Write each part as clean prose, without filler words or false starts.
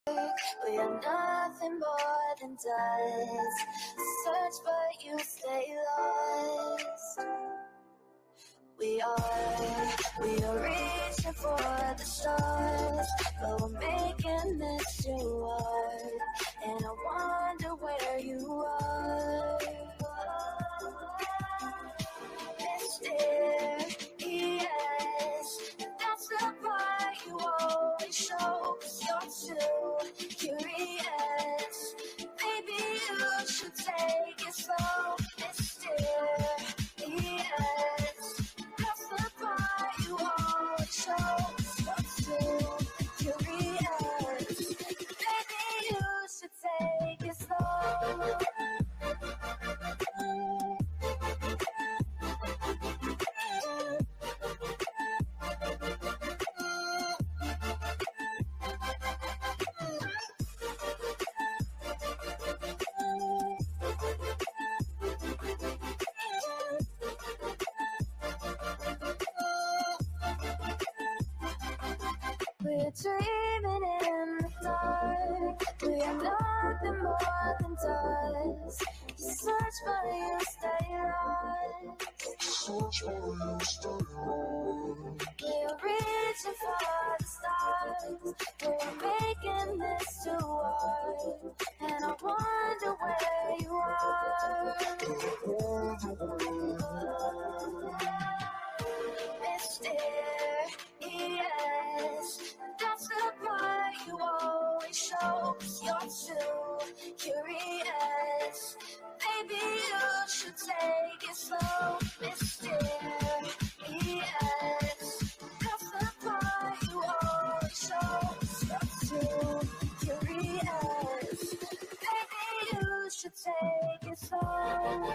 We are nothing more than dust. Search but you stay lost. We are reaching for the stars, but we're making this too hard. And I wonder where you are. Mysterious, that's the part you always show. 'Cause you're too curious. Maybe you should take it slow. Mysterious, that's the part you always show. 'Cause you're too curious. Maybe you should take it slow. We're dreaming in the dark. We are nothing more than dust. Search but you stay lost. Search but you stay lost. We're reaching for the stars. We're making this too hard. And I wonder where you are. Mysterious, that's the part you always show. 'Cause you're too curious. Maybe you should take it slow. Mysterious, that's the part you always show. 'Cause you're too curious. Maybe you should take it slow.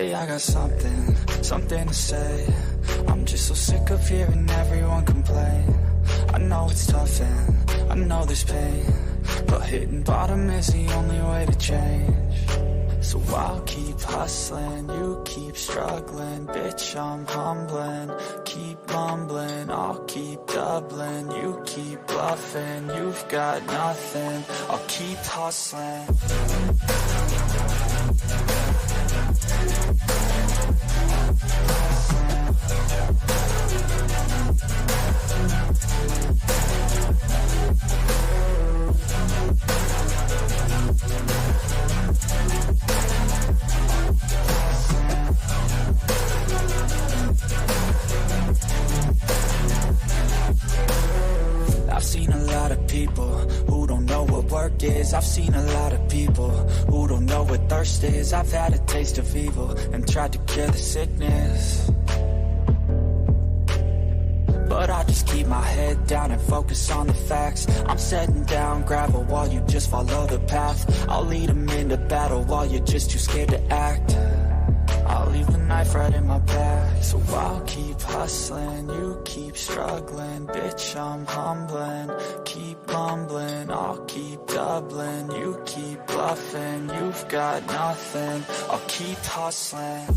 Hey, I got something to say. I'm just so sick of hearing everyone complain. I know it's tough and I know there's pain, but hitting bottom is the only way to change. So I'll keep hustling, you keep struggling. Bitch, I'm humbling, keep mumbling. I'll keep doubling, you keep bluffing. You've got nothing, I'll keep hustling. I've seen a lot of people who don't know what work is. I've seen a lot of people who don't know what thirst is. I've had a taste of evil and tried to cure the sickness, but I just keep my head down and focus on the facts. I'm setting down gravel while you just follow the path. I'll lead them into battle while you're just too scared to act. I'll leave the knife right in my back. So I'll keep hustling, you keep struggling. Bitch, I'm humbling, keep mumbling. I'll keep doubling, you keep bluffing. You've got nothing, I'll keep hustling.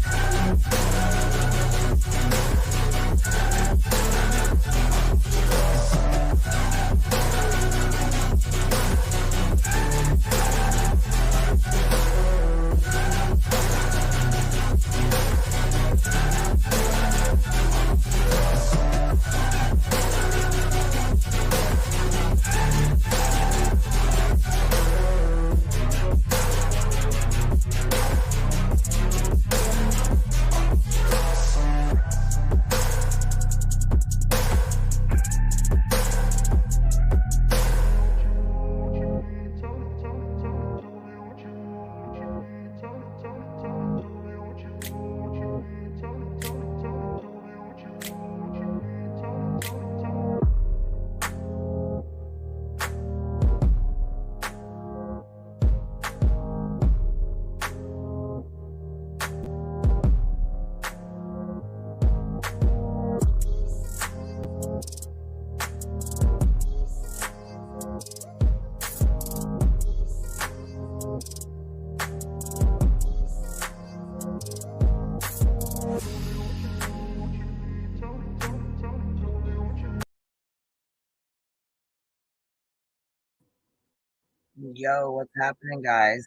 Yo, what's happening, guys?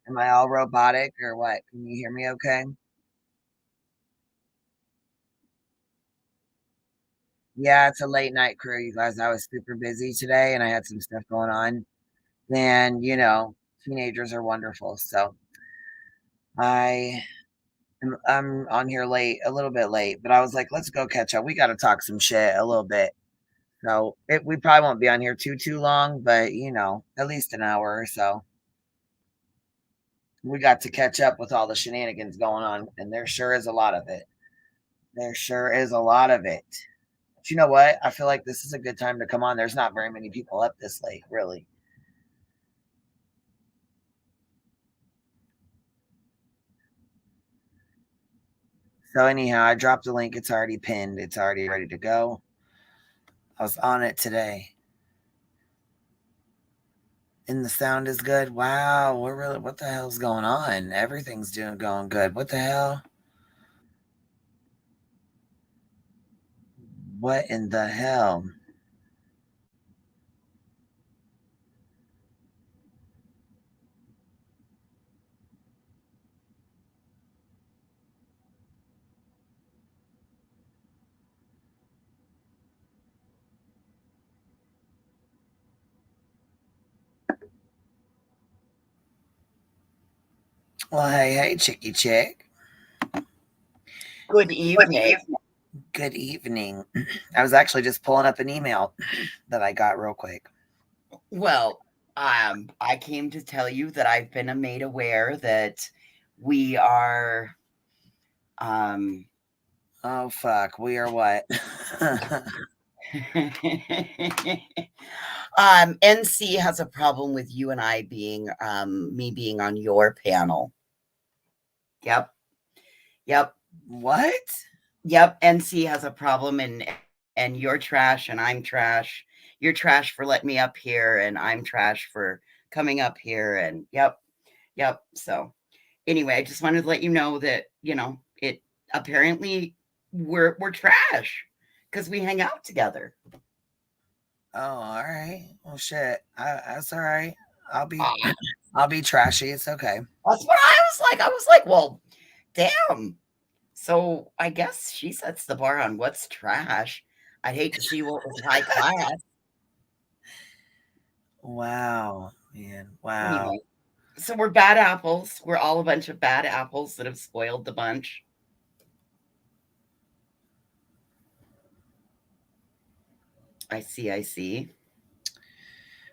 Am I all robotic or what? Can you hear me okay? Yeah, it's a late night crew, you guys. I was super busy today and I had some stuff going on. And, teenagers are wonderful. So I'm on here late, a little bit late, but I was like, let's go catch up. We got to talk some shit a little bit. So we probably won't be on here too long, but at least an hour or so. We got to catch up with all the shenanigans going on, and there sure is a lot of it. There sure is a lot of it. But you know what? I feel like this is a good time to come on. There's not very many people up this late, really. So anyhow, I dropped the link. It's already pinned. It's already ready to go. I was on it today. And the sound is good. Wow, what the hell's going on? Everything's going good. What the hell? What in the hell? Well, hey, Chicky Chick. Good evening. Good evening. I was actually just pulling up an email that I got real quick. Well, I came to tell you that I've been made aware that we are Oh fuck, we are what? NC has a problem with you and I being me being on your panel. Yep. Yep. What? Yep. NC has a problem, and you're trash and I'm trash. You're trash for letting me up here, and I'm trash for coming up here. And yep. So anyway, I just wanted to let you know that, it apparently we're trash because we hang out together. Oh, all right. Well, shit. That's all right. I'll be Ah, I'll be trashy. It's okay. that's what I was like. I was like, well, damn. So I guess she sets the bar on what's trash. I'd hate to see what was high class. Wow, man. Wow. Anyway, so we're bad apples. We're all a bunch of bad apples that have spoiled the bunch. I see.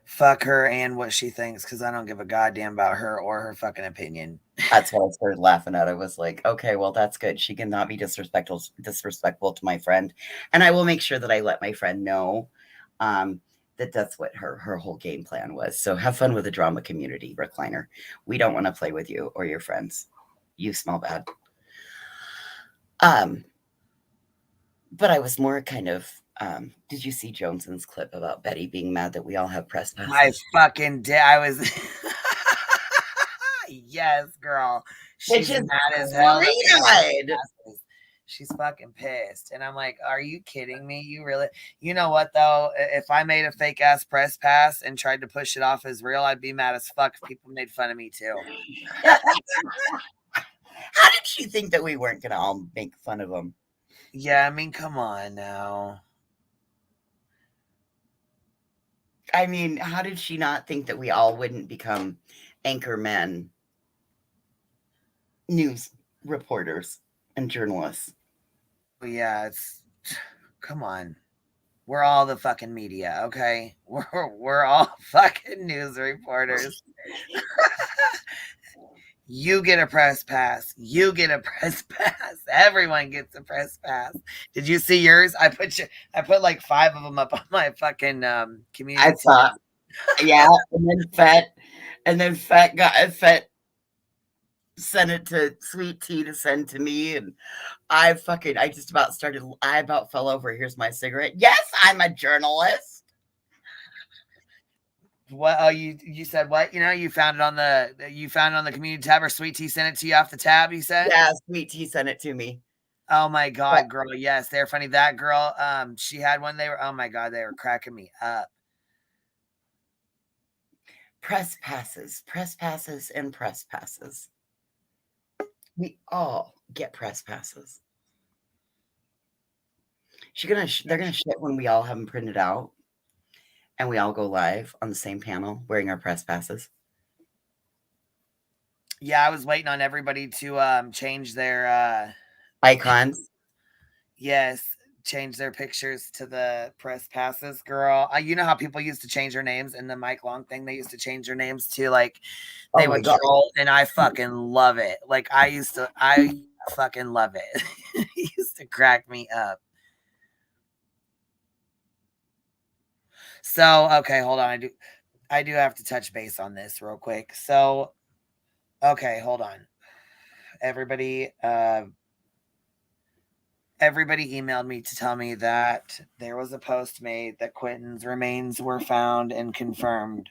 Fuck her and what she thinks, because I don't give a goddamn about her or her fucking opinion. That's what I started laughing at. I was like, okay, well, that's good. She cannot be disrespectful to my friend. And I will make sure that I let my friend know that that's what her whole game plan was. So have fun with the drama community, Recliner. We don't want to play with you or your friends. You smell bad. But I was more kind of, did you see Joneson's clip about Betty being mad that we all have press passes? I fucking did. I was. Yes, girl. She's mad as hell. She's fucking pissed. And I'm like, are you kidding me? You really, you know what though? If I made a fake ass press pass and tried to push it off as real, I'd be mad as fuck if people made fun of me too. How did she think that we weren't going to all make fun of them? Yeah, I mean, come on now. I mean, how did she not think that we all wouldn't become anchor men, news reporters, and journalists? But yeah, it's come on. We're all the fucking media, okay? We're all fucking news reporters. You get a press pass. You get a press pass. Everyone gets a press pass. Did you see yours? I put like 5 of them up on my fucking community. I saw. Yeah, and then Fat sent it to Sweet Tea to send to me, and I about fell over. Here's my cigarette. Yes, I'm a journalist. What? Oh, you said what? You found it on the community tab, or Sweet Tea sent it to you off the tab. You said, yeah, Sweet Tea sent it to me. Oh my god, girl! Yes, they're funny. That girl, she had one. They were, oh my god, they were cracking me up. Press passes, and press passes. We all get press passes. They're gonna shit when we all have them printed out, and we all go live on the same panel wearing our press passes. Yeah, I was waiting on everybody to change their icons. Yes, change their pictures to the press passes, girl. You know how people used to change their names in the Mike Long thing? They used to change their names to like they would troll, and I fucking love it. Like I fucking love it. It used to crack me up. So okay, hold on. I do have to touch base on this real quick. So okay, hold on. Everybody emailed me to tell me that there was a post made that Quentin's remains were found and confirmed.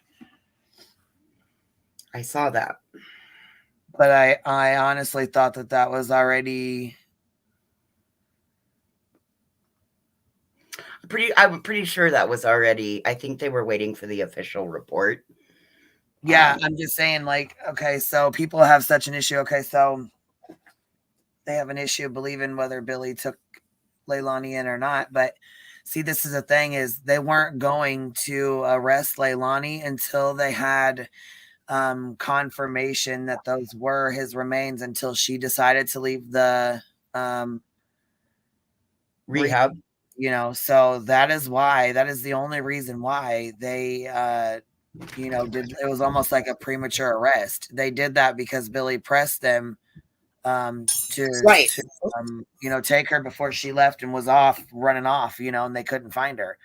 I saw that. But I honestly thought that was already... I'm pretty sure that was already... I think they were waiting for the official report. Yeah, I'm just saying, like, okay, so people have such an issue. Okay, so they have an issue believing whether Billy took Leilani in or not. But see, this is the thing, is they weren't going to arrest Leilani until they had confirmation that those were his remains, until she decided to leave the rehab. So that is the only reason why they it was almost like a premature arrest. They did that because Billy pressed them to take her before she left and was running off, and they couldn't find her.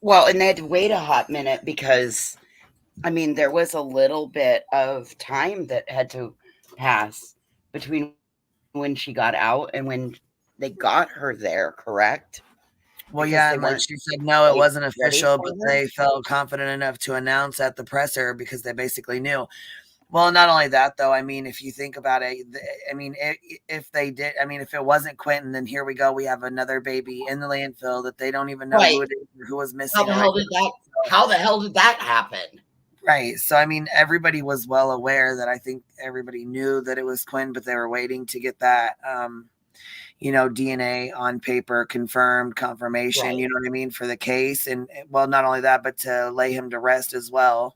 Well, and they had to wait a hot minute because I mean, there was a little bit of time that had to pass between when she got out and when they got her there, correct? Well, Because they yeah, and like weren't she said, no, it quite wasn't ready official, for but her. they felt confident enough to announce at the presser because they basically knew. Well, not only that, though. I mean, if you think about it, I mean, if they did, I mean, if it wasn't Quentin, then here we go. We have another baby in the landfill that they don't even know Right. who it is or who was How missing the or hell anything. did that? How the hell did that happen? Right. So, I mean, everybody was well aware that I think everybody knew that it was Quinn, but they were waiting to get that, DNA on paper confirmed confirmation, Right. you know what I mean, for the case. And well, not only that, but to lay him to rest as well.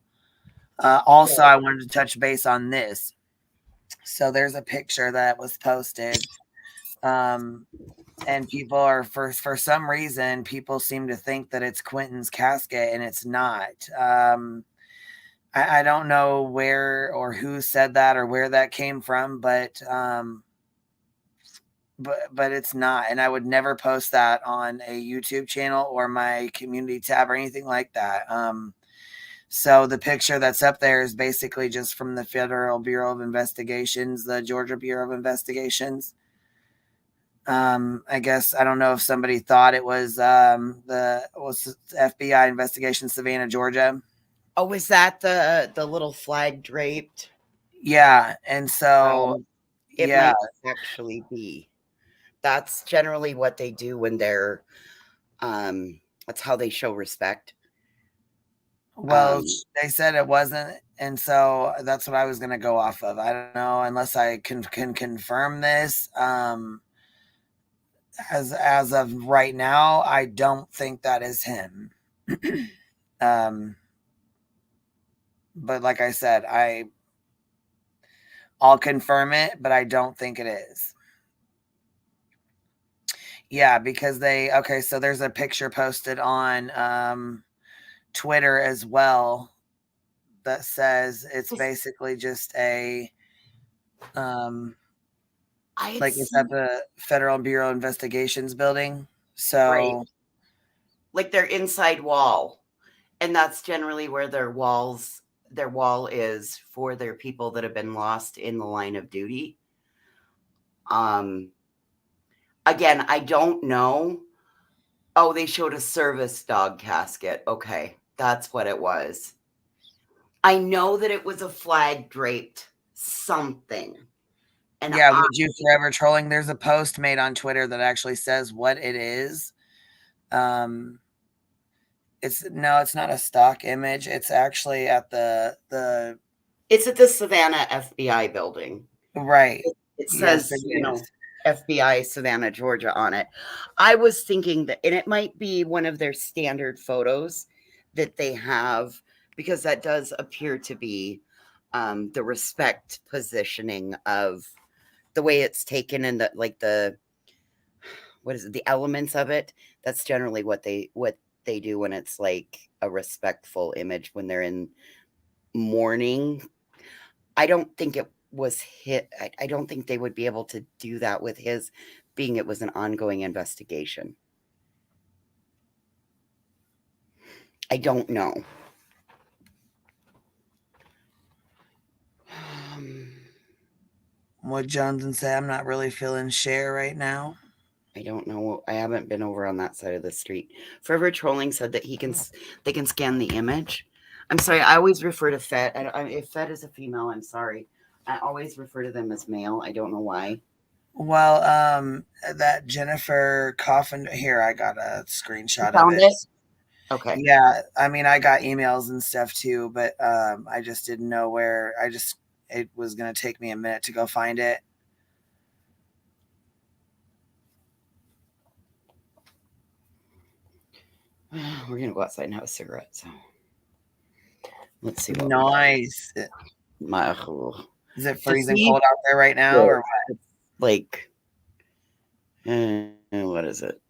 Also, Right. I wanted to touch base on this. So there's a picture that was posted. And people are for some reason, people seem to think that it's Quentin's casket and it's not. I don't know where or who said that or where that came from, but it's not, and I would never post that on a YouTube channel or my community tab or anything like that. So the picture that's up there is basically just from the Federal Bureau of Investigations, the Georgia Bureau of Investigations. I guess I don't know if somebody thought it was the FBI investigation, Savannah, Georgia. Oh, was that the little flag draped? Yeah, and so It yeah, might actually be. That's generally what they do when they're. That's how they show respect. well, they said it wasn't, and so that's what I was going to go off of. I don't know unless I can confirm this. As of right now, I don't think that is him. um, but like I said, I'll confirm it, but I don't think it is. Yeah, because okay, so there's a picture posted on Twitter as well that says it's basically just a like it's at the Federal Bureau of Investigations building. Right. So Like their inside wall. And that's generally where their wall is for their people that have been lost in the line of duty. Again, I don't know. Oh, they showed a service dog casket. Okay, that's what it was. I know that it was a flag draped something. And yeah, would you forever trolling? There's a post made on Twitter that actually says what it is. It's not a stock image. It's actually at it's at the Savannah FBI building. Right. It says, FBI Savannah, Georgia on it. I was thinking that, and it might be one of their standard photos that they have, because that does appear to be the respect positioning of the way it's taken and the what is it, the elements of it. That's generally what they do when it's like a respectful image when they're in mourning. I don't think it was hit. I don't think they would be able to do that with his, being it was an ongoing investigation. I don't know. What Johnson say? I'm not really feeling share right now. I don't know. I haven't been over on that side of the street. Forever Trolling said that they can scan the image. I'm sorry. I always refer to Fed. If Fed is a female, I'm sorry. I always refer to them as male. I don't know why. Well, that Jennifer Coffin here, I got a screenshot of Found it. Okay. Yeah, I mean, I got emails and stuff too, but I just didn't know where. It was gonna take me a minute to go find it. We're gonna go outside and have a cigarette. So let's see. Nice. Is it freezing cold out there right now, or what? Like, what is it?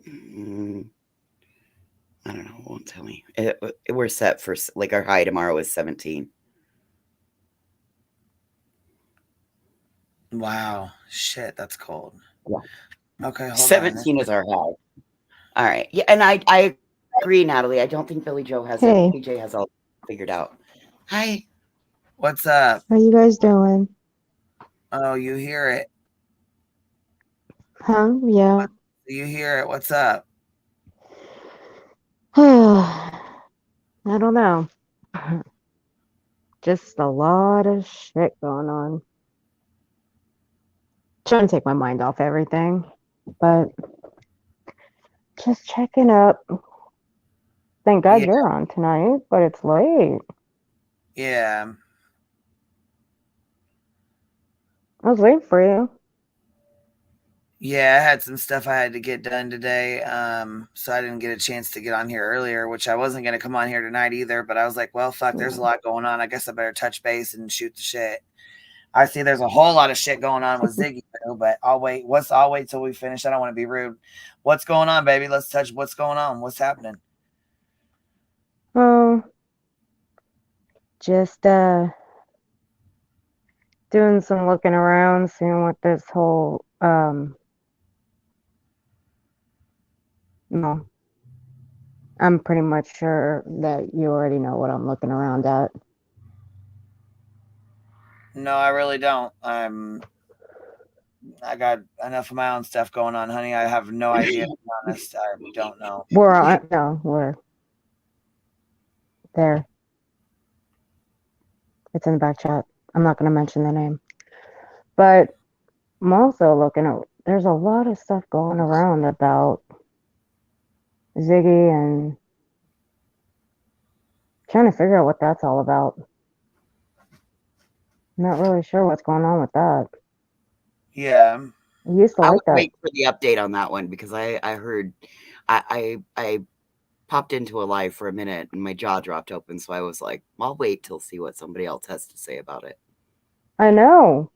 I don't know. It won't tell me. We're set for like our high tomorrow is 17. Wow, shit, that's cold. Yeah. Okay, hold 17 on. is our high. All right. Yeah, and I agree, Natalie. I don't think Billy Joe has it. BJ has all. figured out. Hi. What's up? How you guys doing? Oh, you hear it. Huh? Yeah. You hear it. What's up? I don't know. Just a lot of shit going on. Trying to take my mind off everything, but just checking up. Thank God Yeah. you're on tonight, but it's late. Yeah. I was waiting for you. Yeah, I had some stuff I had to get done today. So I didn't get a chance to get on here earlier, which I wasn't gonna come on here tonight either, but I was like, well, fuck, there's a lot going on. I guess I better touch base and shoot the shit. I see there's a whole lot of shit going on with Ziggy, but I'll wait. I'll wait till we finish. I don't want to be rude. What's going on, baby? Let's touch what's going on. What's happening? Oh, just doing some looking around, seeing what this whole no. I'm pretty much sure that you already know what I'm looking around at. No, I really don't. I got enough of my own stuff going on, honey. I have no idea. To be honest, I don't know. We're there. It's in the back chat. I'm not going to mention the name. But I'm also looking at, there's a lot of stuff going around about Ziggy and trying to figure out what that's all about. I'm not really sure what's going on with that. Yeah. I used to I like would that. wait for the update on that one because I heard I popped into a live for a minute and my jaw dropped open, so I was like, I'll wait till see what somebody else has to say about it. I know.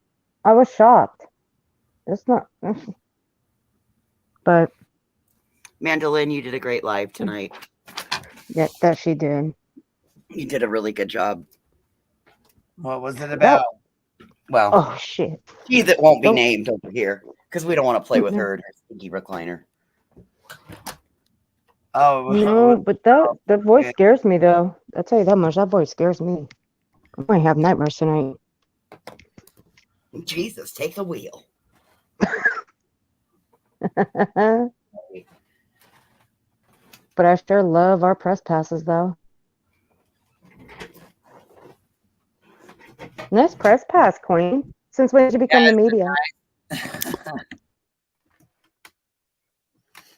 I was shocked. It's not. But Mandolin, you did a great live tonight. yeah, that she did. You did a really good job. What was it about? Well, Oh shit. she that won't be Don't- named over here because we don't want to play with her in her stinky recliner. Oh No, but that voice scares me though. I'll tell you that much. That voice scares me. I might have nightmares tonight. Jesus, take the wheel. But I sure love our press passes though. Nice press pass, Queen. Since when did you become the media?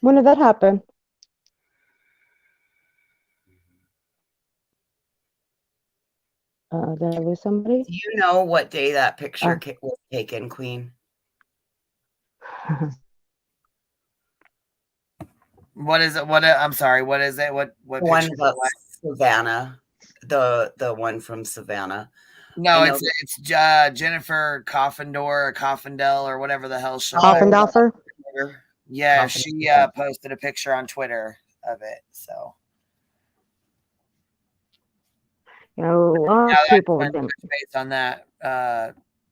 When did that happen? Did I lose somebody? Do you know what day that picture was taken, Queen? What is it? I'm sorry. What is it? What One picture? about Savannah, the one from Savannah. No, it's Jennifer Coffindell or whatever the hell show. Coffindoffer? Yeah, she posted a picture on Twitter of it. So You know, a lot of people based on that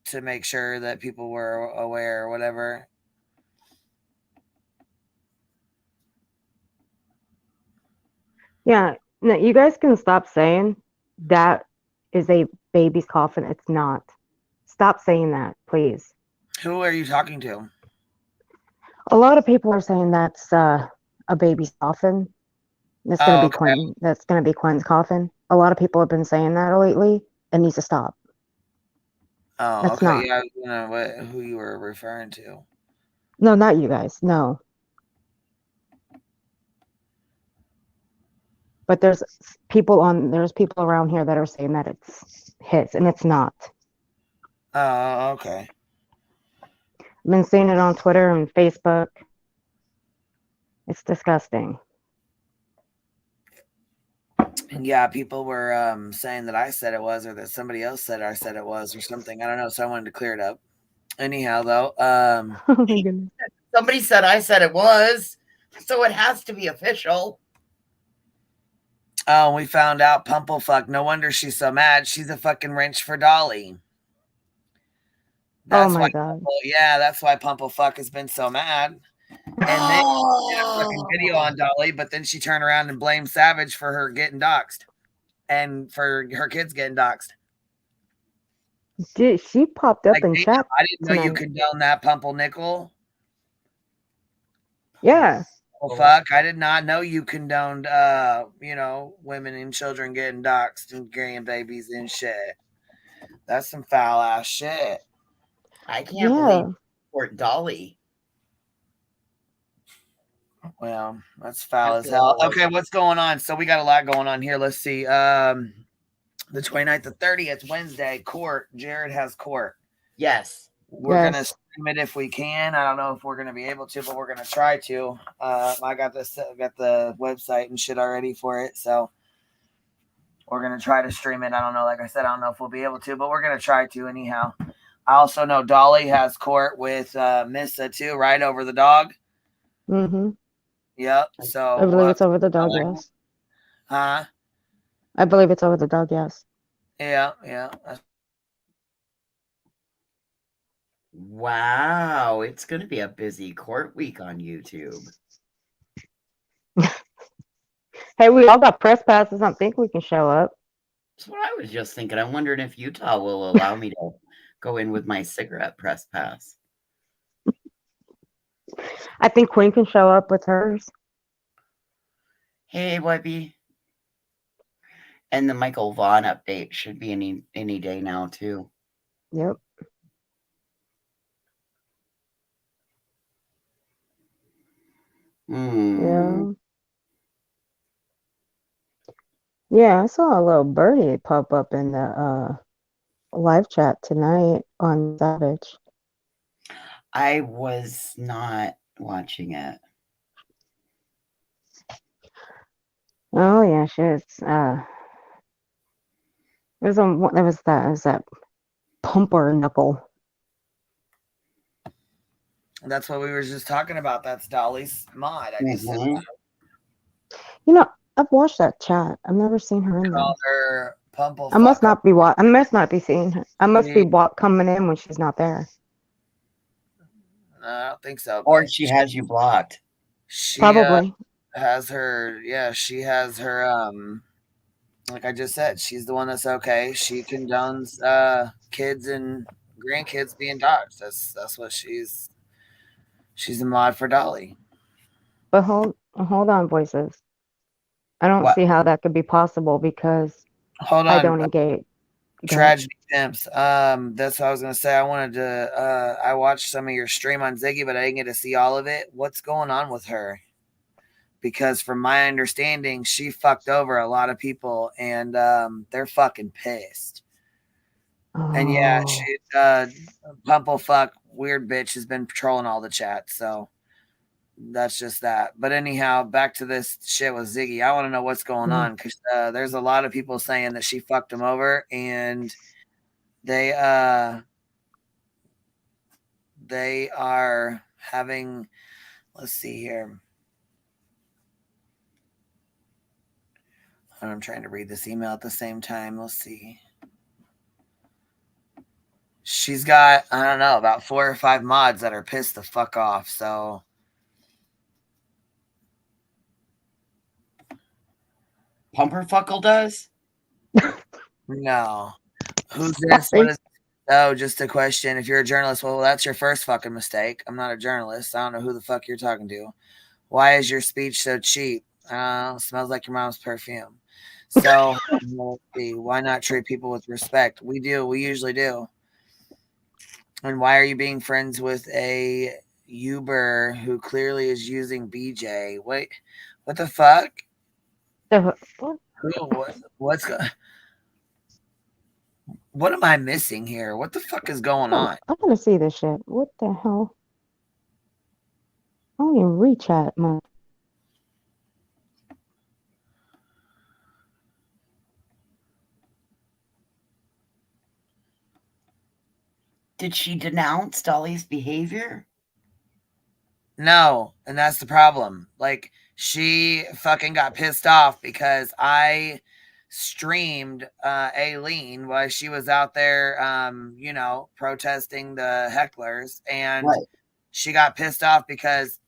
to make sure that people were aware or whatever. Yeah, no, you guys can stop saying that is a baby's coffin. It's not. Stop saying that, please. Who are you talking to? A lot of people are saying that's a baby's coffin. That's gonna be Quinn. That's gonna be Quinn's coffin. A lot of people have been saying that lately. It needs to stop. Oh, that's okay. Not. Yeah, I was wondering who you were referring to. No, not you guys. No. But there's people around here that are saying that it's his, and it's not. Oh, okay. I've been seeing it on Twitter and Facebook. It's disgusting. Yeah, people were saying that I said it was, or that somebody else said I said it was, or something. I don't know. So I wanted to clear it up. Anyhow, though, oh my goodness. Somebody said I said it was, so it has to be official. Oh, we found out Pumplefuck. No wonder she's so mad. She's a fucking wrench for Dolly. That's oh my God. That's why Pumplefuck has been so mad. And then she did a fucking video on Dolly, but then she turned around and blamed Savage for her getting doxxed. and for her kids getting doxxed. She popped up Like, in damn, chat I didn't know you tonight. condone that, Pumpernickel. Yeah. Well, fuck, I did not know you condoned, women and children getting doxxed and carrying babies and shit. That's some foul ass shit. I can't Yeah. believe Fort Dolly. Well, that's foul as hell. Okay, what's going on? So we got a lot going on here. Let's see. The 29th to 30th, Wednesday, court. Jared has court. Yes. We're gonna stream it if we can. I don't know if we're gonna be able to, but we're gonna try to. I got the website and shit already for it, so we're gonna try to stream it. I don't know. Like I said, I don't know if we'll be able to, but we're gonna try to anyhow. I also know Dolly has court with Missa too, right over the dog. Mm-hmm. Yep. So I believe it's over the dog. Yes. Huh? I believe it's over the dog. Yes. Yeah. Wow, it's going to be a busy court week on YouTube. Hey, we all got press passes. I think we can show up. That's what I was just thinking. I'm wondering if Utah will allow me to go in with my cigarette press pass. I think Queen can show up with hers. Hey, Webby. And the Michael Vaughn update should be any day now, too. Yep. Yeah. Yeah, I saw a little birdie pop up in the live chat tonight on Savage. I was not watching it. Oh yeah, shit. There was that Pumpernickel. That's what we were just talking about. That's Dolly's mod. I just said that. You know, I've watched that chat. I've never seen her in there. Her Pumple. I must not be seeing her. I must be coming in when she's not there. I don't think so. Or she has you blocked. She probably has her. Yeah, she has her. Like I just said, she's the one that's okay. She condones kids and grandkids being dogs. That's what she's a mod for Dolly. But hold on, voices. I don't see how that could be possible because I don't engage. Tragedy Pimps. That's what I was gonna say. I wanted to I watched some of your stream on Ziggy, but I didn't get to see all of it. What's going on with her? Because from my understanding, she fucked over a lot of people and they're fucking pissed. Oh. And yeah, she Pumple fuck weird bitch has been patrolling all the chat, so that's just that. But anyhow, back to this shit with Ziggy. I want to know what's going on because there's a lot of people saying that she fucked him over, and they are having. Let's see here. I'm trying to read this email at the same time. Let's see. She's got, I don't know, about 4 or 5 mods that are pissed the fuck off. So Pumperfuckle does? No. Who's this? What is? Oh, just a question. If you're a journalist, well, that's your first fucking mistake. I'm not a journalist. I don't know who the fuck you're talking to. Why is your speech so cheap? Smells like your mom's perfume. So why not treat people with respect? We do. We usually do. And why are you being friends with a Uber who clearly is using BJ? Wait, what the fuck? What's going? What am I missing here? What the fuck is going on? I want to see this shit. What the hell? I don't even read chat, man. Did she denounce Dolly's behavior? No, and that's the problem. Like, she fucking got pissed off because I streamed Aileen while she was out there, protesting the hecklers. And she got pissed off because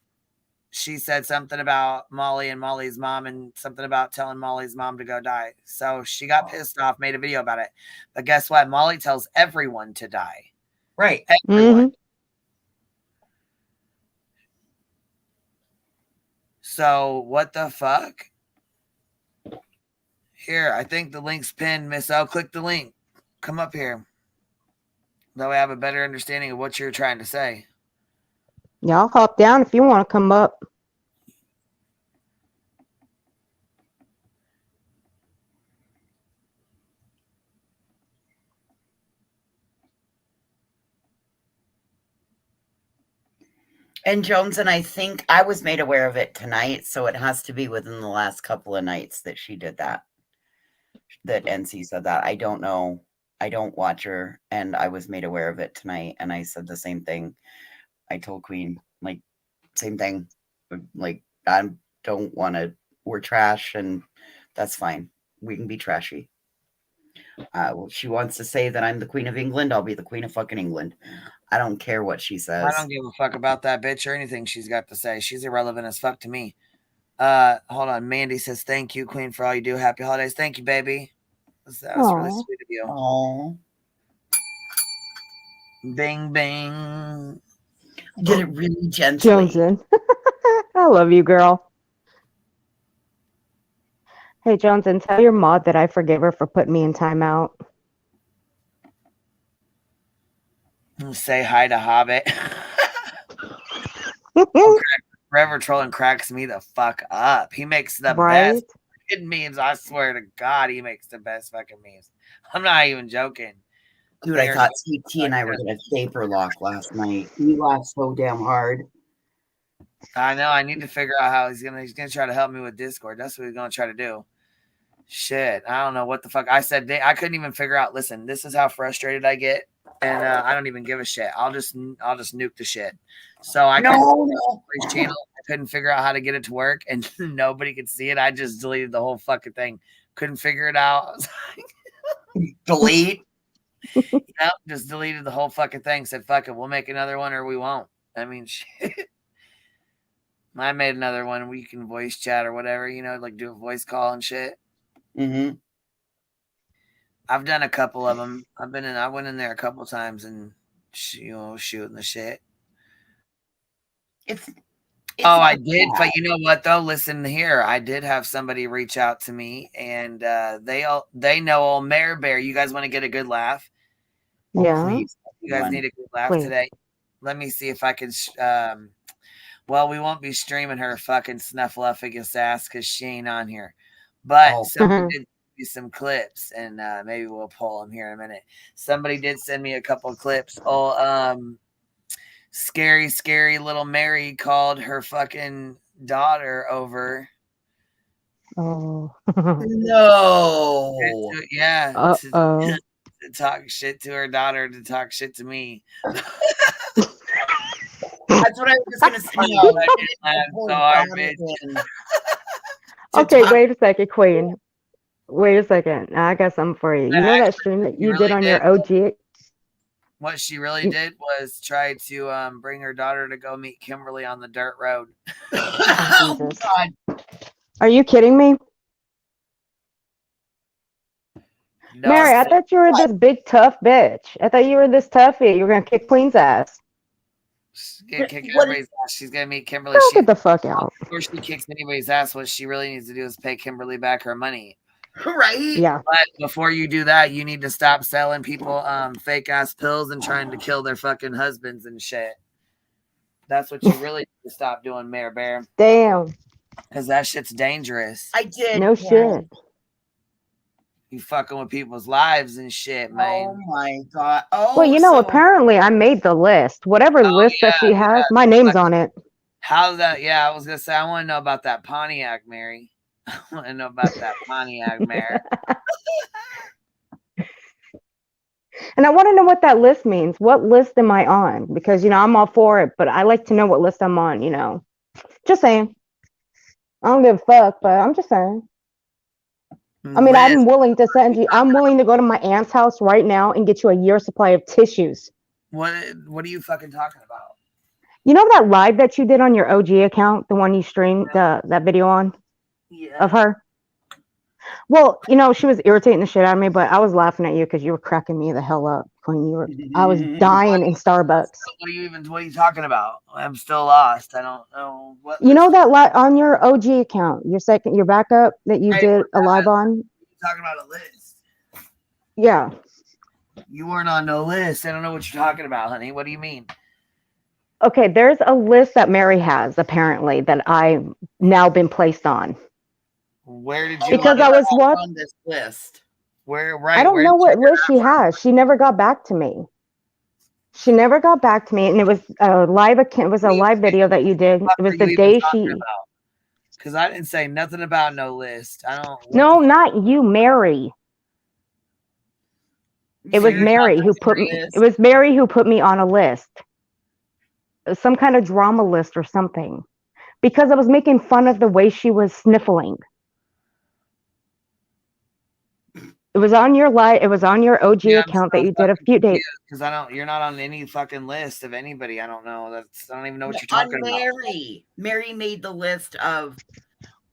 she said something about Molly and Molly's mom and something about telling Molly's mom to go die. So she got pissed off, made a video about it. But guess what? Molly tells everyone to die. Right. Everyone. Mm-hmm. So what the fuck? Here, I think the link's pinned, Miss O. Click the link. Come up here. That way I have a better understanding of what you're trying to say. Y'all hop down if you want to come up. And Jones, and I think I was made aware of it tonight, so it has to be within the last couple of nights that she did that. That NC said that. I don't know. I don't watch her, and I was made aware of it tonight, and I said the same thing. I told Queen, like, same thing. Like, I don't want to. We're trash, and that's fine. We can be trashy. Well, she wants to say that I'm the Queen of England. I'll be the Queen of fucking England. I don't care what she says. I don't give a fuck about that bitch or anything she's got to say. She's irrelevant as fuck to me. Hold on. Mandy says, thank you, Queen, for all you do. Happy holidays. Thank you, baby. That was really sweet of you. Aww. Bing, bing. Did it really gently. Joneson. I love you, girl. Hey, Johnson, tell your mod that I forgive her for putting me in timeout. Say hi to Hobbit. Forever Trolling cracks me the fuck up. He makes the best memes. I swear to God, he makes the best fucking memes. I'm not even joking. Dude, I thought CT and I were going to saber lock last night. He laughed so damn hard. I know. I need to figure out how he's gonna try to help me with Discord. That's what he's gonna try to do. Shit, I don't know what the fuck I said. I couldn't even figure out. Listen, this is how frustrated I get, and I don't even give a shit. I'll just nuke the shit. So I his channel. I couldn't figure out how to get it to work, and nobody could see it. I just deleted the whole fucking thing. Couldn't figure it out. I was like, delete. Yep, just deleted the whole fucking thing. Said fuck it, we'll make another one or we won't. I mean, shit. I made another one where you can voice chat or whatever, like do a voice call and shit. Mm-hmm. I've done a couple of them. I went in there a couple times and shooting the shit. It's I did, but you know what though? Listen here, I did have somebody reach out to me, and they know old Mare Bear. You guys want to get a good laugh? Yeah. You guys need a good laugh today. Let me see if I can. Well, we won't be streaming her fucking snuffleupagus ass because she ain't on here. But somebody did do some clips, and maybe we'll pull them here in a minute. Somebody did send me a couple of clips. Scary little Mary called her fucking daughter over. Oh. No. Yeah. To talk shit to her daughter, to talk shit to me. That's what I was going to say. Okay, wait a second, Queen. Wait a second. I got something for you. You know that stream that you did on your OG? What she really did was try to bring her daughter to go meet Kimberly on the dirt road. Oh, God. Are you kidding me? No, Mary, I thought you were this big tough bitch. I thought you were this toughie. You were going to kick Queen's ass. Kick everybody's ass. She's gonna meet Kimberly. Get the fuck out. Before she kicks anybody's ass, what she really needs to do is pay Kimberly back her money. Right? Yeah. But before you do that, you need to stop selling people fake ass pills and trying to kill their fucking husbands and shit. That's what you really need to stop doing, Mare Bear. Damn. Because that shit's dangerous. I did. No shit. You fucking with people's lives and shit, man. Oh my God. Oh, well, apparently I made the list. Whatever list that she has, my name's on it. How's that? Yeah, I was gonna say I want to know about that Pontiac, Mary. I want to know about that Pontiac, Mary. And I want to know what that list means. What list am I on? Because I'm all for it, but I like to know what list I'm on. Just saying. I don't give a fuck, but I'm just saying. I mean, I'm willing to I'm willing to go to my aunt's house right now and get you a year's supply of tissues. What are you fucking talking about? You know that live that you did on your OG account, the one you streamed that video on of her? Well, you know, she was irritating the shit out of me, but I was laughing at you because you were cracking me the hell up when you were. I was dying in Starbucks. What are you talking about? I'm still lost. I don't know what. You know that on your OG account, your backup that you did a live on. You're talking about a list. Yeah. You weren't on no list. I don't know what you're talking about, honey. What do you mean? Okay, there's a list that Mary has apparently that I've now been placed on. Where did you? Because I was on this list. Where? Right. I don't know what list she has. She never got back to me. She never got back to me, and it was a live. It was a live video that you did. It was the day she. Because I didn't say nothing about no list. I don't. No, not you, Mary. It was Mary who put me. It was Mary who put me on a list. Some kind of drama list or something, because I was making fun of the way she was sniffling. It was on your It was on your OG account that you did a few days. Because you're not on any fucking list of anybody. I don't know. I don't even know what you're talking about. Mary made the list of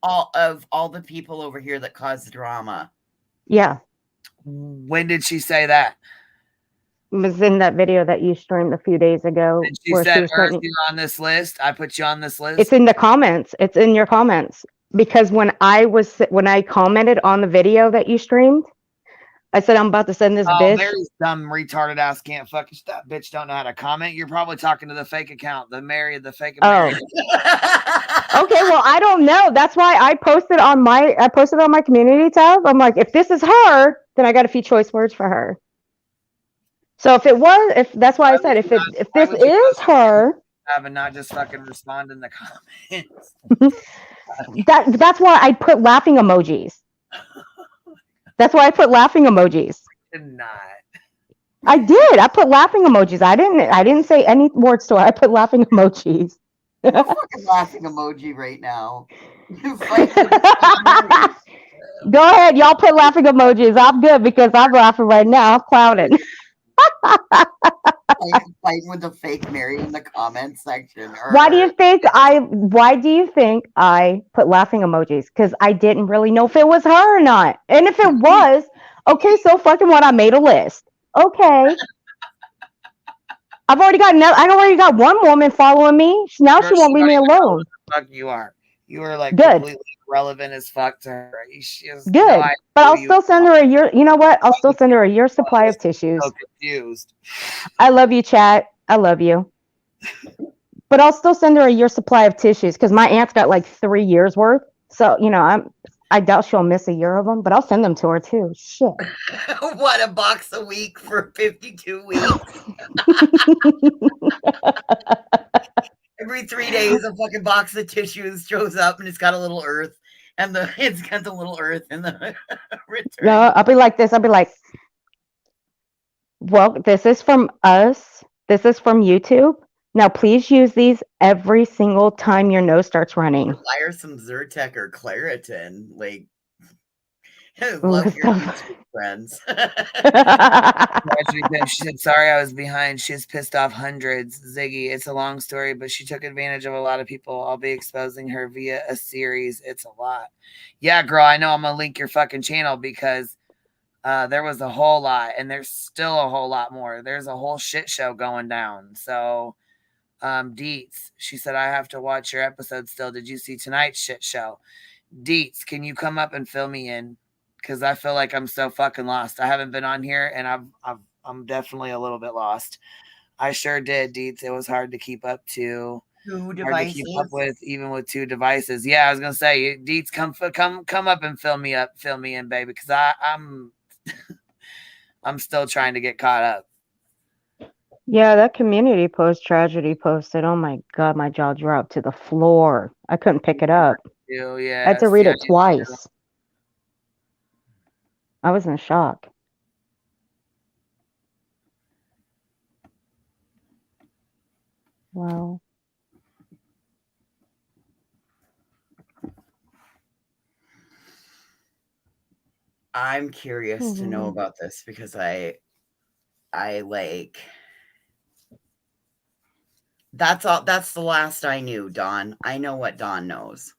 all the people over here that caused the drama. Yeah. When did she say that? It was in that video that you streamed a few days ago. She said, "You're on this list. I put you on this list." It's in the comments. It's in your comments. Because when I commented on the video that you streamed, I said, I'm about to send this bitch. Mary's dumb, retarded ass can't fucking that bitch don't know how to comment. You're probably talking to the fake account, the fake Mary. Okay, well, I don't know. That's why I posted on my community tab. I'm like, if this is her, then I got a few choice words for her. So if that's why I said if this is her, and not just fucking respond in the comments. that's why I put laughing emojis. That's why I put laughing emojis. I did not. I did. I put laughing emojis. I didn't say any words to her. I put laughing emojis. You're fucking laughing emoji right now. Go ahead, y'all put laughing emojis. I'm good because I'm laughing right now. I'm clowning. Fighting with the fake Mary in the comments section. Why do you think I put laughing emojis? Because I didn't really know if it was her or not. And if it was, okay, so fucking what? I made a list. Okay. I already got one woman following me. Now she won't leave me alone. Fuck you are. You are like good. Completely irrelevant as fuck to her. Good. No, but I'll still send her a year. You know what? I'll still send her a year supply of tissues. So confused. I love you, chat. I love you. But I'll still send her a year supply of tissues because my aunt's got like 3 years worth. So, you know, I doubt she'll miss a year of them, but I'll send them to her too. Shit. What, a box a week for 52 weeks? Every 3 days, a fucking box of tissues shows up, and it's got a little earth, and it's got the little earth in the return. No, I'll be like this. I'll be like, well, this is from us. This is from YouTube. Now, please use these every single time your nose starts running. Fire some Zyrtec or Claritin, like. Love your YouTube friends. She said, sorry, I was behind. She's pissed off hundreds. Ziggy, it's a long story, but she took advantage of a lot of people. I'll be exposing her via a series. It's a lot. Yeah, girl, I know I'm going to link your fucking channel because there was a whole lot, and there's still a whole lot more. There's a whole shit show going down. So, Deets, she said, I have to watch your episode still. Did you see tonight's shit show? Deets, can you come up and fill me in? Because I feel like I'm so fucking lost. I haven't been on here, and I'm definitely a little bit lost. I sure did, Deets. It was hard to keep up to. 2 devices. Hard to keep up with, even with 2 devices. Yeah, I was gonna say, Deets, come up and fill me in, baby, because I'm I'm still trying to get caught up. Yeah, that community post tragedy posted. Oh my god, my jaw dropped to the floor. I couldn't pick it up. Yeah, I had to read it twice. I was in shock. Wow. I'm curious to know about this because I like That's all. That's the last I knew, Dawn. I know what Dawn knows.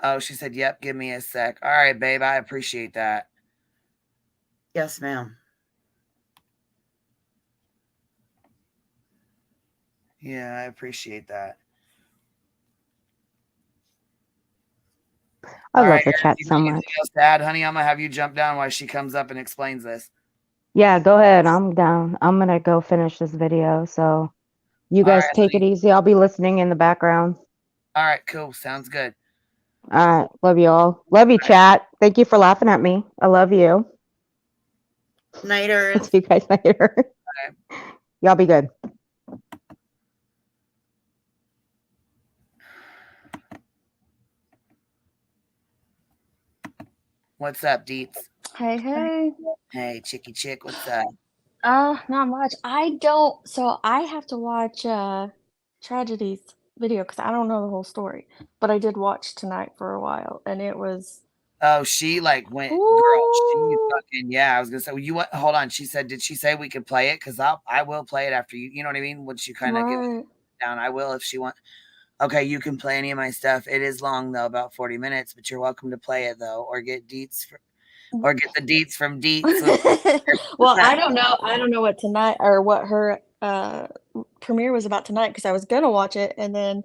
Oh, she said, yep, give me a sec. All right, babe, I appreciate that. Yes, ma'am. Yeah, I appreciate that. I All love right, the Erin, chat do you so have much. anything else to add, honey? I'm going to have you jump down while she comes up and explains this. Yeah, go ahead. I'm down. I'm gonna go finish this video. So you All guys right, take it honey. easy. I'll be listening in the background. All right, cool. Sounds good. All right. Love you all. Love you, chat. Thank you for laughing at me. I love you. Night, I'll Earth. see you guys later. Y'all be good. What's up, Deets? Hey, hey. Hey, Chicky Chick, what's up? Not much. So I have to watch Tragedy's video because I don't know the whole story. But I did watch tonight for a while, and it was Oh, she like went, girl. She fucking yeah. I was gonna say, well, you what? Hold on. She said, did she say we could play it? Because I will play it after you. You know what I mean? Once you kind of get right. down, I will if she wants. Okay, you can play any of my stuff. It is long though, about 40 minutes, but you're welcome to play it though, or get deets, or get the deets from Deets. Well, I don't know. I don't know what tonight or what her premiere was about tonight because I was gonna watch it, and then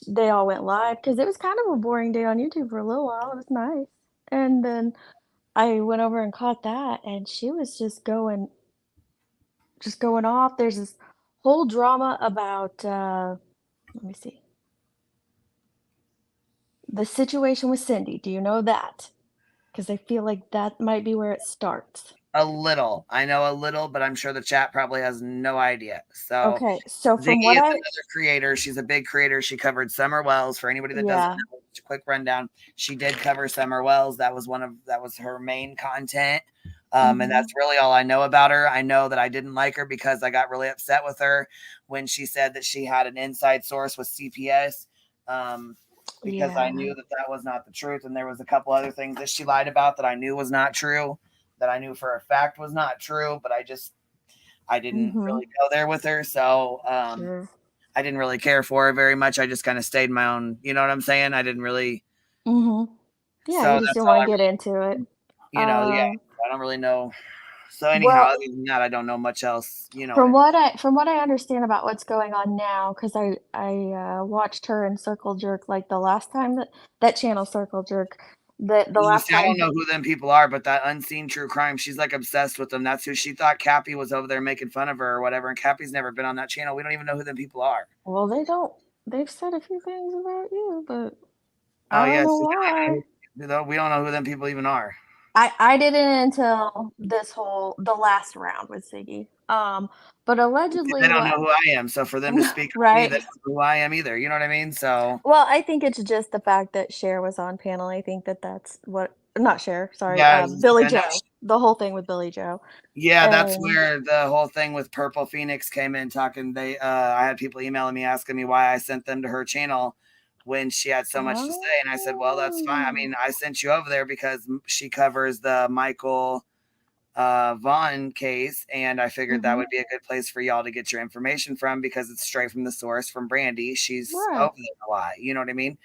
they all went live because it was kind of a boring day on YouTube for a little while. It was nice, and then I went over and caught that, and she was just going off. There's this whole drama about let me see. The situation with Cindy. Do you know that? Because I feel like that might be where it starts. A little. I know a little, but I'm sure the chat probably has no idea. So Okay, so Ziggy from what is I another creator. She's a big creator. She covered Summer Wells. For anybody that doesn't yeah. know, just a quick rundown. She did cover Summer Wells. That was her main content. And that's really all I know about her. I know that I didn't like her because I got really upset with her when she said that she had an inside source with CPS. Because I knew that was not the truth, and there was a couple other things that she lied about that I knew was not true, that I knew for a fact was not true, but I didn't really go there with her, so Sure. I didn't really care for her very much. I just kind of stayed in my own, you know what I'm saying? I didn't really. Yeah, So you just that's didn't all want to get into it. yeah. I don't really know. So anyhow, Well, other than that, I don't know much else. You know. from what I understand about what's going on now, because I watched her in Circle Jerk like the last time that channel Circle Jerk, the last I time. don't know who them people are, but that unseen true crime, she's like obsessed with them. That's who she thought Cappy was over there making fun of her or whatever. And Cappy's never been on that channel. We don't even know who them people are. Well, they don't. They've said a few things about you, but Oh I don't yes, know why. we don't know who them people even are. I didn't until the last round with Ziggy. But allegedly, They don't what know who I am, so for them to speak on me, right? they don't know who I am either. You know what I mean? So Well, I think it's just the fact that Cher was on panel. I think that's what not Cher, sorry, yeah, Billy and Joe. The whole thing with Billy Joe. yeah, that's And where the whole thing with Purple Phoenix came in. Talking, I had people emailing me asking me why I sent them to her channel when she had so much to say, and I said, well, that's fine. I mean, I sent you over there because she covers the Michael Vaughn case, and I figured that would be a good place for y'all to get your information from because it's straight from the source from Brandy. She's over there a lot. You know what I mean?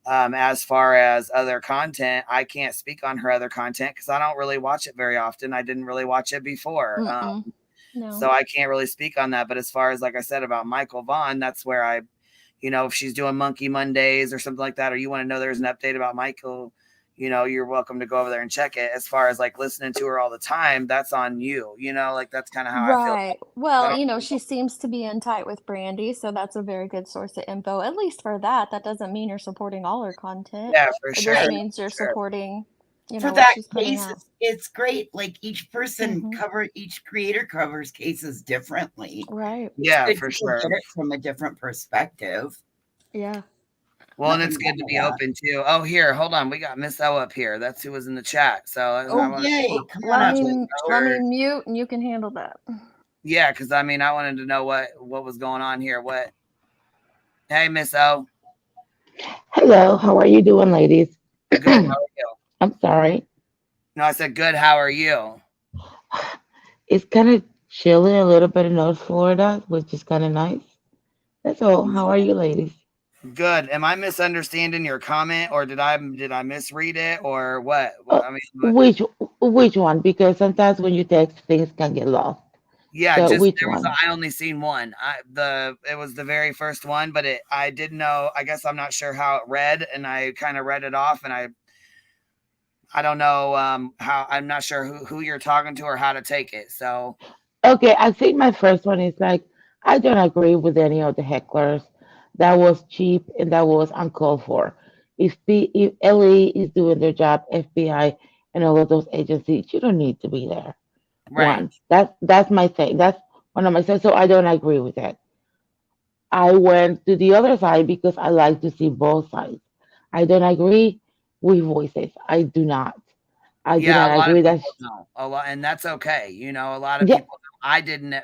As far as other content, I can't speak on her other content because I don't really watch it very often. I didn't really watch it before. no. So I can't really speak on that. But as far as, like I said, about Michael Vaughn, that's where I, if she's doing Monkey Mondays or something like that, or you want to know there's an update about Michael, you're welcome to go over there and check it. As far as like listening to her all the time, that's on you, like that's kind of how I feel. Right. Well, she seems to be in tight with Brandy, so that's a very good source of info. At least for that. That doesn't mean you're supporting all her content. Yeah, for It sure. just means you're supporting, For what that she's putting case, out. it's great. Like each person each creator covers cases differently. Right. Yeah, for sure. Get it from a different perspective. Yeah. Well, and it's good to be open too. Oh, here, hold on. We got Miss O up here. That's who was in the chat. So yay! Let me mute, and you can handle that. Yeah, because I wanted to know what was going on here. What? Hey, Miss O. Hello. How are you doing, ladies? Good. How are you? I'm sorry. No, I said good. How are you? It's kind of chilling a little bit in North Florida, which is kind of nice. That's all. How are you, ladies? Good. Am I misunderstanding your comment, or did I misread it, or what? Uh, I mean, which which one? Because sometimes when you text, things can get lost. yeah, So just which there was. one? I only seen one. It was the very first one, but I didn't know. I guess I'm not sure how it read, and I kind of read it off, and I don't know how. I'm not sure who you're talking to or how to take it. So Okay, I think my first one is like I don't agree with any of the hecklers. That was cheap and that was uncalled for. If LA is doing their job, FBI and all of those agencies, you don't need to be there. right. One, that's my thing. That's one of my things. So I don't agree with that. I went to the other side because I like to see both sides. I don't agree with voices. I do not. I do Yeah, a not lot of agree that. people don't. A lot, and that's okay. A lot of Yeah. people. I didn't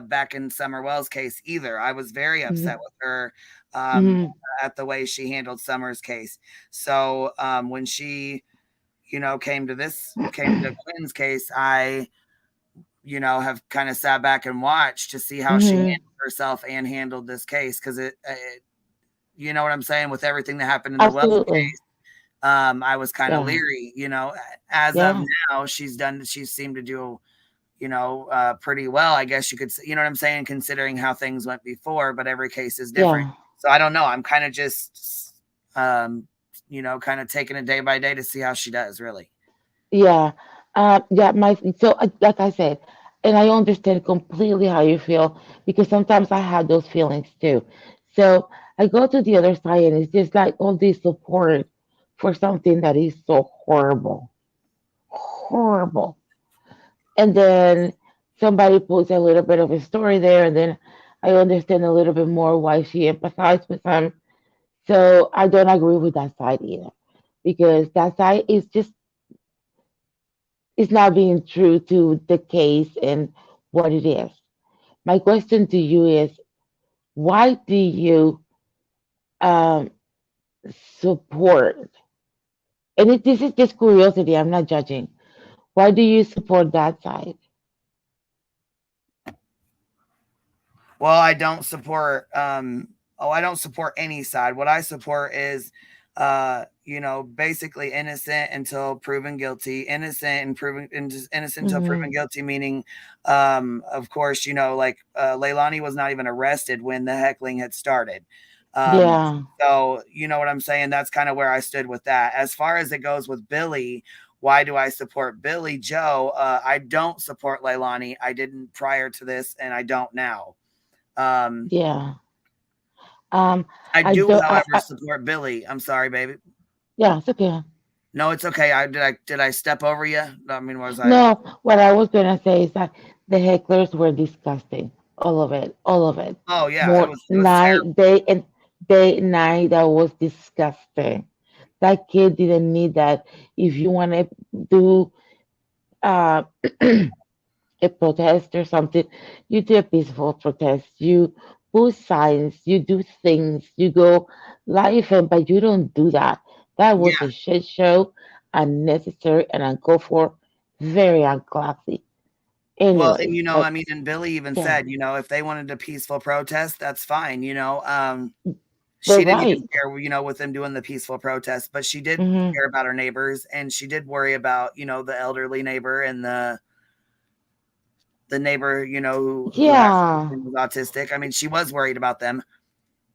back in Summer Wells' case either. I was very upset Mhm, with her um, mhm, at the way she handled Summer's case. So when she, came to Quinn's case, I, have kind of sat back and watched to see how she handled mhm. herself and handled this case because you know what I'm saying, with everything that happened in the Wells Absolutely. case. I was kind of Yeah. leery, as of Yeah. now, she seemed to do, pretty well, I guess you could say, you know what I'm saying, considering how things went before, but every case is different. Yeah. So I don't know. I'm kind of just, kind of taking it day by day to see how she does, really. Yeah. Yeah. Like I said, and I understand completely how you feel because sometimes I have those feelings too. So I go to the other side and it's just like all this support for something that is so horrible, horrible. And then somebody puts a little bit of a story there, and then I understand a little bit more why she empathized with him. So I don't agree with that side either because that side is not being true to the case and what it is. My question to you is why do you um, support? This is just curiosity. I'm not judging. Why do you support that side? Well, I don't support any side. What I support is basically innocent until proven guilty, innocent until Hmm. proven guilty, meaning of course, like Leilani was not even arrested when the heckling had started. Um Yeah. so you know what I'm saying? That's kind of where I stood with that. As far as it goes with Billy, why do I support Billy Joe? I don't support Leilani. I didn't prior to this, and I don't now. Um, Yeah. Um, I I do, don't. however, support Billy. I'm sorry, baby. Yeah, it's okay. No, it's okay. I step over you? I mean, was I? No, what I was gonna say is that the hecklers were disgusting. All of it, all of it. Oh yeah, More it was terrible. night, day, night. That was disgusting. That kid didn't need that. If you want to do uh, a protest or something, you do a peaceful protest. You put signs. You do things. You go live, but you don't do that. That was Yeah. a shit show, unnecessary and uncalled for, very unclassy. Well, and Anyways, I but mean, and Billy even yeah, said, if they wanted a peaceful protest, that's fine. but She didn't even right. care, with them doing the peaceful protest, but she did Hmm. care about her neighbors, and she did worry about, the elderly neighbor and the neighbor, who Yeah. was autistic. I mean, she was worried about them.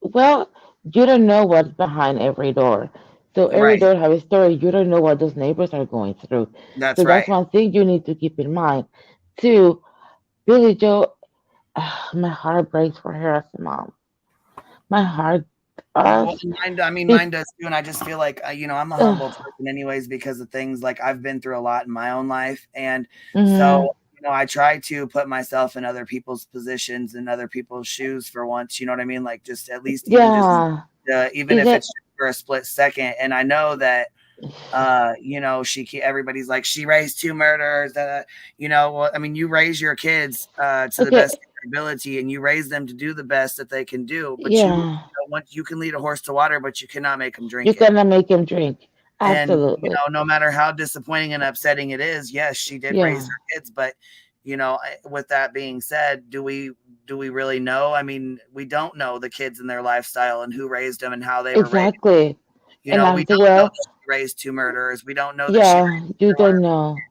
Well, you don't know what's behind every door. So every Right. door has a story. You don't know what those neighbors are going through. That's So that's right. one thing you need to keep in mind. Two, Billy Joe, my heart breaks for her as a mom. My heart Well, does. mine Be- does too, and I just feel like, I'm a humble uh, person anyways because of things like I've been through a lot in my own life, and so, mhm. I try to put myself in other people's positions and other people's shoes for once, you know what I mean? Like, just at least Yeah. even Is if it? it's just for a split second, and I know that everybody's like, she raised two murderers. Well, I mean, you raise your kids to the Okay. best of your ability, and you raise them to do the best that they can do. But Yeah. once you can lead a horse to water, but you cannot make them You're drink it. gonna make him drink. And Absolutely. no matter how disappointing and upsetting it is, yes, she did raise Yeah. her kids, but with that being said, do we really know? I mean, we don't know the kids and their lifestyle and who raised them and how they were raised. Exactly. And We I'm saying, don't know well, that she raised two murderers. We don't know that she yeah, raised you either one of don't them know. kids.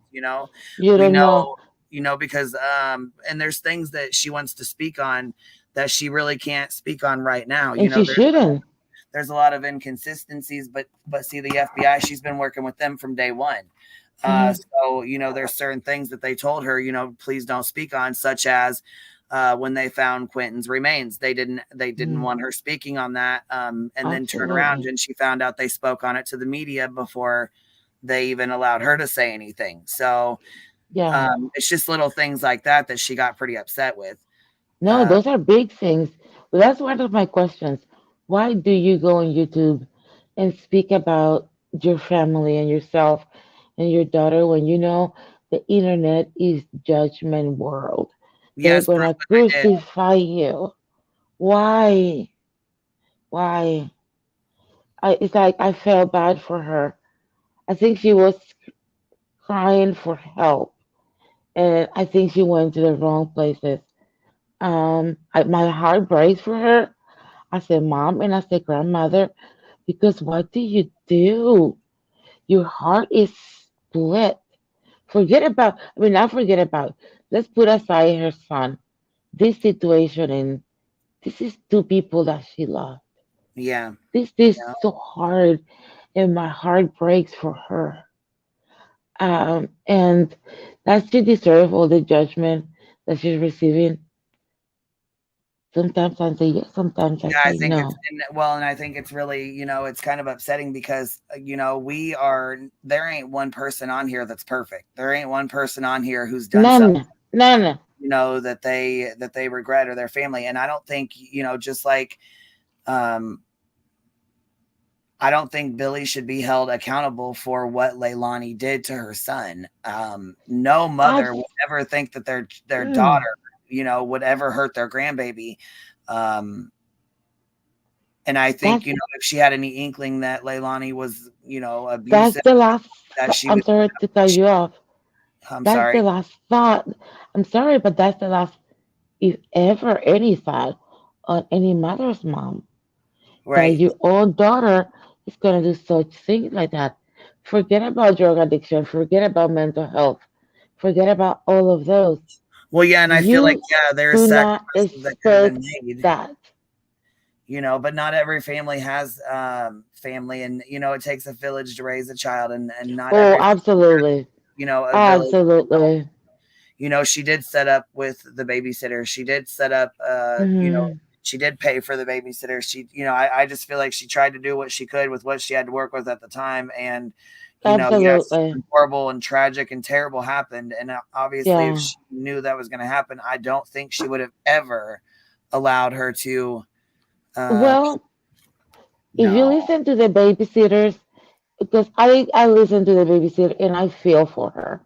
You We don't know. know, because and there's things that she wants to speak on that she really can't speak on right now. And she shouldn't. There's a lot of inconsistencies, but see, the FBI, she's been working with them from day one. So, there's certain things that they told her, please don't speak on, such as when they found Quentin's remains. They didn't want her speaking on that. And then turn around and she found out they spoke on it to the media before they even allowed her to say anything. So Yeah. it's just little things like that she got pretty upset with. No, those are big things. Well, that's one of my questions. Why do you go on YouTube and speak about your family and yourself and your daughter when you know the internet is judgment world? They're Yes, gonna crucify you. Why? Why? It's like I felt bad for her. I think she was crying for help, and I think she went to the wrong places. My heart breaks for her. I said, Mom, and I said, Grandmother, because what do you do? Your heart is split. Not forget about, let's put aside her son. This situation, and this is two people that she loved. Yeah. This is so hard, and my heart breaks for her. And that she deserves all the judgment that she's receiving. Sometimes I say yes, sometimes I Yeah, I say think no. and I think it's really, it's kind of upsetting because, there ain't one person on here that's perfect. There ain't one person on here who's done something, None, none. that they regret, or their family. And I don't think, just like, I don't think Billy should be held accountable for what Leilani did to her son. No mother would ever think that their daughter, would ever hurt their grandbaby. And I think, if she had any inkling that Leilani was, That's abusive, the last. that she I'm would, sorry to cut you off. I'm That's the sorry. last thought. I'm sorry, but that's the last, if ever, any thought on any mother's mom that Right. your own daughter is going to do such things like that. Forget about drug addiction. Forget about mental health. Forget about all of those. Well, yeah. And I feel like, You there's do not sacrifices that could have been expect made, that. but not every family has, family, and, it takes a village to raise a child, and not Oh, every, absolutely. a village. Absolutely. She did set up with the babysitter. She did set up, Hmm. she did pay for the babysitter. She, I just feel like she tried to do what she could with what she had to work with at the time. And, yes, Absolutely. horrible and tragic and terrible happened. And obviously, if Yeah. she knew that was going to happen, I don't think she would have ever allowed her to. Well, if you No. listen to the babysitters, because I listen to the babysitter and I feel for her.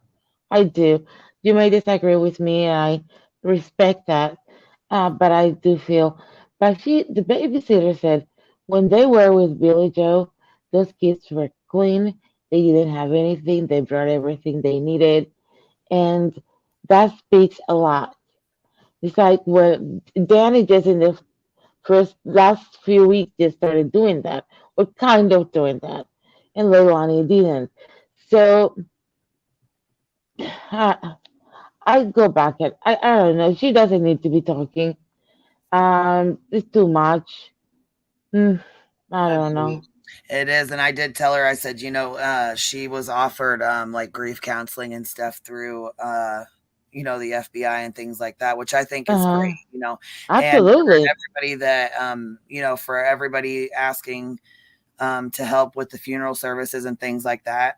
I do. You may disagree with me, and I respect that, but I do feel. But the babysitter said when they were with Billy Joe, those kids were clean. They didn't have anything. They brought everything they needed, and that speaks a lot. It's like when Danny just in the last few weeks just started doing that, or kind of doing that, and Leilani didn't. So I, I go back and I don't know. She doesn't need to be talking. It's too much. Mm, I don't Agreed. know. It is, and I did tell her. I said, she was offered like grief counseling and stuff through the FBI and things like that, which I think is great. Uh, And for absolutely. everybody that for everybody asking to help with the funeral services and things like that.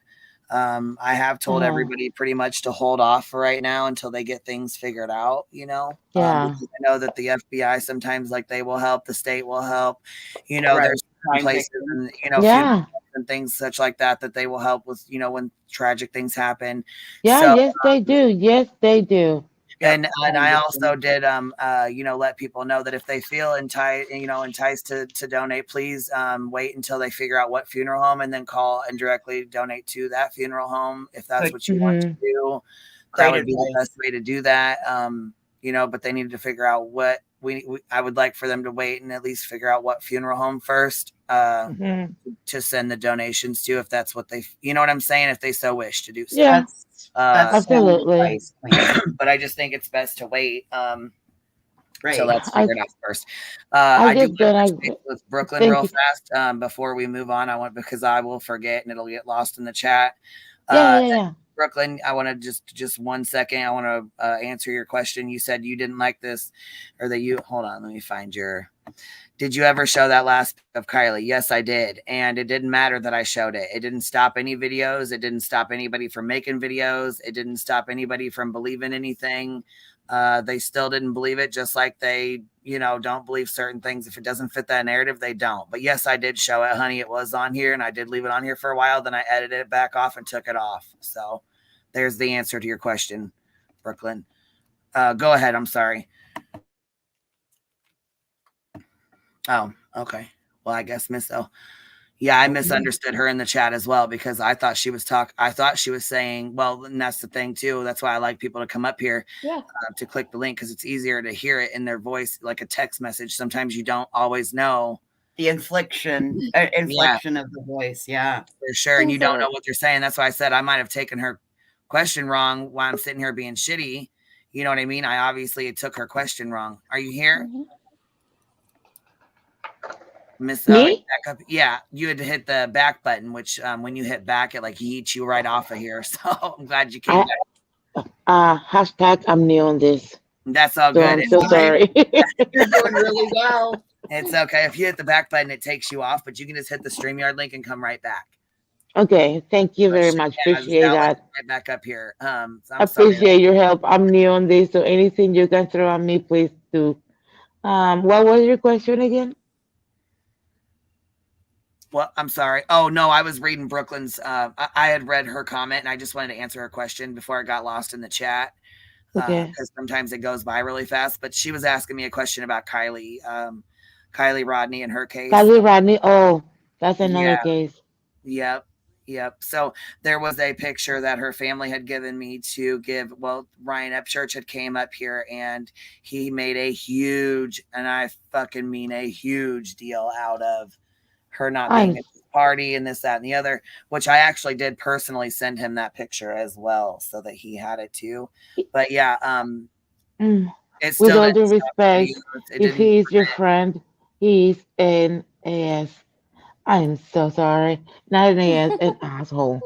I have told Uh, everybody pretty much to hold off for right now until they get things figured out, yeah. because I know that the FBI sometimes, like, they will help, the state will help, Right. there's certain Crime places victims. and, funeral Yeah. and things such like that they will help with, when tragic things happen. Yeah. So, Yes, they do. Yes, they do. Yep. and Crime I victims. also did let people know that if they feel enticed to donate, please wait until they figure out what funeral home and then call and directly donate to that funeral home if that's Good. what you want to Hmm. do. that Great would be the advice. best way to do that. You know, but they needed to figure out what I would like for them to wait and at least figure out what funeral home first Mhm. to send the donations to, if that's what they, you know what I'm saying, if they so wish to do so. Yeah, That's sound absolutely. advice, Queen. But I just think it's best to wait till Right. that's I figured out first. I I do just want to touch don't. base with Brooklyn Thank real you. fast before we move on. I want, because I will forget and it'll get lost in the chat. Yeah, Uh, yeah, yeah. Brooklyn, I want to just 1 second. I want to answer your question. You said you didn't like this, or that you, hold on, let me find your. Did you ever show that last of Kylie? Yes, I did. And it didn't matter that I showed it. It didn't stop any videos. It didn't stop anybody from making videos. It didn't stop anybody from believing anything. They still didn't believe it, just like they, you know, don't believe certain things. If it doesn't fit that narrative, they don't. But yes, I did show it, honey. It was on here, and I did leave it on here for a while. Then I edited it back off and took it off. So there's the answer to your question, Brooklyn. Go ahead. I'm sorry. Oh, okay. Well, I guess Miss O. Yeah, I misunderstood her in the chat as well, because I thought she was saying, well, and that's the thing too. That's why I like people to come up here to click the link, because it's easier to hear it in their voice, like a text message. Sometimes you don't always know The inflection of the voice. Yeah, for sure, and you don't know what they're saying. That's why I said I might have taken her question wrong while I'm sitting here being shitty. You know what I mean? I obviously took her question wrong. Are you here? Miss Me? back up. Yeah, you had to hit the back button, which when you hit back, it like yeets you right off of here. So I'm glad you came back. Hashtag I'm new on this. That's all So good. I'm so sorry. you're doing really well. It's okay. If you hit the back button, it takes you off, but you can just hit the StreamYard link and come right back. Okay, thank you very much. Appreciate that. Right back up here. So I'm Appreciate sorry. your help. I'm new on this, so anything you can throw at me, please do. What was your question again? Well, I'm sorry. Oh no, I was reading Brooklyn's. I had read her comment, and I just wanted to answer her question before I got lost in the chat. Okay. Because sometimes it goes by really fast. But she was asking me a question about Kylie, Kylie Rodney and her case. Kylie Rodney. Oh, that's another case. Yep. So there was a picture that her family had given me to give. Well, Ryan Epchurch had came up here and he made a huge, and I fucking mean a huge deal out of her not being at the party and this, that, and the other, which I actually did personally send him that picture as well so that he had it too. But yeah, it's with still all due respect, if he is your friend, he is an ass. I'm so sorry. Not an ass, an asshole.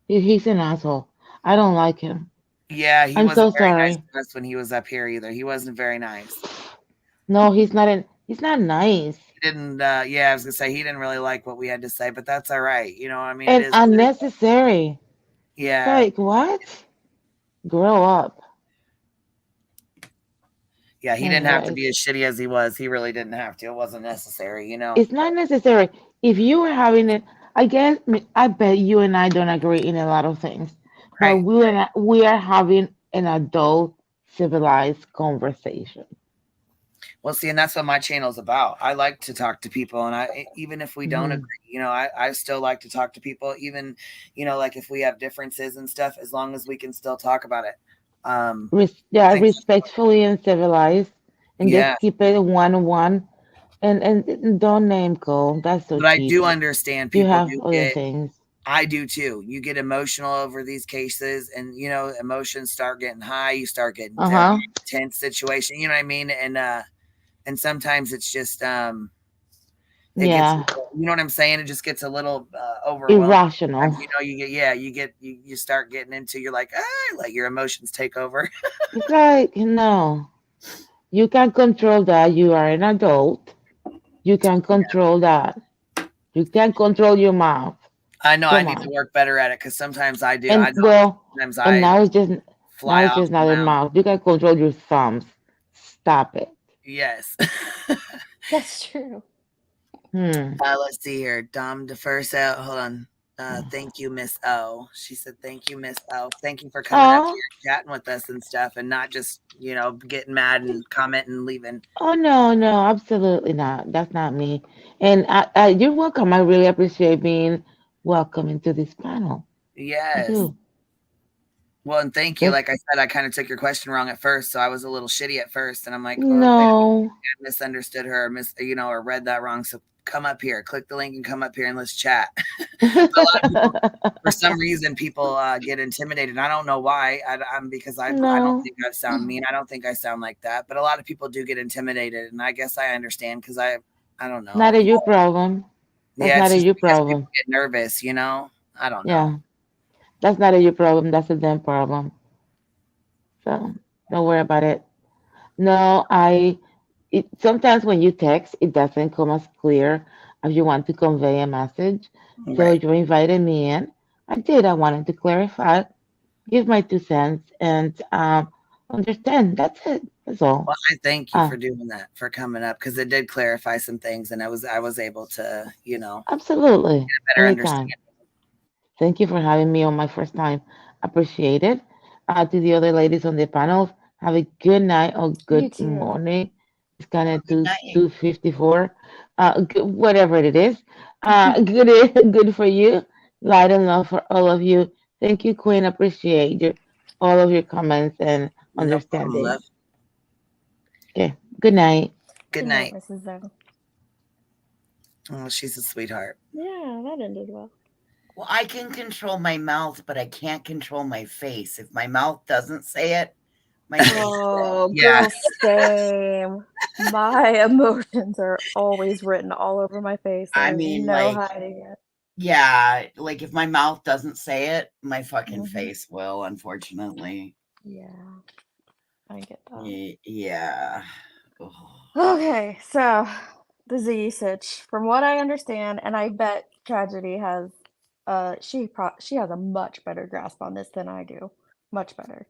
He's an asshole. I don't like him. Yeah, he I'm wasn't so very sorry. nice to us when he was up here either. He wasn't very nice. No, he's not. He's not nice. He didn't. Yeah, I was gonna say he didn't really like what we had to say, but that's all right. You know what I mean? And It is unnecessary. Yeah. Like what? Grow up. Yeah, he didn't have to be as shitty as he was. He really didn't have to. It wasn't necessary, you know. It's not necessary. If you were having it, I guess I bet you and I don't agree in a lot of things, but we are having an adult, civilized conversation. Well, see, and that's what my channel's about. I like to talk to people, and even if we don't agree, you know, I still like to talk to people, even, you know, like if we have differences and stuff, as long as we can still talk about it. Respectfully and civilized, and just keep it one, and don't name call. That's so. But I do understand people. You have other things. I do too. You get emotional over these cases, and you know, emotions start getting high. You start getting tense situation. You know what I mean? And sometimes it's just gets, you know what I'm saying? It just gets a little overwhelming. Irrational. You know, you start getting into, you're like, let your emotions take over. It's like, no, you can't control that. You are an adult. You can control that. You can't control your mouth. I know. I need to work better at it, because sometimes I do. And I know sometimes now it's just fly now it's just not your mouth. You can control your thumbs. Stop it. Yes. That's true. Let's see here. Dom defers out. Hold on. Thank you, Miss O. She said, thank you, Miss O. Thank you for coming up here and chatting with us and stuff, and not just, you know, getting mad and commenting and leaving. Oh, no, absolutely not. That's not me. And you're welcome. I really appreciate being welcome into this panel. Yes. Well, and thank you. Like I said, I kind of took your question wrong at first, so I was a little shitty at first, and I'm like, oh, wait, No, I misunderstood her, or read that wrong. So come up here, click the link, and come up here and let's chat. A lot of people, for some reason, people get intimidated. I don't know why. Because I don't think I sound mean. I don't think I sound like that. But a lot of people do get intimidated, and I guess I understand because I don't know. not a you problem. That's Yeah, not it's a just you because people problem. get nervous. I don't know. Yeah, that's not a you problem. That's a them problem. So don't worry about it. No, sometimes when you text, it doesn't come as clear as you want to convey a message. So Right. you invited me in. I did. I wanted to clarify, give my 2 cents, and understand. That's it. That's all. Well, I thank you for doing that, for coming up, because it did clarify some things, and I was able to, Absolutely. get a better Anytime. understanding. Thank you for having me on my first time. Appreciate it. To the other ladies on the panel, have a good night or You good too. morning. It's kind of Good two night. 2:54. Whatever it is. Good for you. Light and love for all of you. Thank you, Queen. Appreciate all of your comments and No problem, understanding. love. Okay. Good night. Good Good night, night. Mrs. Zen. Oh, she's a sweetheart. Yeah, that ended well. Well, I can control my mouth, but I can't control my face. If my mouth doesn't say it, my face will. Oh, girl, same. My emotions are always written all over my face. I There's mean, no like, hiding it. yeah, like if my mouth doesn't say it, my fucking Mhm. face will, unfortunately. Yeah, I get that. Yeah. Ugh. Okay, so the Z Sitch, from what I understand, and I bet Tragedy has, she has a much better grasp on this than I do, much better.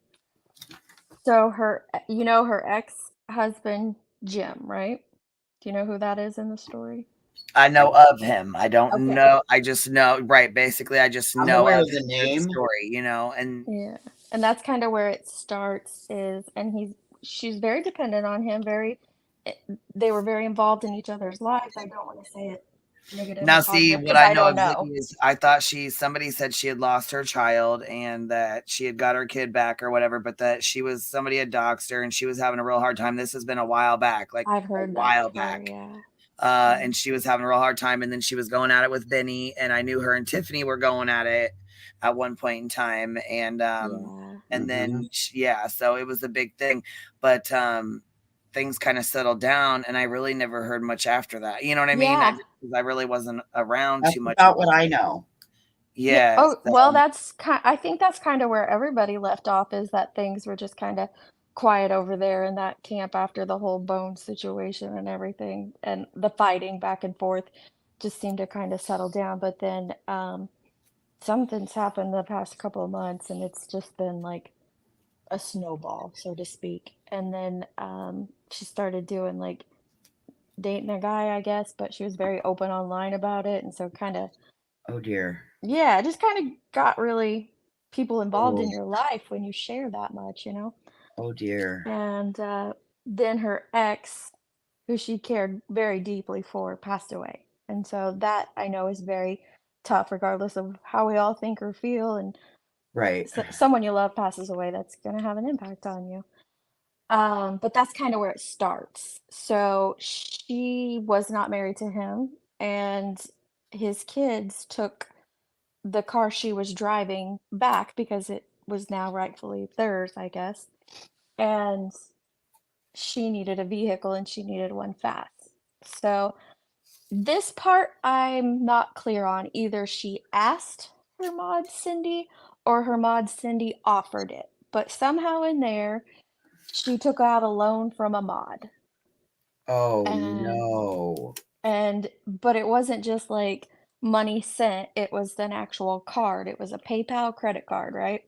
So her ex-husband Jim, right? Do you know who that is in the story? I know of him. I don't Okay. know. I just know, right? Basically, I just I'm know aware of of the him through the name. story, and Yeah, and that's kind of where it starts and she's very dependent on him, eh, they were very involved in each other's lives. I don't want to say it negative or now see positive what because I I know don't of Ziggy know. is I thought somebody said she had lost her child and that she had got her kid back or whatever, but that somebody had doxed her and she was having a real hard time. This has been a while back, like I've a heard that while before, back. yeah. And she was having a real hard time, and then she was going at it with Benny, and I knew her and Tiffany were going at it at one point in time, and Yeah. then so it was a big thing, but things kind of settled down, and I really never heard much after that. You know what I mean? Yeah. I really wasn't around That's too much. about what I know. Yeah. Yeah. Oh, So, well, I think that's kind of where everybody left off, is that things were just kind of quiet over there in that camp after the whole bone situation and everything, and the fighting back and forth just seemed to kind of settle down. But then something's happened the past couple of months, and it's just been like a snowball, so to speak. And then she started doing like dating a guy, I guess, but she was very open online about it, and so kind of, Oh dear. yeah, it just kind of got really people involved Oh, in your life when you share that much. oh dear. And then her ex, who she cared very deeply for, passed away. And so that I know is very tough, regardless of how we all think or feel. And Right. someone you love passes away, that's going to have an impact on you. But that's kind of where it starts. So she was not married to him, and his kids took the car she was driving back because it was now rightfully theirs, I guess. And she needed a vehicle and she needed one fast. So this part I'm not clear on. Either she asked her mod Cindy or her mod Cindy offered it. But somehow in there, she took out a loan from a mod. Oh And no. but it wasn't just like money sent, it was an actual card. It was a PayPal credit card, right?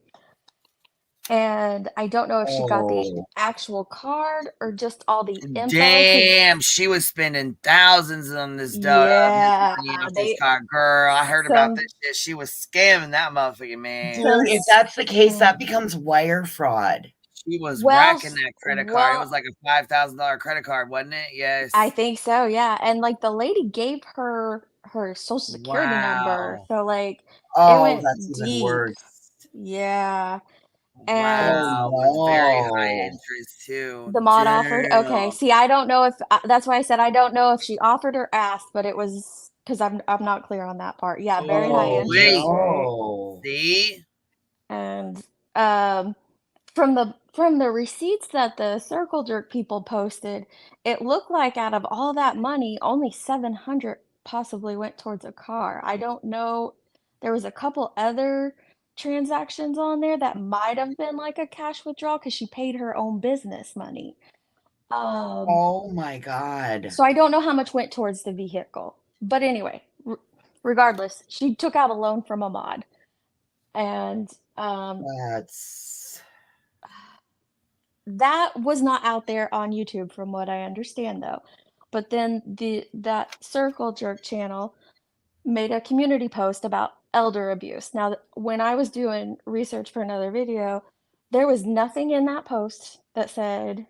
And I don't know if she got the Oh. actual card or just all the info, because damn, she was spending thousands on this yeah, money off this they car, girl. I heard about some this shit. She was scamming that motherfucker, man. Dude, some if that's the case, scam. that becomes wire fraud. She was Well, racking that credit card. It was well, like a $5,000 credit card, wasn't it? I Yes. think so, yeah. And like the lady gave her social security number, Wow. so like it Oh, that's went even deep. worse. Yeah. Wow, with very high interest too. The mod offered? Okay. Damn. See, I don't know if that's why I said I don't know if she offered or asked, but it was because I'm not clear on that part. Yeah, very high Oh, interest rate. no. See? And from the receipts that the circle jerk people posted, it looked like out of all that money, only 700 possibly went towards a car. I don't know. There was a couple other transactions on there that might have been like a cash withdrawal because she paid her own business money. Oh my God. So I don't know how much went towards the vehicle. But anyway, regardless, she took out a loan from a mod. And That's that was not out there on YouTube from what I understand though. But then that Circle Jerk channel made a community post about elder abuse. Now, when I was doing research for another video, there was nothing in that post that said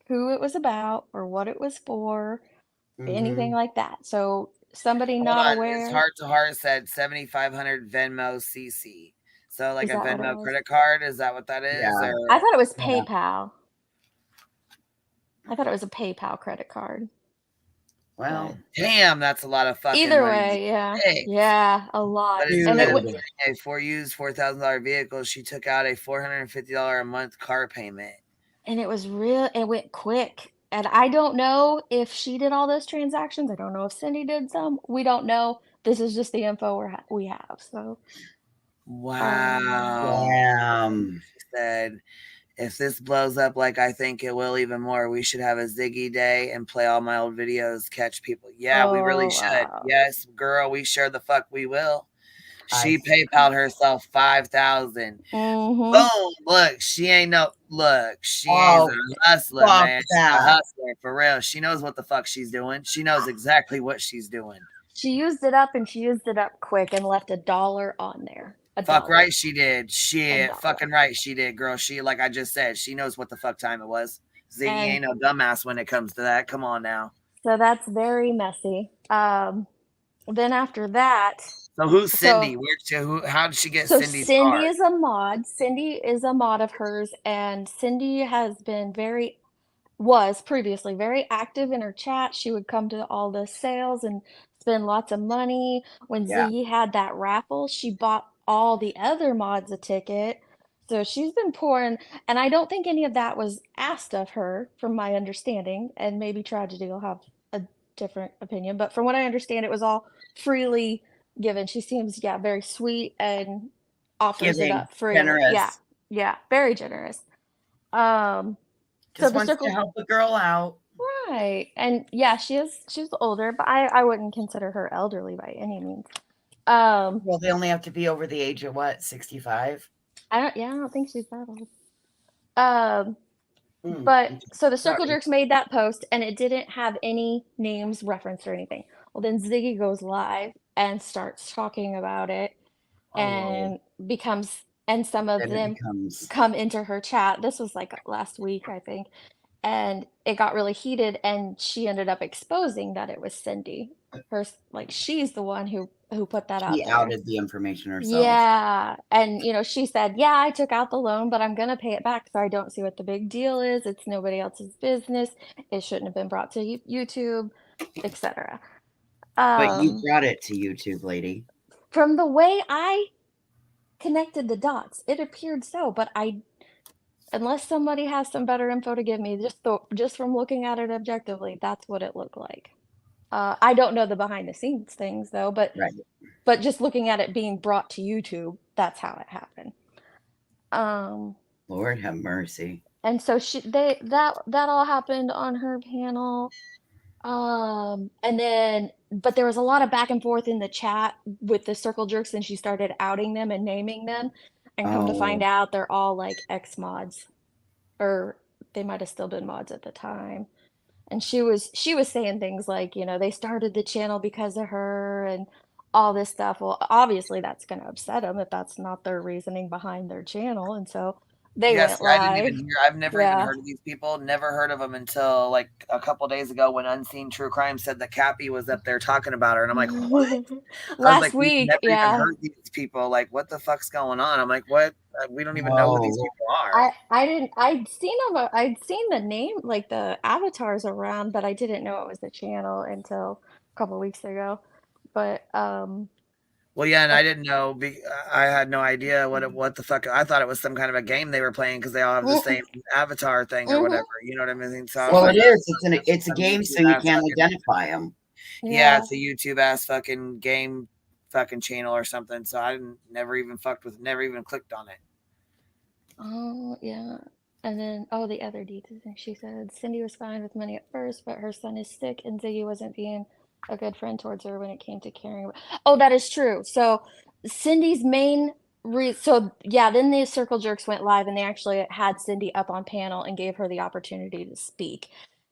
who it was about or what it was for, anything like that. So somebody Hold not on. His aware. heart to heart said 7,500 Venmo CC. So like Is a that what it Venmo was? credit card, is that what that is? Yeah. Or I thought it was Yeah. PayPal. I thought it was a PayPal credit card. Well, damn, that's a lot of fucking Either money. way, yeah. Hey. Yeah, a lot. But And instead it of was getting a four used $4,000 vehicle, she took out a $450 a month car payment. and it was real, it went quick. And I don't know if she did all those transactions. I don't know if Cindy did some. We don't know. This is just the info we have. So Wow. damn. She said, if this blows up like I think it will even more, we should have a Ziggy day and play all my old videos, catch people. Yeah, we really should. wow. Yes, girl, we sure the fuck we will. She I- PayPal'd herself 5,000. Mm-hmm. Boom! Look, she ain't no look. She Oh, is a hustler, fuck man. She's a that. hustler for real. She knows what the fuck she's doing. She knows exactly what she's doing. She used it up and she used it up quick and left $1 on there. Fuck $1. right she did. Shit, $1. fucking right she did, girl. She, like I just said, she knows what the fuck time it was. Ziggy And ain't no dumbass when it comes to that. Come on now. so that's very messy. Then after that, So who's Cindy? so How did she get so Cindy's Cindy card? is a mod. Cindy is a mod of hers, and Cindy has been was previously very active in her chat. She would come to all the sales and spend lots of money. When Yeah. Ziggy had that raffle, she bought all the other mods a ticket. So she's been pouring, and I don't think any of that was asked of her, from my understanding. And maybe Tragedy will have a different opinion, but from what I understand, it was all freely given. She seems, yeah, very sweet and offers it Giving, up freely. Yeah, generous. yeah, very generous. So Just the wants to circle, help a girl out. right? And yeah, she's older, but I wouldn't consider her elderly by any means. Well, they only have to be over the age of what, 65? I don't think she's that old. But so the Circle Sorry. Jerks made that post and it didn't have any names referenced or anything. Well, then Ziggy goes live and starts talking about it and some of Then it them becomes come into her chat. This was like last week, I think. And it got really heated and she ended up exposing that it was Cindy. Like she's the one who put that out she there. outed the information herself. Yeah. And she said, "Yeah, I took out the loan, but I'm going to pay it back, so I don't see what the big deal is. It's nobody else's business. It shouldn't have been brought to YouTube, etc." But you brought it to YouTube, lady. From the way I connected the dots, it appeared so, but unless somebody has some better info to give me, just from looking at it objectively, that's what it looked like. I don't know the behind the scenes things though, but Right. but just looking at it being brought to YouTube, that's how it happened. Lord have mercy. And so that all happened on her panel. And then, but there was a lot of back and forth in the chat with the Circle Jerks, and she started outing them and naming them. And come to find out, they're all like ex mods, or they might have still been mods at the time. And she was saying things like, they started the channel because of her and all this stuff. Well, obviously that's going to upset them if that's not their reasoning behind their channel. And so They Yes, went I didn't live. even hear. I've never even Yeah. heard of these people. Never heard of them until like a couple days ago when Unseen True Crime said that Cappy was up there talking about her, and I'm like, what? I was Last like, we've week, never even yeah. heard these people. Like, what the fuck's going on? I'm like, what? We don't even know who these No. people are. I didn't I'd seen them I'd seen the name like the avatars around, but I didn't know it was the channel until a couple weeks ago. But Well, yeah, and uh, I didn't know. I had no idea what the fuck. I thought it was some kind of a game they were playing because they all have the same avatar thing or mhm. whatever. You know what I mean? So I was Well, like, it Cindy, is. It's a some game, so YouTube you ass can't fucking identify them. yeah, yeah. it's a YouTube ass fucking game fucking channel or something. So I didn't never even fucked with, never even clicked on it. Oh, yeah. And then, oh, the other details. She said Cindy was fine with money at first, but her son is sick, and Ziggy wasn't being a good friend towards her when it came to caring. Oh, that is true. So Cindy's main so yeah, then the Circle Jerks went live, and they actually had Cindy up on panel and gave her the opportunity to speak.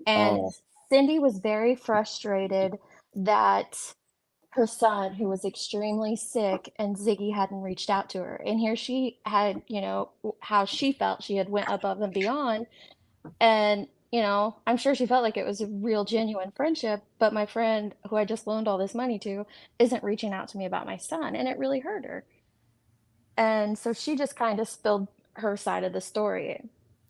And Oh, Cindy was very frustrated that her son, who was extremely sick, and Ziggy hadn't reached out to her. And here she had, how she felt. She had went above and beyond, and I'm sure she felt like it was a real genuine friendship, but my friend who I just loaned all this money to isn't reaching out to me about my son, and it really hurt her. And so she just kind of spilled her side of the story.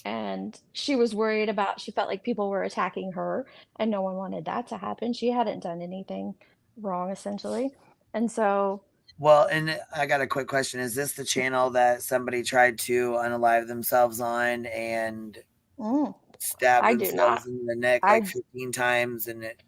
And she was worried about, she felt like people were attacking her, and no one wanted that to happen. She hadn't done anything wrong, essentially. And so, Well, and I got a quick question. Is this the channel that somebody tried to unalive themselves on and mm, stab I do not, themselves in the neck like I, 15 times? And it,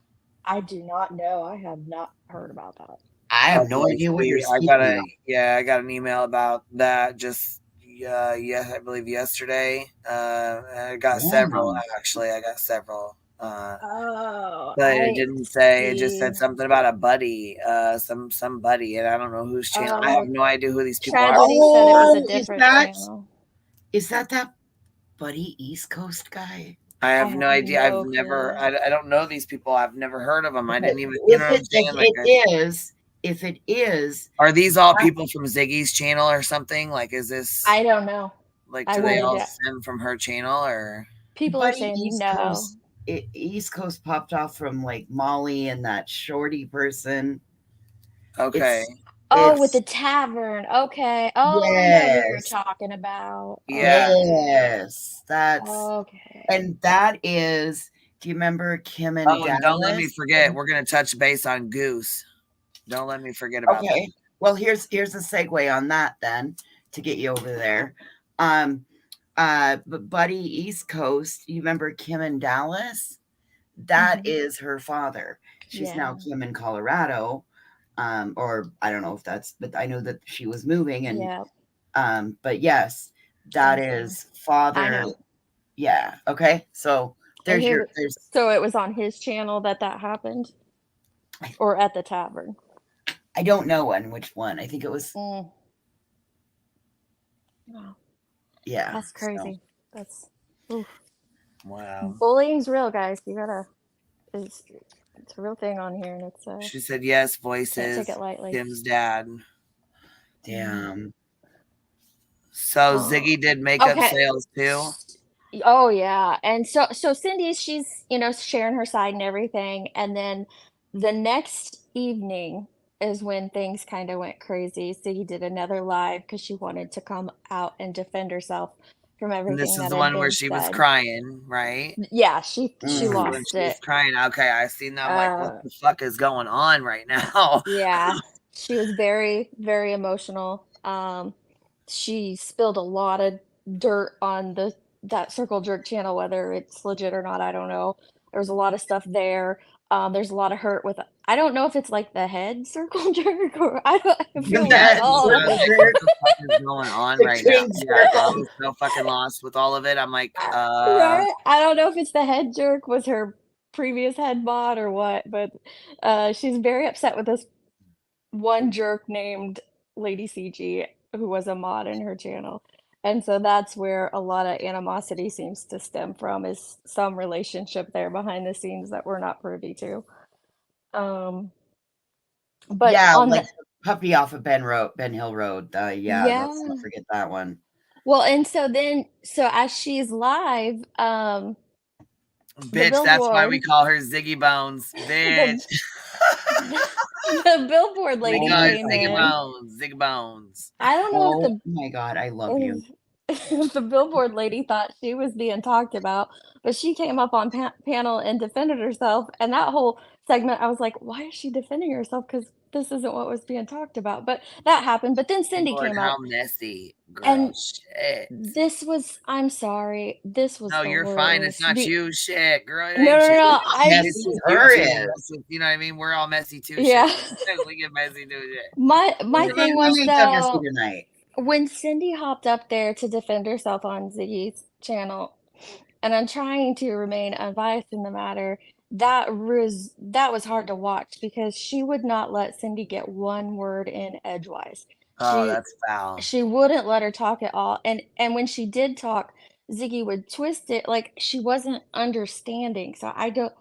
I do not know. I have not heard about that. I have no okay, idea what you're see, I got speaking a, of. yeah, I got an email about that just, yeah, I believe yesterday. I got several, Wow. actually. I got several. Oh, But it I didn't say. It just see. said something about a buddy, some buddy, and I don't know whose channel. I have Oh, no idea who these people are. Tragedy said it was a Oh, different channel. is that Buddy East Coast guy? I I have no have idea. I've no never. clue. I don't know these people. I've never heard of them. I Okay. didn't even. You know what I'm saying? Like, If it is, are these all people from Ziggy's channel or something? Like, is this I don't know. like? I Do they wouldn't all get. stem from her channel or? People are Buddy saying East no. Coast, East Coast popped off from like Molly and that shorty person. Okay. Oh, with the It's tavern. Okay. Oh, I know who you're yes, talking about. Yeah. Okay. yes, that's Okay. and that is. Do you remember Kim and Oh, and don't let me Dallas? forget. We're gonna touch base on Goose. Don't let me forget about that. Okay. Well, here's a segue on that then to get you over there. But Buddy East Coast, you remember Kim and Dallas? That is her father. She's now Yeah. Kim in Colorado. Or I don't know if that's, but I know that she was moving and Yeah. but yes, that Same thing. is I father. know. Yeah. Okay. So And there's so it was on his channel that happened, or at the tavern. I don't know which one. I think it was Mm. Wow. yeah. That's So crazy. That's oof. Wow. Bullying's real, guys. You gotta. It's it's a real thing on here, and it's She said yes. can't take Voices. it lightly. Kim's dad. damn. So Oh. Ziggy did makeup Okay. sales too. Oh yeah. And so Cindy, she's, sharing her side and everything. And then the next evening is when things kind of went crazy. Ziggy did another live because she wanted to come out and defend herself from And this everything is that the had one where been she was said. crying, right? Yeah, she This is when lost she was it. crying. Okay, I seen that. I'm like, what Uh the fuck is going on right now? yeah. She was very, very emotional. She spilled a lot of dirt on that Circle Jerk channel, whether it's legit or not, I don't know. There's a lot of stuff there. There's a lot of hurt with I don't know if it's like the head Circle Jerk or I feel That oh. circle What jerk, the fuck is going on the right now? king Yeah, I circle. was so fucking lost with all of it. I'm like, Right? I don't know if it's the head jerk was her previous head mod or what, but she's very upset with this one jerk named Lady CG who was a mod in her channel. And so that's where a lot of animosity seems to stem from is some relationship there behind the scenes that we're not privy to. But Yeah, on like the the puppy off of Ben Hill Road. Yeah, let's yeah, not forget that one. Well, and so as she's live, the Bitch, that's why we billboard, call her Ziggy Bones. Bitch. the, the billboard We lady call her came Ziggy in. Bones. Ziggy Bones. I don't know Oh my God, I love you. if the billboard lady thought she was being talked about, but she came up on panel and defended herself. And that whole segment, I was like, why is she defending herself? Because this isn't what was being talked about. But that happened. But then Cindy Lord, came how up, messy. Girl, and shit. this was, I'm sorry, this was No, you're fine. It's hilarious. not you. Shit, girl. It No, ain't no, you. no. It's Messy just her YouTube. is. That's just, you know what I mean? We're all messy too. Yeah. Shit. We get messy too. Shit. My Let thing me was, make that messy though, tonight. when Cindy hopped up there to defend herself on Ziggy's channel, and I'm trying to remain unbiased in the matter, that was hard to watch because she would not let Cindy get one word in edgewise. Oh, She that's foul. she wouldn't let her talk at all. And when she did talk, Ziggy would twist it like she wasn't understanding. So I don't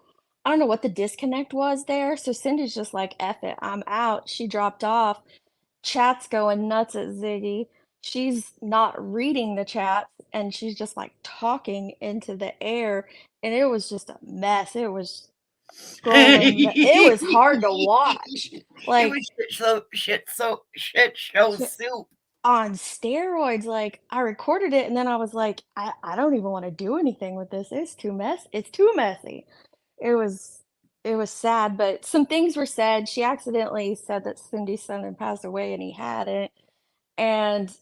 know what the disconnect was there. So Cindy's just like, F it, I'm out. She dropped off. Chat's going nuts at Ziggy. She's not reading the chats and she's just like talking into the air. And it was just a mess. It was scrolling. It was hard to watch. It Like was shit show sh- soup. on steroids. Like I recorded it and then I was like, I don't even want to do anything with this. It's too messy. It was it was sad, but some things were said. She accidentally said that Cindy's son had passed away and he hadn't. And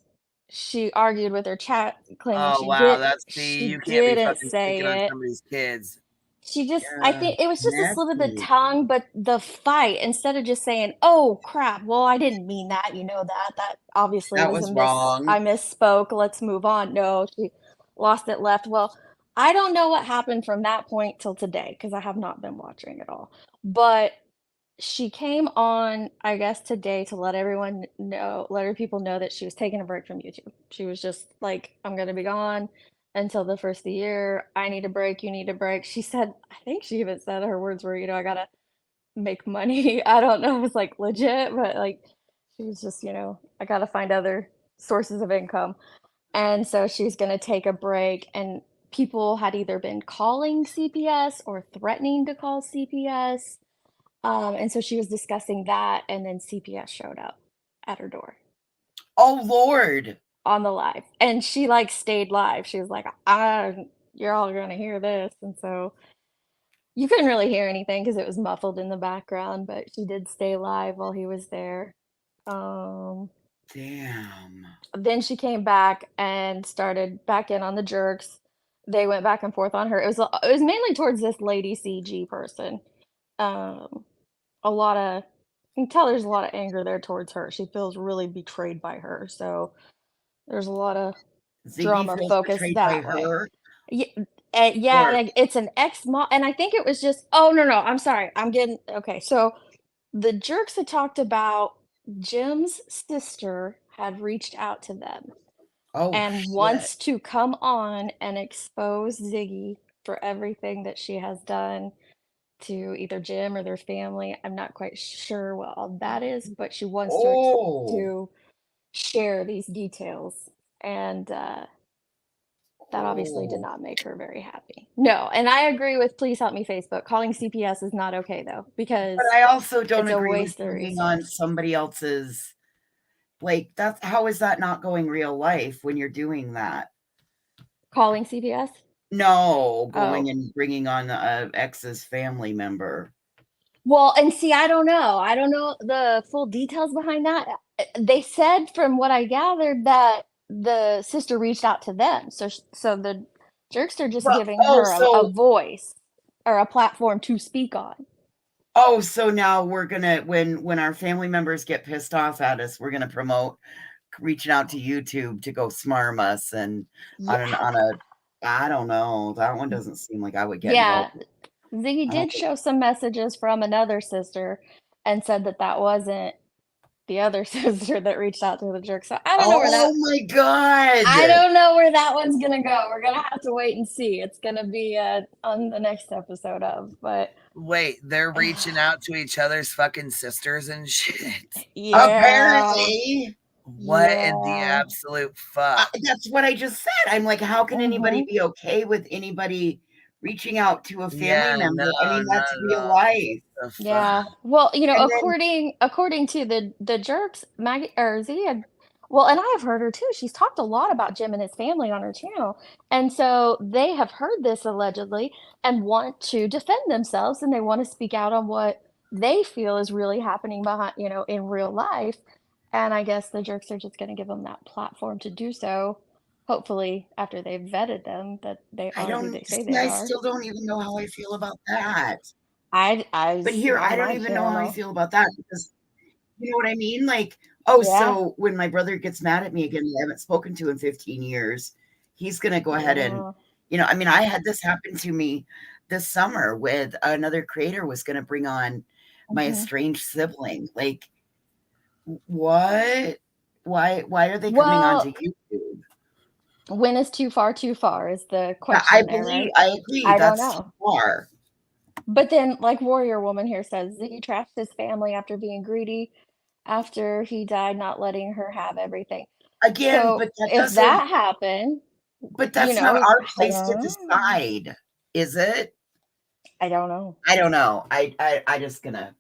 she argued with her chat claiming Oh, wow. That's see, she you can't be didn't fucking speaking on say it. somebody's kids. She just I Yeah, think it was just a slip of the messy. tongue, but the fight, instead of just saying, "Oh, crap, well, I didn't mean that, you know that. That obviously That was a was wrong. I misspoke. Let's move on." No, she lost it left. Well, I don't know what happened from that point till today because I have not been watching at all. But she came on, I guess, today to let everyone know, let her people know that she was taking a break from YouTube. She was just like, I'm gonna be gone until the first of the year. I need a break, you need a break. She said, I think she even said her words were, I gotta make money. I don't know if it's like legit, but like she was just, I gotta find other sources of income. And so she's gonna take a break and people had either been calling CPS or threatening to call CPS, and so she was discussing that, and then CPS showed up at her door Oh Lord. on the live, and she like stayed live. She was like, "You're all gonna hear this," and so you couldn't really hear anything because it was muffled in the background. But she did stay live while he was there. Um, Damn. then she came back and started back in on the jerks. They went back and forth on her. It was mainly towards this lady CG person. Um, a lot of you can tell there's a lot of anger there towards her. She feels really betrayed by her. So there's a lot of Ziggy drama feels focused betrayed by that way. her. Yeah, yeah, Or like it's an ex mom, and I think it was just. Oh no, I'm sorry. I'm getting okay. So the jerks had talked about Jim's sister had reached out to them oh and shit. wants to come on and expose Ziggy for everything that she has done to either Jim or their family. I'm not quite sure what all that is, but she wants Oh. to share these details, and that obviously did Oh. not make her very happy. No, and I agree with please help me Facebook. Calling CPS is not okay though because But I also don't it's a agree with waste of bringing on resource. somebody else's, like, that's how is that not going real life when you're doing that? Calling CPS? No, going Oh. and bringing on a ex's family member. Well, and see, I don't know. I don't know the full details behind that. They said, from what I gathered, that the sister reached out to them. So the jerks are just Well, giving her a voice or a platform to speak on. so now we're gonna when our family members get pissed off at us, we're gonna promote reaching out to YouTube to go smarm us and on Yeah. a I don't know. That one doesn't seem like I would get Yeah. involved. Ziggy I don't did think. show some messages from another sister and said that that wasn't the other sister that reached out to the jerk. So I don't know where Oh my god. I don't know where that one's gonna go. We're gonna have to wait and see. It's gonna be on the next episode of, but Wait, they're reaching out to each other's fucking sisters and shit. yeah, Apparently. What in the Yeah. absolute fuck? That's what I just said. I'm like, how can anybody be okay with anybody reaching out to a family Yeah, member? no, I mean, not that's at real all. life. The fuck? Yeah. Well, And then according to the jerks, Maggie or Z had, well, and I have heard her too. She's talked a lot about Jim and his family on her channel. And so they have heard this allegedly and want to defend themselves and they want to speak out on what they feel is really happening behind, in real life. And I guess the jerks are just going to give them that platform to do so. Hopefully, after they've vetted them, that they I are who don't they say see, they I are. still don't even know how I feel about that. I But here, I on don't my even know how I channel. feel about that because you know what I mean? Like, oh, Yeah. so when my brother gets mad at me again, I haven't spoken to in 15 years, he's going to go ahead and, Yeah. I mean, I had this happen to me this summer with another creator was going to bring on my Mhm. estranged sibling. Like, what? Why are they coming onto Well, YouTube? when is too far is the Yeah, question there, right? I agree. I don't That's too know. far. But then, like Warrior Woman here says, he trashed his family after being greedy, after he died, not letting her have everything. Again, So if that happened, but that's not our I place to don't know. decide, is it? I don't know. I don't know. I just gonna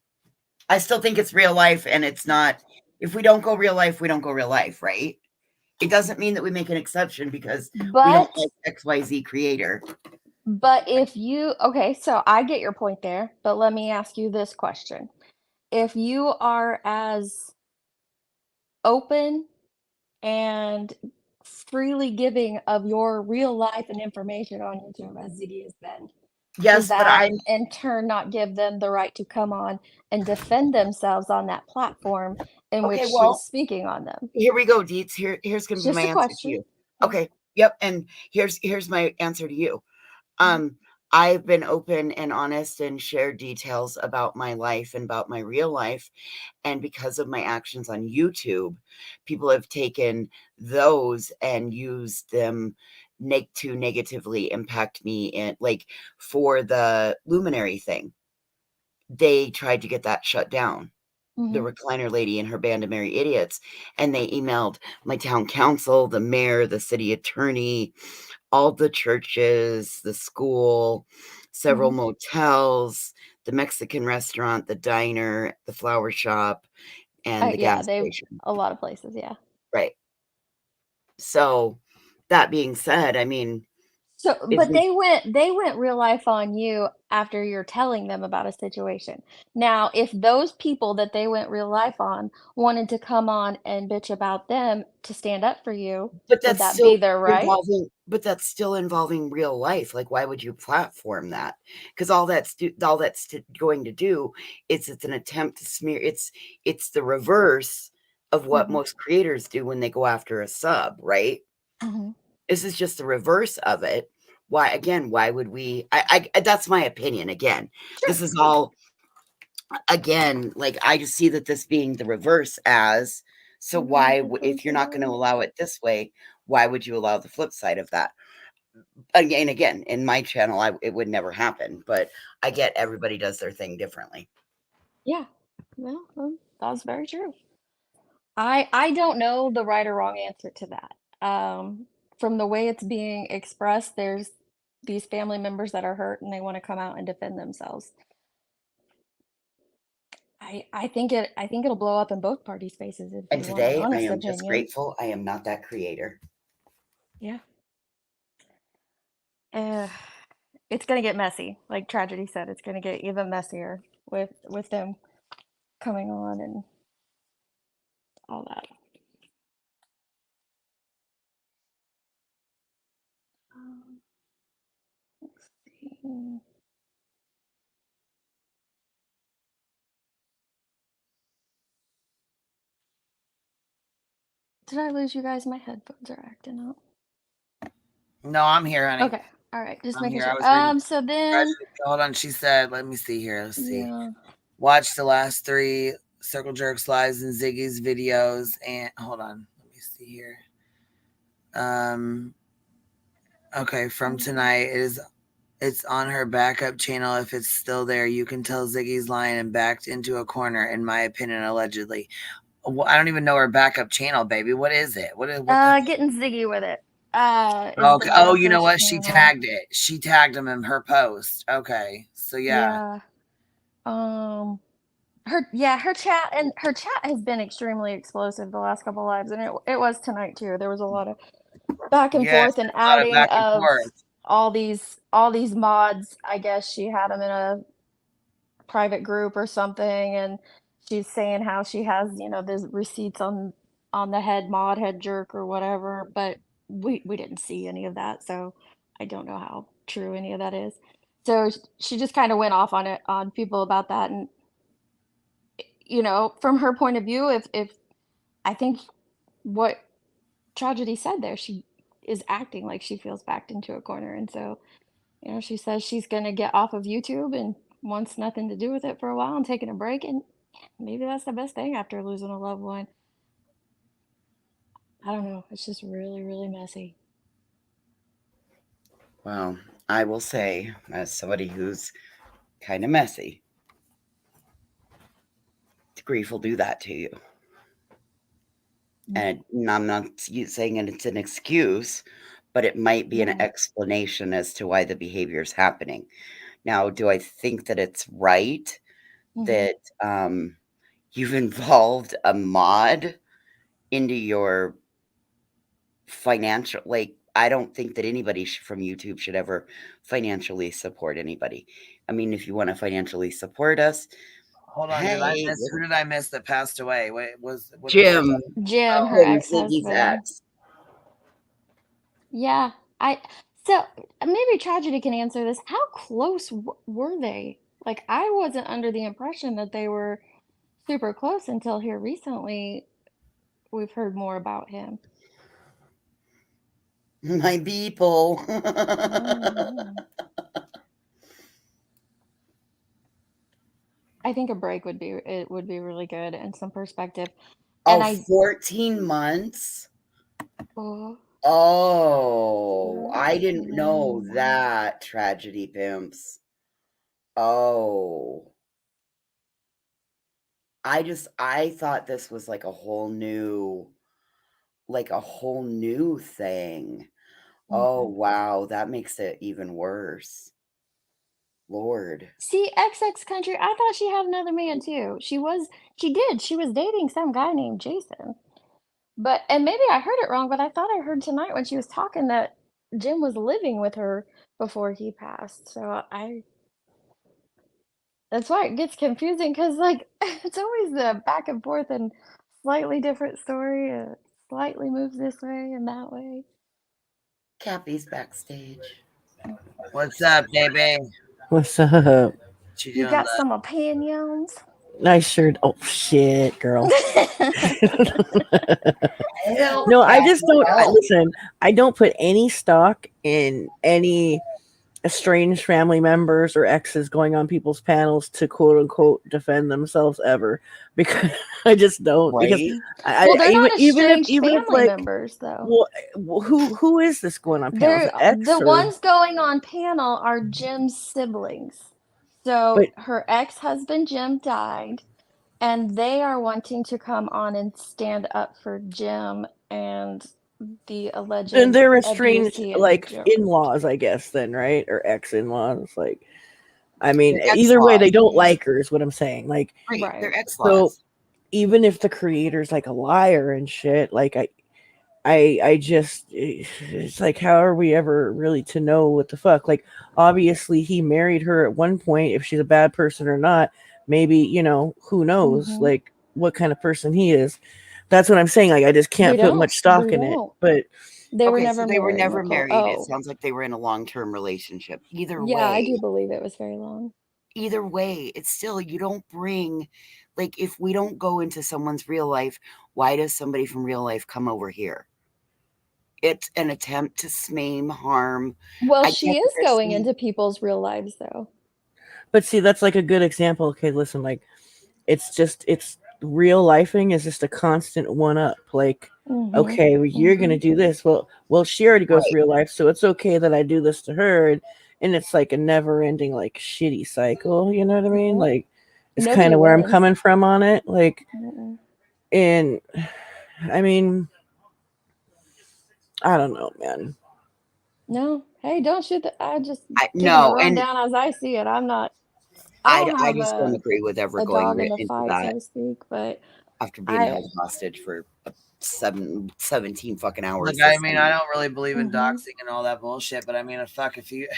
I still think it's real life and it's not if we don't go real life, we don't go real life, right? It doesn't mean that we make an exception because we don't But like XYZ creator. if you okay, so I get your point there, but let me ask you this question. If you are as open and freely giving of your real life and information on YouTube as Ziggy has been, does Yes, but that I'm in turn not give them the right to come on and defend themselves on that platform in which okay, she is well, speaking on them? here we go, Deets. Here's gonna It's be my just a answer to question. you. Yeah. Okay. Yep. And here's my answer to you. Mhm. I've been open and honest and shared details about my life and about my real life. And because of my actions on YouTube, people have taken those and used them to negatively impact me in like for the luminary thing. They tried to get that shut down. The Mhm. recliner lady and her band of merry idiots. And they emailed my town council, the mayor, the city attorney, all the churches, the school, several Mhm. motels, the Mexican restaurant, the diner, the flower shop, and the Yeah, gas they station. a lot of places, yeah. Right. So that being said, I mean, So, if but we they went real life on you after you're telling them about a situation. Now, if those people that they went real life on wanted to come on and bitch about them to stand up for you, but would that be their right? that's still involving real life. Like, why would you platform that? Because going to do is it's an attempt to smear. It's the reverse of what Mhm. most creators do when they go after a sub, right? Mhm. This is just the reverse of it. Why would we that's my opinion again. This Sure. is all again, like I just see that this being the reverse as so if you're not going to allow it this way, why would you allow the flip side of that? Again, in my channel, it would never happen, but I get everybody does their thing differently. Yeah. Well, that's very true. I don't know the right or wrong answer to that. From the way it's being expressed, there's these family members that are hurt and they want to come out and defend themselves. I think it'll blow up in both parties' faces if And you want an today, I honest am just opinion. grateful I am not that creator. Yeah. Uh, it's gonna get messy. Like Tragedy said, it's gonna get even messier with them coming on and all that. Um, let's see. Did I lose you guys? My headphones are acting up. No, I'm here, honey. Okay. All right. Just I'm making here. sure. I was reading. So then, Hold on. She said, let me see here. Let's see. yeah. Watch the last 3 Circle Jerks lives and Ziggy's videos. And hold on. Let me see here. Okay, from tonight it's on her backup channel. If it's still there, you can tell Ziggy's lying and backed into a corner, in my opinion, allegedly. Well, I don't even know her backup channel, baby. What is it? What is Getting Ziggy with it. Is okay. the Oh, you know Lurkers what? She channel. tagged it. She tagged him in her post. Okay. So yeah. Her chat has been extremely explosive the last couple lives, and it was tonight too. There was a lot of back and Yes, forth and there's a lot of outing back and of forth. all these mods. I guess she had them in a private group or something, and she's saying how she has, the receipts on the head jerk or whatever, but we didn't see any of that, so I don't know how true any of that is. So she just kind of went off on people about that, and from her point of view, if I think what Tragedy said there, she is acting like she feels backed into a corner, and so she says she's gonna get off of YouTube and wants nothing to do with it for a while and taking a break, and maybe that's the best thing after losing a loved one. I don't know. It's just really, really messy. Well, I will say, as somebody who's kind of messy, grief will do that to you. And I'm not saying it's an excuse, but it might be an explanation as to why the behavior is happening. Now, do I think that it's right that you've involved a mod into your financial, like, I don't think that anybody from YouTube should ever financially support anybody. I mean, if you want to financially support us, Hold on, hey, who did I miss that passed away? What Jim, Jim, her Jim, Ziggy's ex-husband. ex. Yeah, so maybe Tragedy can answer this. How close were they? Like, I wasn't under the impression that they were super close until here recently. We've heard more about him. My people. I think a break would be really good and some perspective. And 14 months? Oh, I didn't know that, Tragedy Pimps. Oh. I thought this was like a whole new thing. Oh, wow, that makes it even worse. Lord. See, XX Country, I thought she had another man too. She was dating some guy named Jason. And maybe I heard it wrong, but I thought I heard tonight when she was talking that Jim was living with her before he passed. So that's why it gets confusing, because like it's always the back and forth and slightly different story. Slightly moves this way and that way. Cappy's backstage. What's up, baby? What's up? You got some opinions? I sure. Oh shit, girl. No, I just don't. Listen, I don't put any stock in any estranged family members or exes going on people's panels to quote unquote defend themselves ever, because I just don't. Right? Because they're not estranged even if family like members though. Well, who is this going on panels? The ones going on panel are Jim's siblings. So her ex-husband Jim died, and they are wanting to come on and stand up for Jim and the alleged. Then they're estranged, like Jim. in-laws, I guess. Then right, or ex-in-laws, like. I mean, either way, they don't like her. Is what I'm saying. Like, right. They're ex-laws. So even if the creator's like a liar and shit, like I just, it's like, how are we ever really to know what the fuck? Like, obviously he married her at one point. If she's a bad person or not, maybe, who knows? Like, what kind of person he is. That's what I'm saying. Like, I just can't put much stock in it. But they were never married. It sounds like they were in a long-term relationship. Either way. Yeah, I do believe it was very long. Either way, it's still, you don't bring, like, if we don't go into someone's real life, why does somebody from real life come over here? It's an attempt to maim, harm. Well, she is going into people's real lives, though. But see, that's like a good example. Okay, listen, like, it's real lifing is just a constant one up. Like, okay, well, you're gonna do this. Well, she already goes real life, so it's okay that I do this to her, and it's like a never ending, like, shitty cycle. You know what I mean? Like, it's kind of where I'm coming from on it. Like, And I mean, I don't know, man. No, hey, don't shoot the. I just giving a No, and rundown as I see it. I'm not. I don't I have just don't agree with ever a going dog in the into fight, so that to speak. But after being I. held hostage for 17 fucking hours. Like, I mean, I don't really believe in Mhm. doxing and all that bullshit, but I mean, fuck, if you,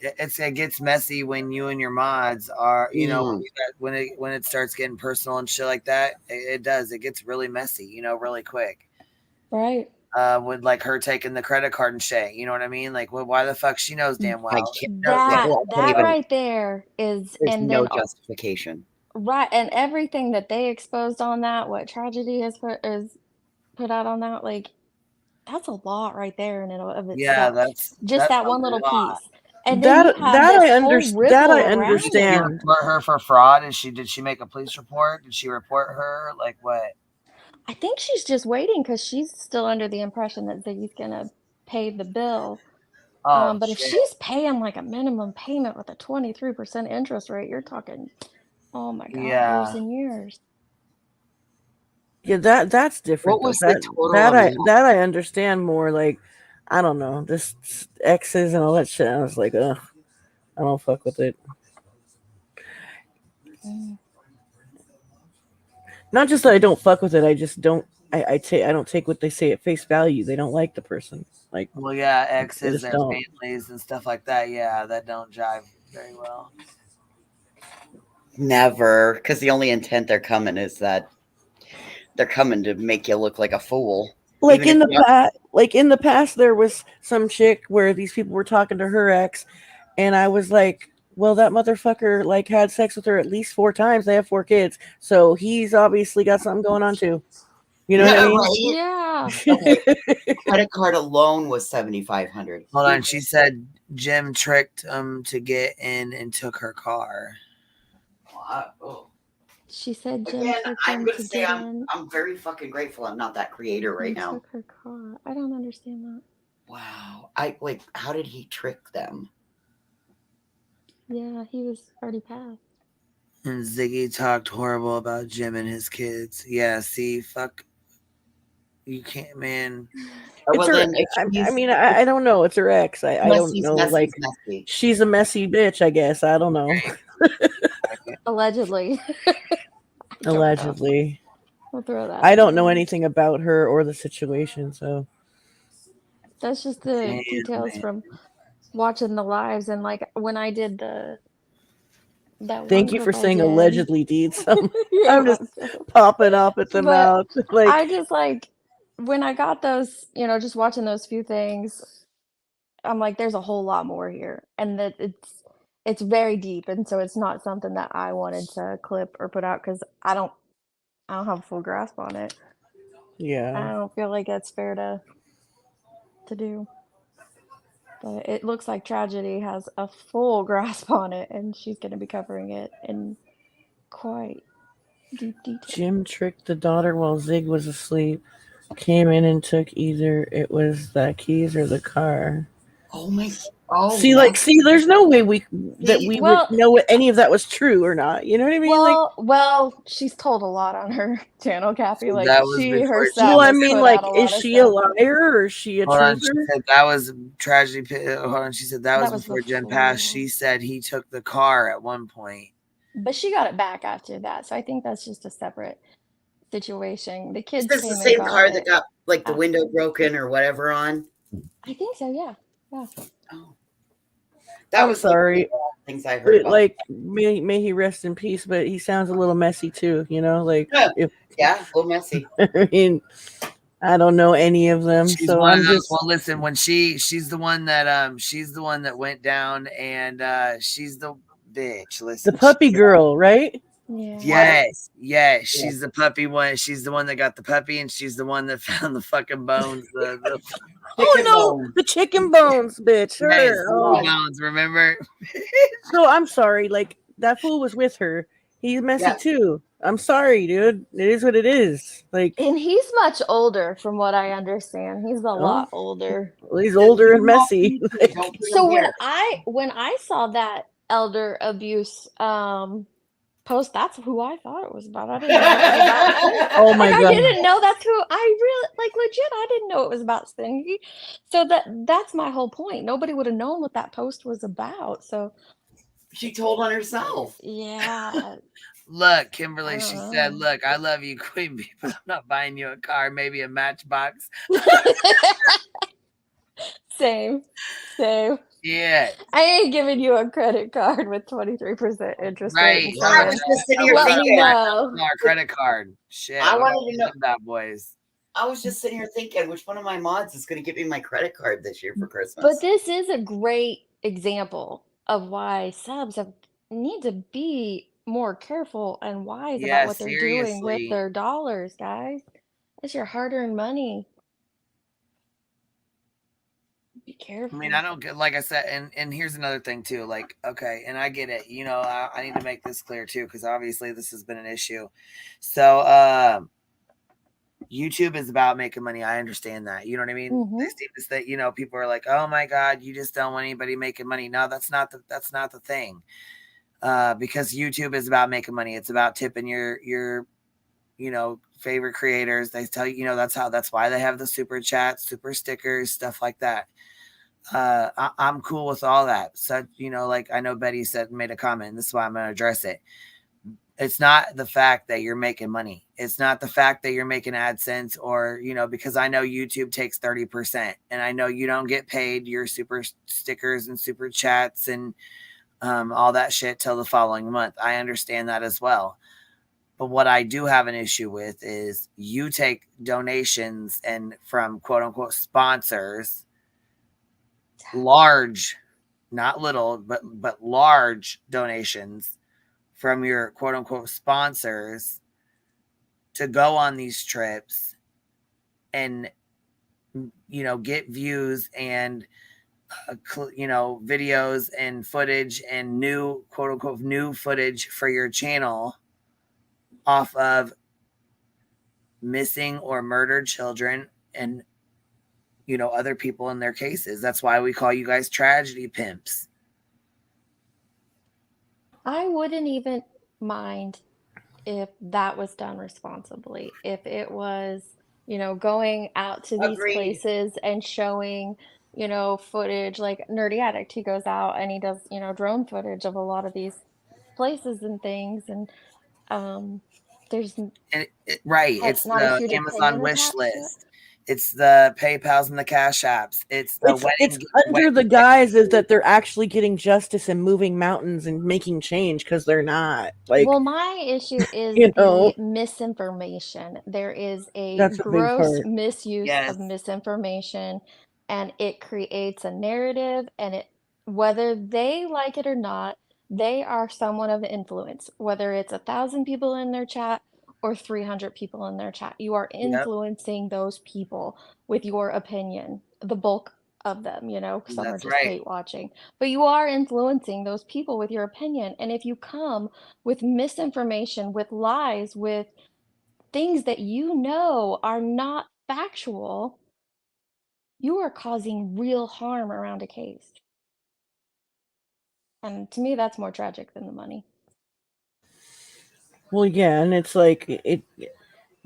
it gets messy when you and your mods are, you know, Mhm. when it starts getting personal and shit like that. It does. It gets really messy, you know, really quick. Right. With like her taking the credit card and shit. You know what I mean? Like, well, why the fuck she knows damn I well. can't, That I can't even, right there is, there's and no then justification. right, and everything that they exposed on that, what tragedy has put out on that, like that's a lot right there in and of Yeah, itself. Just that's that a one little lot. piece, and then you have That this I whole that I ripple around Did you it. understand. report her for fraud? Did she make a police report? Did she report her? Like what? I think she's just waiting because she's still under the impression that Ziggy's gonna pay the bill. Oh But if shit. she's paying like a minimum payment with a 23% interest rate, you're talking, oh my God, years Yeah. and years. Yeah, that's different What though. was the total amount? That I understand more. Like, I don't know, this exes and all that shit. I was like, ugh, I don't fuck with it. Mm. Not just that I don't fuck with it. I just don't. I don't take what they say at face value. They don't like the person. Like, Well, yeah, they exes, just their don't. families and stuff like that. Yeah, that don't jive very well. Never, because the only intent they're coming is that they're coming to make you look like a fool. Like Even if you in the past, there was some chick where these people were talking to her ex, and I was like, well, that motherfucker like had sex with her at least 4 times. They have 4 kids, so he's obviously got something going on too. You know what I mean? right? Yeah. Okay, credit card alone was $7,500. Hold on, she said Jim tricked him to get in and took her car. Oh. She said Jim Again, tricked I'm him gonna to say get in I'm very fucking grateful I'm not that creator right and now. took her car. I don't understand that. Wow, how did he trick them? Yeah, he was already passed. And Ziggy talked horrible about Jim and his kids. Yeah, see, fuck. You can't, man. It's Well, her. then if I mean, I don't know. It's her ex. I don't messy's know. messy's Like, messy. she's a messy bitch. I guess. I don't know. Allegedly. I don't know. Allegedly. We'll throw that I in don't know there. anything about her or the situation, so That's just the details man. from watching the lives, and like when I did that one thank you for clip I saying did. allegedly, Deeds. You're I'm just welcome. popping off at the But mouth. Like, I just like when I got those, just watching those few things, I'm like, there's a whole lot more here, and that it's very deep, and so it's not something that I wanted to clip or put out because I don't have a full grasp on it. I yeah. don't feel like that's fair to do. But it looks like Tragedy has a full grasp on it, and she's going to be covering it in quite deep detail. Jim tricked the daughter while Zig was asleep. Came in and took either it was the keys or the car. Oh my! See, there's no way we would Well, know if any of that was true or not. You know what I mean? well, she's told a lot on her channel, Kathy. Like That was she before herself I has mean, put like, out a is lot of she a stuff. liar or is she a Hold on, she truther? said that was tragedy. Hold on, she said that was before Jim passed. before. She said he took the car at one point. But she got it back after that, so I think that's just a separate situation. The Is kids this came the and same got car it. that got like the after. window broken or whatever on? I think so. Yeah. Oh. That I'm was sorry. like things I heard about. Like, may he rest in peace, but he sounds a little messy too. You know, like if Yeah, a little messy. I mean, I don't know any of them, She's so one I'm of those. just. Well, listen, when she's the one that went down, and she's the bitch. Listen, The puppy girl, right? Yeah. Yes, she's the puppy one. She's the one that got the puppy, and she's the one that found the fucking bones. Oh no, the chicken bones, bitch. Her. Yes, Oh. bones. Remember? So I'm sorry. Like, that fool was with her. He's messy too. I'm sorry, dude. It is what it is. Like, And he's much older, from what I understand. He's a lot older. Well, he's older and messy. So when I saw that elder abuse post, that's who I thought it was about. I didn't know it was about Stingy. Oh my I God. didn't know that's who I really legit. I didn't know it was about Stingy. So that's my whole point. Nobody would have known what that post was about. So She told on herself. yeah. Look, Kimberly, I she don't said, know. "Look, I love you, Queen Bee, but I'm not buying you a car, maybe a Matchbox." Same. Yeah, I ain't giving you a credit card with 23% interest rate and right. Well, I saying, was just sitting here let me thinking. know. Our credit card. Shit, I what about wanted to know. them bad boys? I was just sitting here thinking, which one of my mods is going to give me my credit card this year for Christmas? But this is a great example of why subs need to be more careful and wise Yeah, about what they're doing with seriously. their dollars, guys. It's your hard-earned money. Be I careful. mean, I don't get, like I said, and here's another thing too. Like, okay, and I get it. You know, I need to make this clear too, because obviously this has been an issue. So, YouTube is about making money. I understand that. You know what I mean? Mhm. They seem to say, you know, people are like, "Oh my God, you just don't want anybody making money." No, that's not the thing. Because YouTube is about making money. It's about tipping your you know, favorite creators. They tell you, you know, that's why they have the super chats, super stickers, stuff like that. I'm cool with all that. So, you know, like I know Betty said, made a comment. This is why I'm going to address it. It's not the fact that you're making money. It's not the fact that you're making AdSense or, you know, because I know YouTube takes 30% and I know you don't get paid your super stickers and super chats and all that shit till the following month. I understand that as well. But what I do have an issue with is you take donations and from quote unquote sponsors, large, not little, but large donations from your quote unquote sponsors to go on these trips and, you know, get views and you know, videos and footage and new quote unquote new footage for your channel off of missing or murdered children and, you know, other people in their cases. That's why we call you guys tragedy pimps. I wouldn't even mind if that was done responsibly. If it was, you know, going out to these Agreed. places and showing, you know, footage like Nerdy Addict. He goes out and he does, you know, drone footage of a lot of these places and things. And there's And right, like it's not a the huge Amazon opinion wish attached to it. list. It's the PayPal's and the Cash Apps. It's the It's under the guise is that they're actually getting justice and moving mountains and making change because they're not. Like, Well, my issue is you know, the misinformation. There is a that's a big gross part. misuse Yes. of misinformation, and it creates a narrative, and it, whether they like it or not, they are someone of influence. Whether it's 1,000 people in their chat or 300 people in their chat, you are Yep. influencing those people with your opinion, the bulk of them, you know, some are That's just right. hate watching, but you are influencing those people with your opinion. And if you come with misinformation, with lies, with things that you know are not factual, you are causing real harm around a case. And to me, that's more tragic than the money. Well, yeah, and it's like it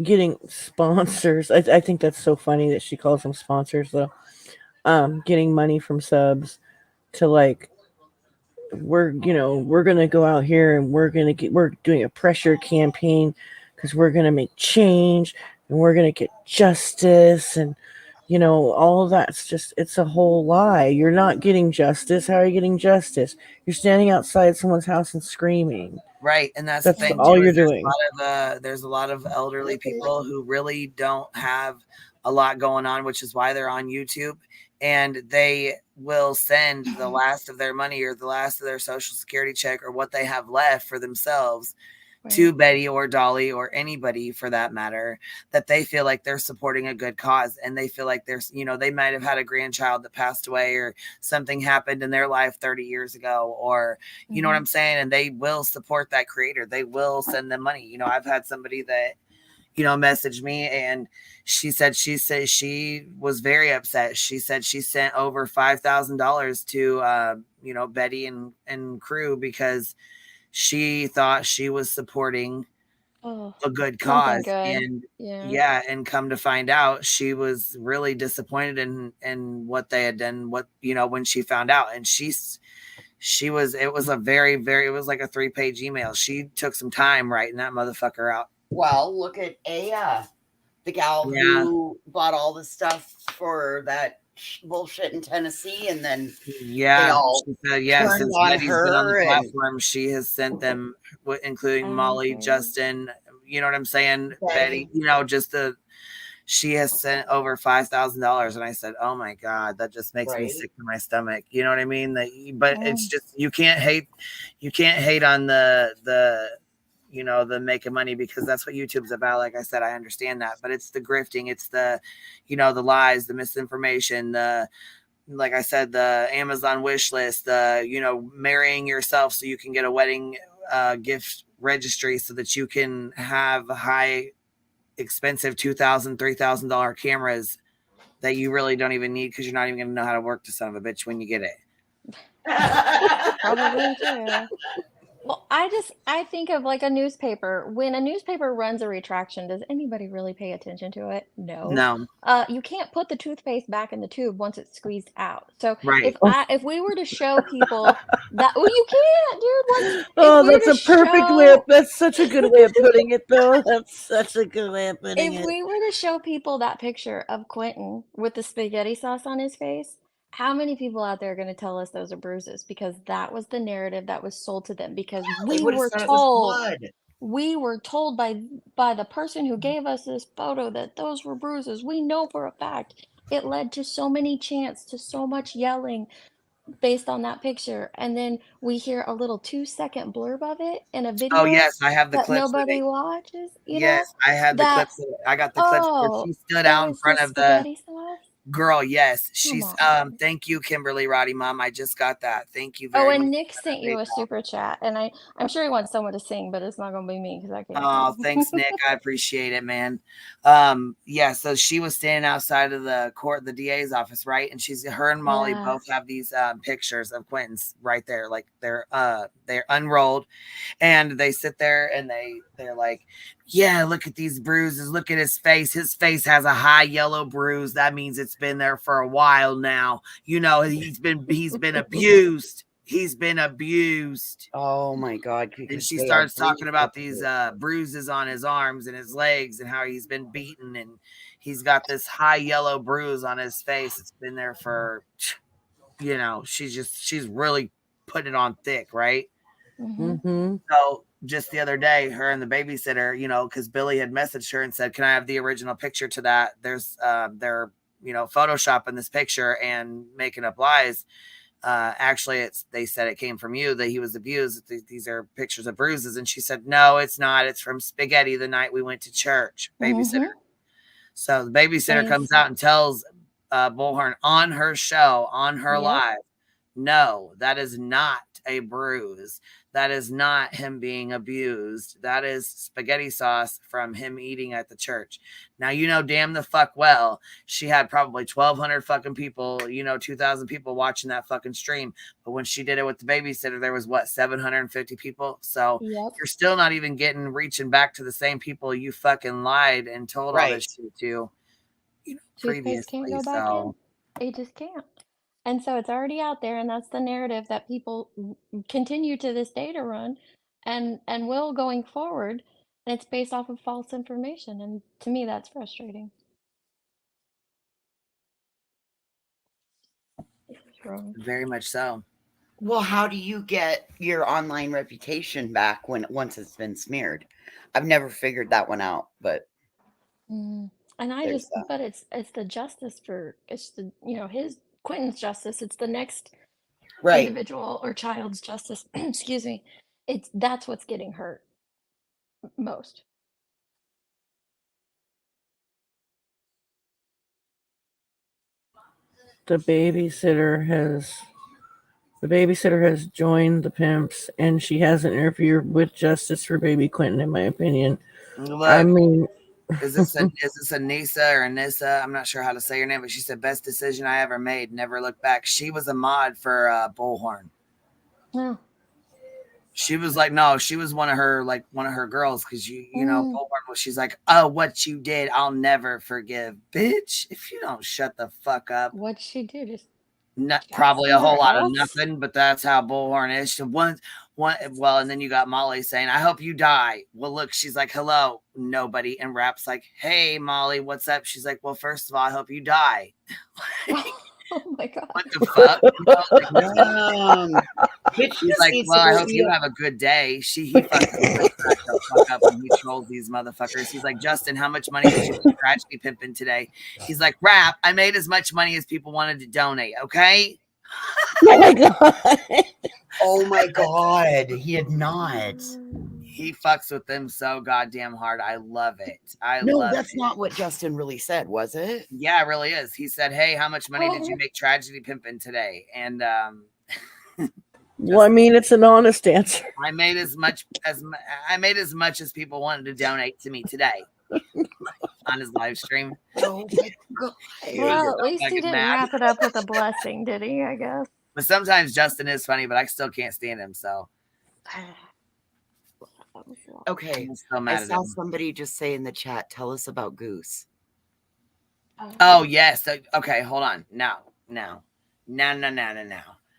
getting sponsors. I think that's so funny that she calls them sponsors, though. Getting money from subs to like we're gonna go out here and we're doing a pressure campaign because we're gonna make change and we're gonna get justice and all of that's just it's a whole lie. You're not getting justice. How are you getting justice? You're standing outside someone's house and screaming. Right, and that's That's the thing all too. you're Is doing. there's a lot of elderly people who really don't have a lot going on, which is why they're on YouTube, and they will send the last of their money or the last of their social security check or what they have left for themselves to Betty or Dolly or anybody for that matter, that they feel like they're supporting a good cause and they feel like there's, you know, they might have had a grandchild that passed away or something happened in their life 30 years ago or, you know what I'm saying? And they will support that creator. They will send them money. You know, I've had somebody that, you know, messaged me and she said she was very upset. She said she sent over $5,000 to, you know, Betty and crew because she thought she was supporting Oh, a good something cause, good. and Yeah. and come to find out, she was really disappointed in what they had done, what, when she found out. And it was a very, it was like a 3-page email. She took some time writing that motherfucker out. Well, look at Aya, the gal Yeah. who bought all the stuff for that bullshit in Tennessee, and then Yeah, they all she said, turned since on Betty's been on the her, and platform, she has sent them, including Molly, Okay. Justin, you know what I'm saying? Betty, Betty. she has sent over $5,000. And I said, oh my God, that just makes me Right. sick to my stomach. You know what I mean? But it's Oh. just, you can't hate on the the making money, because that's what YouTube's about. Like I said, I understand that, but it's the grifting, it's the, the lies, the misinformation, like I said, the Amazon wish list, marrying yourself so you can get a wedding gift registry so that you can have high expensive $2,000, $3,000 cameras that you really don't even need, because you're not even going to know how to work the son of a bitch when you get it. Probably too. Well, I think of like a newspaper. When a newspaper runs a retraction, does anybody really pay attention to it? No. No, You can't put the toothpaste back in the tube once it's squeezed out. So right. if we were to show people that, well, you can't, dude. If Oh, we're that's to a perfect way. show That's such a good way of putting it, though. That's such a good way of putting if it. we were to show people that picture of Quentin with the spaghetti sauce on his face, how many people out there are going to tell us those are bruises? Because that was the narrative that was sold to them. Because They we would have were said it was told, blood. by the person who gave us this photo that those were bruises. We know for a fact. It led to so many chants, to so much yelling based on that picture. And then we hear a little 2-second blurb of it in a Oh video yes, I have the that clips of nobody it. watches, Yes, I had the that, clips of it. I got the clips where oh, she stood it out in was the front of the spaghetti sauce? girl. Yes, Come she's on. thank you, Kimberly Roddy Mom. I just got that. Thank you Oh, very much and for Nick that sent you a PayPal. super chat, and I'm sure he wants someone to sing, but it's not gonna be me because I can't Oh, sing. thanks, Nick. I appreciate it, man. Yeah, so she was standing outside of the DA's office, right? And her and Molly Yeah. both have these pictures of Quentin's right there. Like they're unrolled, and they sit there and they're like, yeah, look at these bruises. Look at his face. His face has a high yellow bruise. That means it's been there for a while now. He's been abused. He's been abused. Oh my God. And Because she they are starts talking about these bruises. bruises on his arms and his legs and how he's been beaten, and he's got this high yellow bruise on his face. It's been there for, she's really putting it on thick, right? Mm-hmm. Mm-hmm. So just the other day, her and the babysitter, because Billy had messaged her and said, can I have the original picture to that? There's they're photoshopping this picture and making up lies. Actually, they said it came from you, that he was abused. These are pictures of bruises. And she said, no, it's not. It's from Spaghetti the night we went to church. Babysitter. Mm-hmm. So the babysitter Thanks. comes out and tells Bullhorn on her show, on her Yep. live, no, that is not a bruise. That is not him being abused. That is spaghetti sauce from him eating at the church. Now, damn the fuck well, she had probably 1,200 fucking people, 2,000 people watching that fucking stream. But when she did it with the babysitter, there was 750 people. So Yep. you're still not even reaching back to the same people you fucking lied and told all this shit to, Toothpaste can't previously. go back in. So It just can't. And so it's already out there, and that's the narrative that people continue to this day to run, and will going forward. And it's based off of false information, and to me, that's frustrating. very much so. Well, how do you get your online reputation back once it's been smeared? I've never figured that one out, but And but it's the justice for, it's the, his Quentin's justice. It's the next individual or child's justice. Excuse me. That's what's getting hurt most. The babysitter has joined the pimps, and she hasn't interfered with justice for baby Quentin, in my opinion. Look, I mean, is this a Nisa or a Nissa? I'm not sure how to say her name, but she said, best decision I ever made. Never look back. She was a mod for Bullhorn. No. She was like, no, she was one of her girls because you know, Mm. Bullhorn, she's like, oh, what you did, I'll never forgive, bitch. If you don't shut the fuck up, What'd she do? Just not got probably a whole lot of somewhere else? nothing, but that's how Bullhorn is. She one, well, and then you got Molly saying, I hope you die. Well, look, she's like, hello, nobody. And Rap's like, hey, Molly, what's up? She's like, well, first of all, I hope you die. Oh my god. What the fuck? You know, like, Bitch he's just like, needs well, to I go hope eat you a- have a good day. He fucking like, crack the fuck up when he trolls these motherfuckers. He's like, Justin, how much money did you tragedy pimping today? He's like, Rap, I made as much money as people wanted to donate, okay? Oh my god. Oh my god, he did not. He fucks with them so goddamn hard. I love it. I No, love that's it. not what Justin really said, was it? Yeah, it really is. He said, hey, how much money did you make tragedy pimping today? And Well, I mean, it's an honest answer. I made as much as people wanted to donate to me today on his live stream. Oh my god. Well, at least he fucking didn't mad. wrap it up with a blessing, did he? I guess. But sometimes Justin is funny, but I still can't stand him. So Okay. I'm still I mad at saw him. somebody just say in the chat, tell us about Goose. Oh yes. Okay, hold on. No.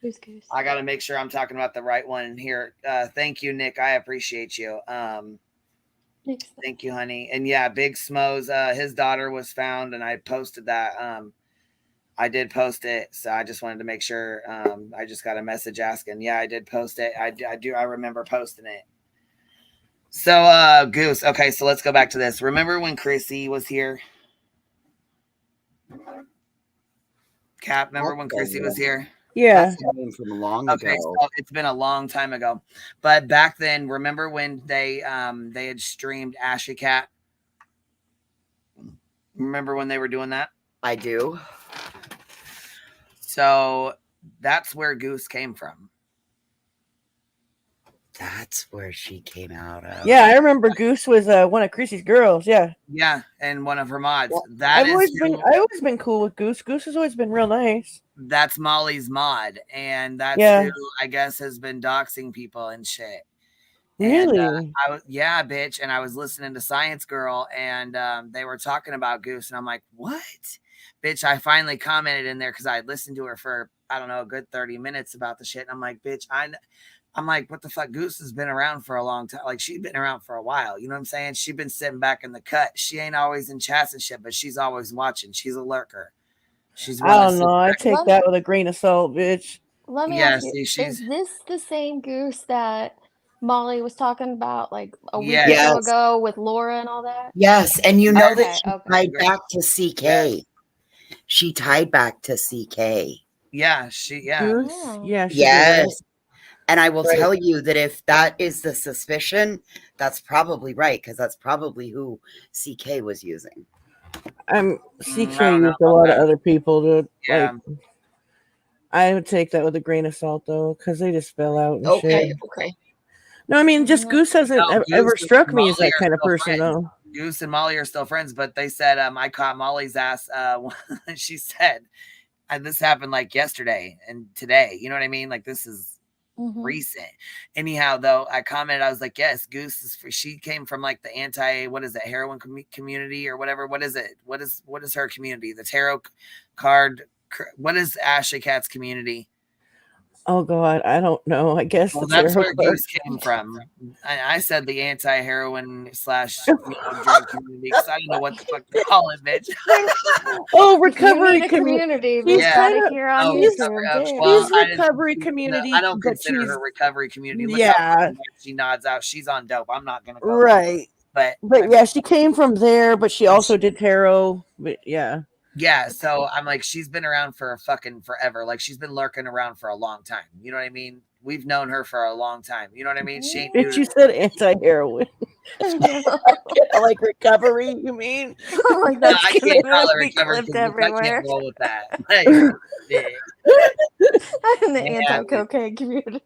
Who's Goose? I got to make sure I'm talking about the right one here. Thank you, Nick. I appreciate you. Thank you, honey. And yeah, Big Smo's his daughter was found, and I posted that. I did post it, so I just wanted to make sure. I just got a message asking. Yeah, I did post it. I do. I remember posting it. So, Goose. Okay, so let's go back to this. Remember when Chrissy was here? Cap, remember when Chrissy was here? Yeah. That's a name from long Okay, ago. so it's been a long time ago, but back then, remember when they had streamed Ashley Cat? Remember when they were doing that? I do. So that's where Goose came from. That's where she came out of. Yeah, I remember Goose was one of Chrissy's girls. Yeah. Yeah, and one of her mods. Well, That I've is always who- been cool with Goose. Goose has always been real nice. that's Molly's mod, and that's Yeah. who I guess has been doxing people and shit. Really? And, yeah, bitch. And I was listening to Science Girl, and they were talking about Goose, and I'm like, what? Bitch, I finally commented in there because I had listened to her for, I don't know, a good 30 minutes about the shit. And I'm like, bitch, I'm like, what the fuck? Goose has been around for a long time. Like, she's been around for a while. You know what I'm saying? She's been sitting back in the cut. She ain't always in chats and shit, but she's always watching. She's a lurker. She's I don't know. I take that with a grain of salt, bitch. Let me Yeah, ask you: see, is this the same Goose that Molly was talking about like a week Yes. or Yes. so ago with Laura and all that? Yes, and you know Okay, that she okay. tied back to CK. She tied back to CK. Yeah, Goose? Oh. Yeah, she did, Yes. right? And I will Right. tell you that if that is the suspicion, that's probably right, because that's probably who CK was using. CK I don't know used a about lot that. of other people to Yeah. like. I would take that with a grain of salt though, because they just fell out and shit. Okay. No, I mean, just Goose hasn't No, ever Goose struck and me as Molly that are kind of still person, friends. though. Goose and Molly are still friends, but they said I caught Molly's ass. She said, and this happened like yesterday and today. You know what I mean? Like this is recent. Anyhow, though, I commented. I was like, yes, Goose is. She came from like the heroin community or whatever. What is it? What is her community? The tarot card. What is Ashley Cat's community? Oh God, I don't know. I guess Well, the that's tarot where card. Goose came from. I said the anti-heroin / drug community because I don't know what the fuck to call it, bitch. Oh, If recovery you need a community, He's we've got kind it of here on he's, YouTube. well, he's I didn't- recovery community. I don't but consider she's her recovery community. Look yeah, how fucking she nods out. She's on dope. I'm not gonna go. right. But yeah, she came from there, but she also did tarot. But yeah. yeah, so I'm like, she's been around for fucking forever. Like she's been lurking around for a long time. You know what I mean? We've known her for a long time. You know what I mean? She ain't Bitch, you said anti-heroin. Like recovery, you mean? Like that's I can't call it be recovery. clipped I everywhere. can't roll with that. Like, yeah. In the Yeah, anti-cocaine community.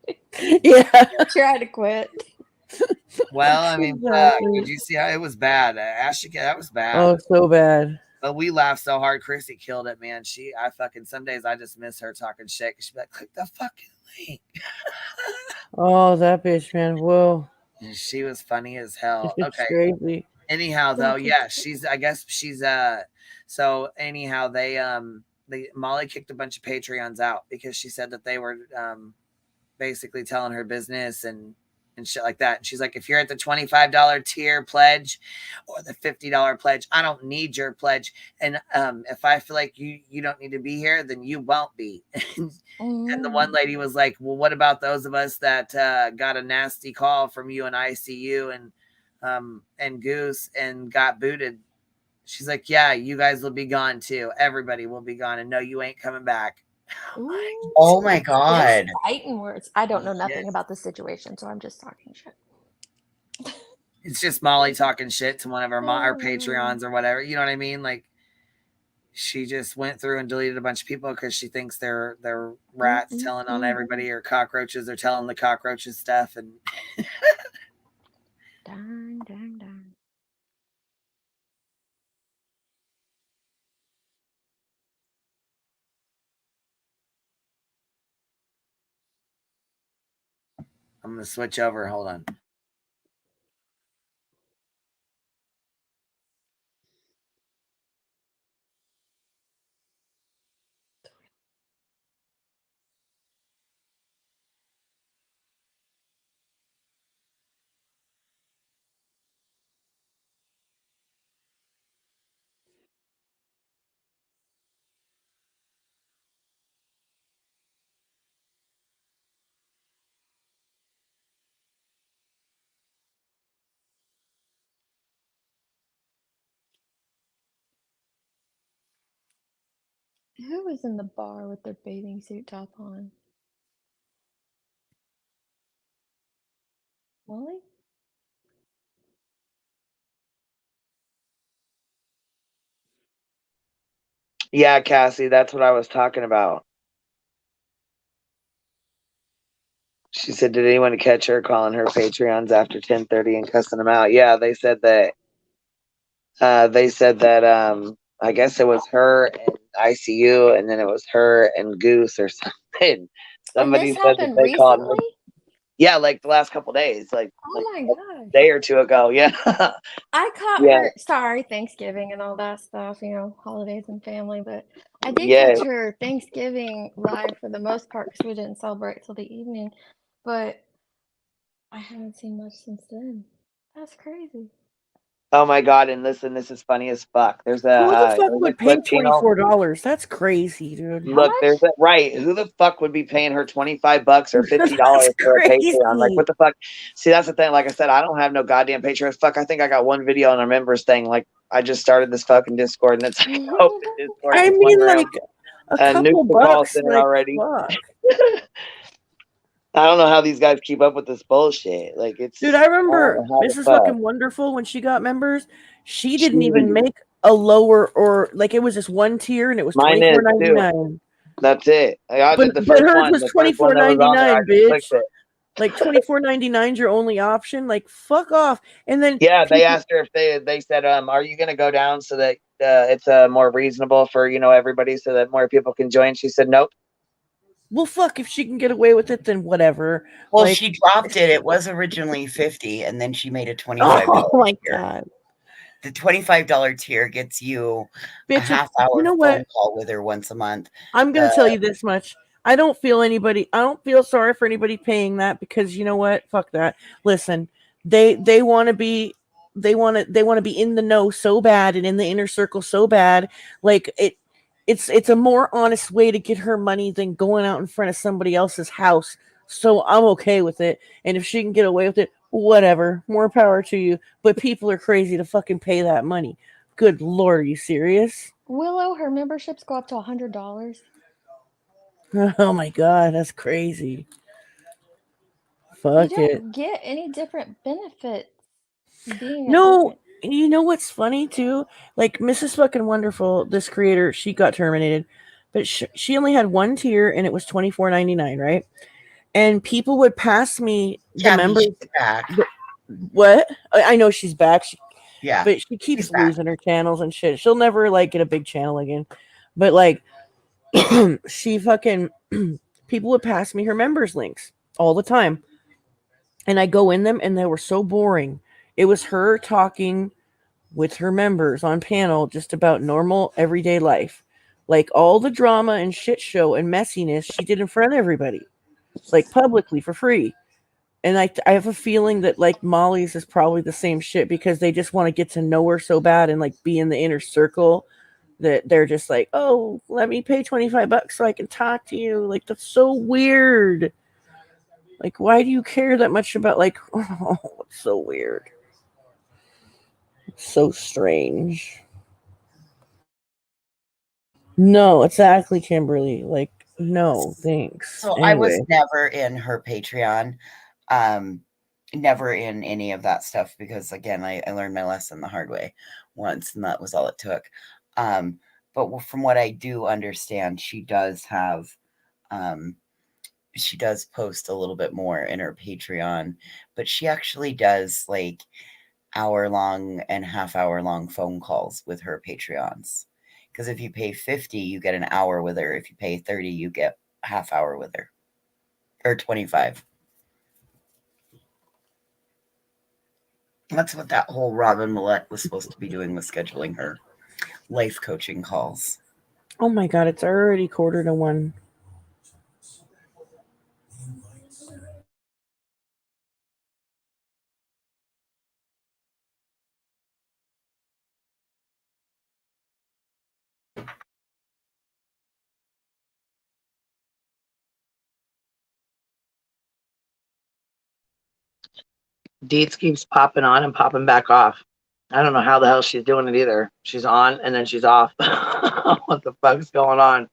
Yeah. Try to quit. Well, I mean, Exactly. did you see how it was bad? Ashley, that was bad. Oh, so bad. But we laughed so hard. Chrissy killed it, man. I fucking, some days I just miss her talking shit. She'd be like, click the fucking link. Oh, that bitch, man. Whoa. And she was funny as hell. It's Okay. crazy. Anyhow, though, yeah, I guess she's so anyhow, Molly kicked a bunch of Patreons out because she said that they were basically telling her business and shit like that. And she's like, if you're at the $25 tier pledge or the $50 pledge, I don't need your pledge. And if I feel like you don't need to be here, then you won't be. And the one lady was like, well, what about those of us that got a nasty call from you and ICU and Goose and got booted? She's like, yeah, you guys will be gone too. Everybody will be gone. And no, you ain't coming back. Oh my God. Fighting words. I don't know nothing about the situation, so I'm just talking shit. It's just Molly talking shit to one of our Patreons or whatever. You know what I mean? Like, she just went through and deleted a bunch of people because she thinks they're rats telling on everybody, or cockroaches. They're telling the cockroaches stuff. And Darn. I'm going to switch over. Hold on. Who was in the bar with their bathing suit top on? Molly? Yeah, Cassie, that's what I was talking about. She said, did anyone catch her calling her Patreons after 10:30 and cussing them out? Yeah, they said that. I guess it was her and ICU, and then it was her and Goose or something. Somebody and this said that happened they called recently? Yeah, like the last couple days, like my God. a day or two ago. Yeah. I caught her, sorry, Thanksgiving and all that stuff, holidays and family, but I did catch her Thanksgiving live for the most part because we didn't celebrate till the evening, but I haven't seen much since then. That's crazy. Oh my God! And listen, this is funny as fuck. There's a Who the fuck would pay Filipino- $24? That's crazy, dude. Look, there's a right. Who the fuck would be paying her $25 or $50 for a Patreon? Like, what the fuck? See, that's the thing. Like I said, I don't have no goddamn Patreon. Fuck, I think I got one video on our members thing. Like, I just started this fucking Discord, and it's like open Discord. I mean, like a couple bucks, like, already. Fuck. I don't know how these guys keep up with this bullshit. Like, it's dude. I remember Mrs. Fucking Wonderful when she got members. She didn't even make a lower or like it was just one tier and it was $24.99. That's it. I did the but first hers one. was $24.99, bitch. Like $24.99 is your only option. Like fuck off. And then they asked her if they said, are you gonna go down so that it's more reasonable for everybody so that more people can join? She said nope. Well, fuck, if she can get away with it, then whatever. Well, like, she dropped it. It was originally $50, and then she made a $25. Oh my God. The $25 tier gets you a half-hour phone call with her once a month. I'm going to tell you this much. I don't feel sorry for anybody paying that because you know what? Fuck that. Listen, they want to be in the know so bad and in the inner circle so bad. Like it's a more honest way to get her money than going out in front of somebody else's house. So I'm okay with it. And if she can get away with it, whatever, more power to you. But people are crazy to fucking pay that money. Good Lord, are you serious? Willow, her memberships go up to $100. Oh my God, that's crazy. Fuck you don't get any different benefits being no. You know what's funny too? Like Mrs. Fucking Wonderful, this creator, she got terminated, but she only had one tier and it was $24.99, right? And people would pass me the members. Back. What? I know she's back. Yeah. But she keeps She's back. losing her channels and shit. She'll never like get a big channel again. But like she fucking people would pass me her members links all the time. And I go in them and they were so boring. It was her talking with her members on panel just about normal everyday life. Like all the drama and shit show and messiness she did in front of everybody. Like publicly for free. And I have a feeling that like Molly's is probably the same shit because they just want to get to know her so bad and like be in the inner circle that they're just like, oh, let me pay $25 so I can talk to you. Like that's so weird. Like, why do you care that much about like? Oh, it's so weird. It's so strange. No, exactly, Kimberly. Like, no, thanks. So anyway. I was never in her Patreon. Never in any of that stuff because again I learned my lesson the hard way once and that was all it took. But from what I do understand, she does have she does post a little bit more in her Patreon, but she actually does like hour-long and half-hour-long phone calls with her Patreons. Because if you pay $50, you get an hour with her. If you pay $30, you get half hour with her. Or $25. That's what that whole Robin Millette was supposed to be doing, was scheduling her life coaching calls. Oh my god, it's already 1:45. Deets keeps popping on and popping back off. I don't know how the hell she's doing it either. She's on and then she's off. What the fuck's going on?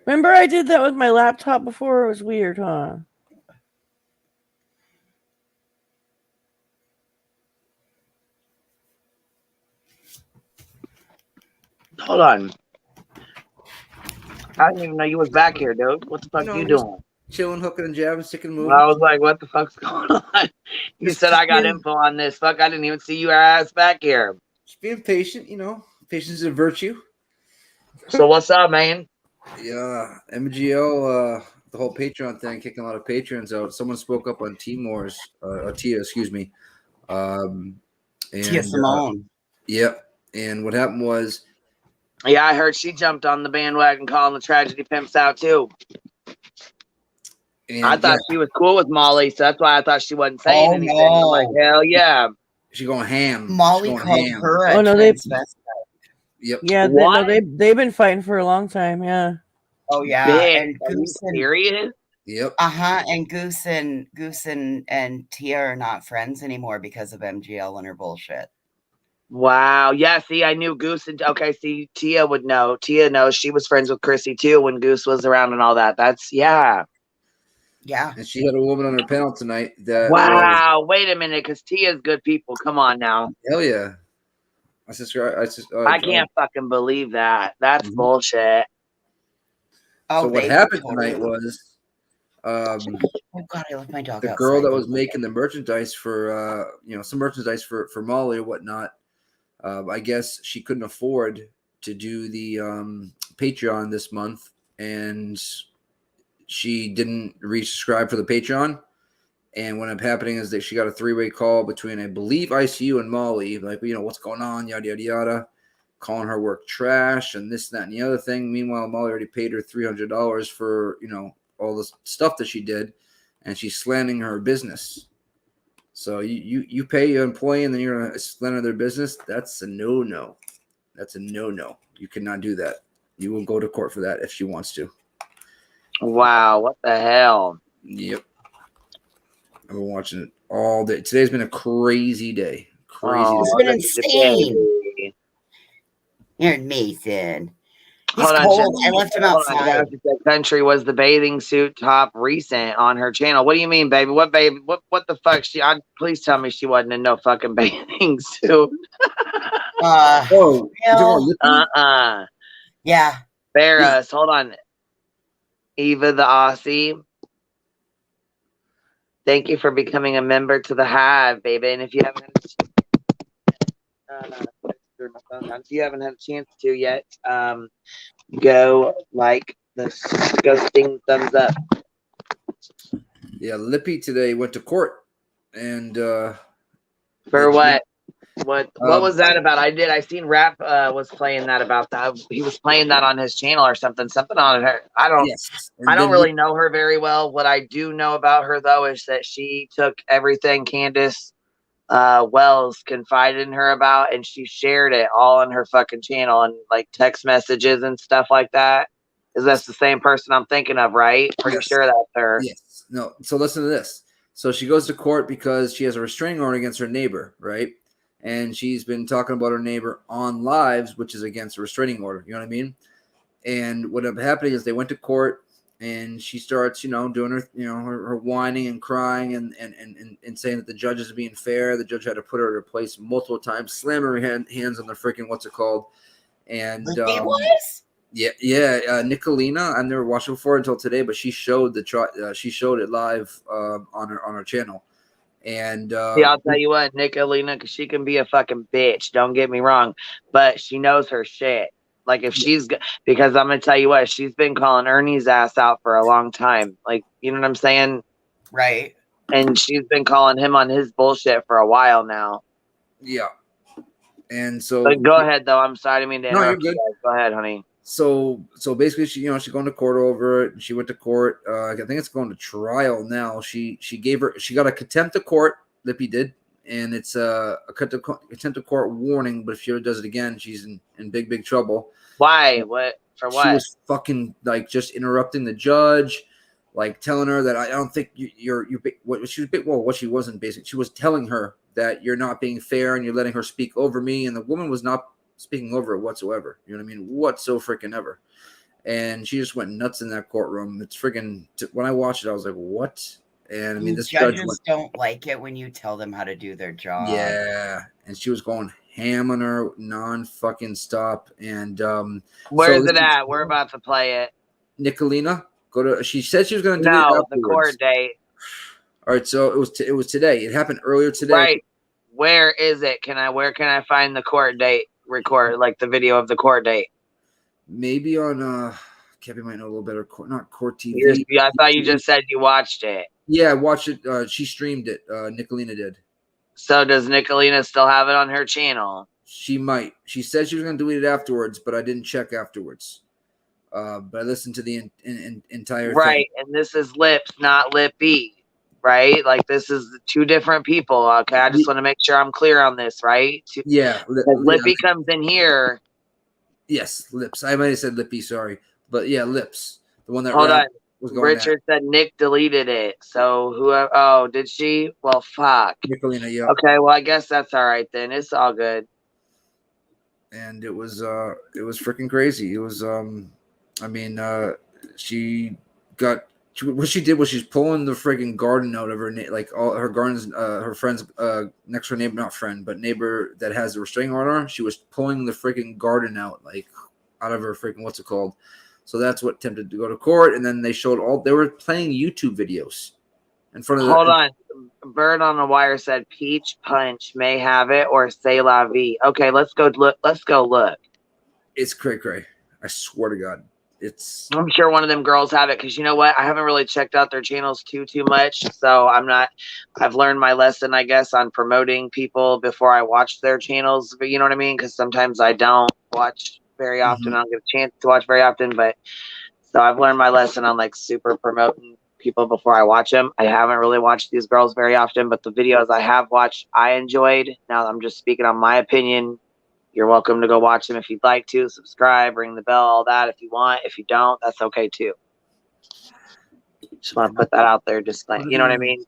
Remember I did that with my laptop before? It was weird, huh? Hold on. I didn't even know you was back here, dude. What the fuck you doing? Chilling, hooking and jabbing, sticking and moving. I was like, what the fuck's going on? You said I got info on this. Fuck, I didn't even see your ass back here. Just being patient, you know. Patience is a virtue. So what's up, man? Yeah, MGL, the whole Patreon thing, kicking a lot of patrons out. Someone spoke up on Tia, excuse me. Tia Simone. Yep. And what happened was, yeah, I heard she jumped on the bandwagon calling the tragedy pimps out too. And I thought she was cool with Molly, so that's why I thought she wasn't saying anything. No. I'm like, hell yeah. She's going ham. Molly called her a transvestite. Yep. Yeah, they've been fighting for a long time, yeah. Oh yeah. Big. And Goose and serious? Yep. And Goose and Tia are not friends anymore because of MGL and her bullshit. Wow. Yeah, see, I knew Goose and okay, see, Tia would know. Tia knows she was friends with Chrissy too when Goose was around and all that. That's yeah. Yeah. And she had a woman on her panel tonight that wow, wait a minute, because Tia's good people. Come on now. Hell yeah. I can't fucking believe that. That's bullshit. So what happened tonight was oh god, I left my dog the outside. girl that was making the merchandise for some merchandise for Molly or whatnot. I guess she couldn't afford to do the Patreon this month, and she didn't resubscribe for the Patreon. And what ended up happening is that she got a three-way call between, I believe, ICU and Molly, like, what's going on, yada, yada, yada, calling her work trash and this, that, and the other thing. Meanwhile, Molly already paid her $300 for, all the stuff that she did, and she's slandering her business. So you pay your employee and then you're going to slander their business. That's a no-no. That's a no-no. You cannot do that. You will go to court for that if she wants to. Wow, what the hell? Yep. I've been watching it all day. Today's been a crazy day. It's been insane. You're Mason. He's cold. I left him outside. That country was the bathing suit top recent on her channel. What do you mean, baby? What baby? What the fuck? Please tell me she wasn't in no fucking bathing suit. Yeah. Barris, hold on. Eva the Aussie. Thank you for becoming a member to the Hive, baby. And if you haven't if you haven't had a chance to yet, go like the go sting thumbs up. Yeah, Lippy today went to court, and For what? What was that about? I seen Rap was playing that about that. He was playing that on his channel or something on her. I don't really know her very well. What I do know about her though is that she took everything Candace Wells confided in her about, and she shared it all on her fucking channel and like text messages and stuff like that. Is that the same person I'm thinking of, right? Pretty sure that's her. Yes. No. So listen to this. So she goes to court because she has a restraining order against her neighbor, right? And she's been talking about her neighbor on lives, which is against a restraining order. You know what I mean? And what ended up happening is they went to court, and she starts, doing her, her whining and crying and saying that the judge is being fair. The judge had to put her in her place multiple times, slam her hands on the freaking what's it called? And It was. Yeah, Nicolina. I've never watched it before until today, but she showed she showed it live on her channel. And yeah, I'll tell you what, Nicolina, because she can be a fucking bitch. Don't get me wrong, but she knows her shit. Like if because I'm gonna tell you what, she's been calling Ernie's ass out for a long time. Like, you know what I'm saying? Right. And she's been calling him on his bullshit for a while now. Yeah. And so, but go ahead though. I'm sorry, I didn't mean to interrupt you. You guys. Go ahead, honey. So basically, she's going to court over it. She went to court. I think it's going to trial now. She got a contempt of court. Lippy did, and it's a contempt of court warning. But if she ever does it again, she's in big trouble. Why? What for? What? She was fucking like just interrupting the judge, like telling her that I don't think you're what she was. Well, what she wasn't basically. She was telling her that you're not being fair and you're letting her speak over me, and the woman was not speaking over it whatsoever. You know what I mean? Whatso freaking ever. And she just went nuts in that courtroom. It's freaking. When I watched it, I was like, "What?" And I mean, this judges don't like it when you tell them how to do their job. Yeah, and she was going ham on her non-fucking stop. And where's it at? We're about to play it. Nicolina, she said she was going to do it afterwards. The court date. All right, so it was today. It happened earlier today. Right. Where is it? Where can I find the court date? Record like the video of the court date. Maybe on Kevin might know a little better. Not Court TV. I thought you just said you watched it. Yeah, I watched it. She streamed it. Nicolina did. So does Nicolina still have it on her channel? She might. She said she was going to delete it afterwards, but I didn't check afterwards. But I listened to the entire thing. Right, and this is Lips, not Lippy. Right? Like this is two different people. Okay, I just want to make sure I'm clear on this, right? Yeah. Lippy comes in here. Yes, Lips. I might have said Lippy, sorry. But yeah, Lips. The one that Hold on. was going Richard said Nick deleted it. So whoever did she? Well, fuck. Nicolina, yeah. Okay, well I guess that's all right then. It's all good. And it was freaking crazy. It was she got what she did was she's pulling the freaking garden out of her like all her gardens, her friends next to her neighbor, not friend, but neighbor that has a restraining order. She was pulling the freaking garden out like out of her freaking what's it called. So that's what tempted to go to court. And then they were playing YouTube videos in front of. Hold on, Bird on the Wire said Peach Punch may have it or C'est La Vie. Okay, let's go look. It's cray. I swear to God. I'm sure one of them girls have it because you know what? I haven't really checked out their channels too much. So I've learned my lesson, I guess, on promoting people before I watch their channels. But you know what I mean? Because sometimes I don't watch very often. I don't get a chance to watch very often. But so I've learned my lesson on like super promoting people before I watch them. I haven't really watched these girls very often, but the videos I have watched, I enjoyed. Now I'm just speaking on my opinion. You're welcome to go watch them if you'd like to. Subscribe, ring the bell, all that if you want. If you don't, that's okay too. Just want to put that out there. Just like, you know what I mean?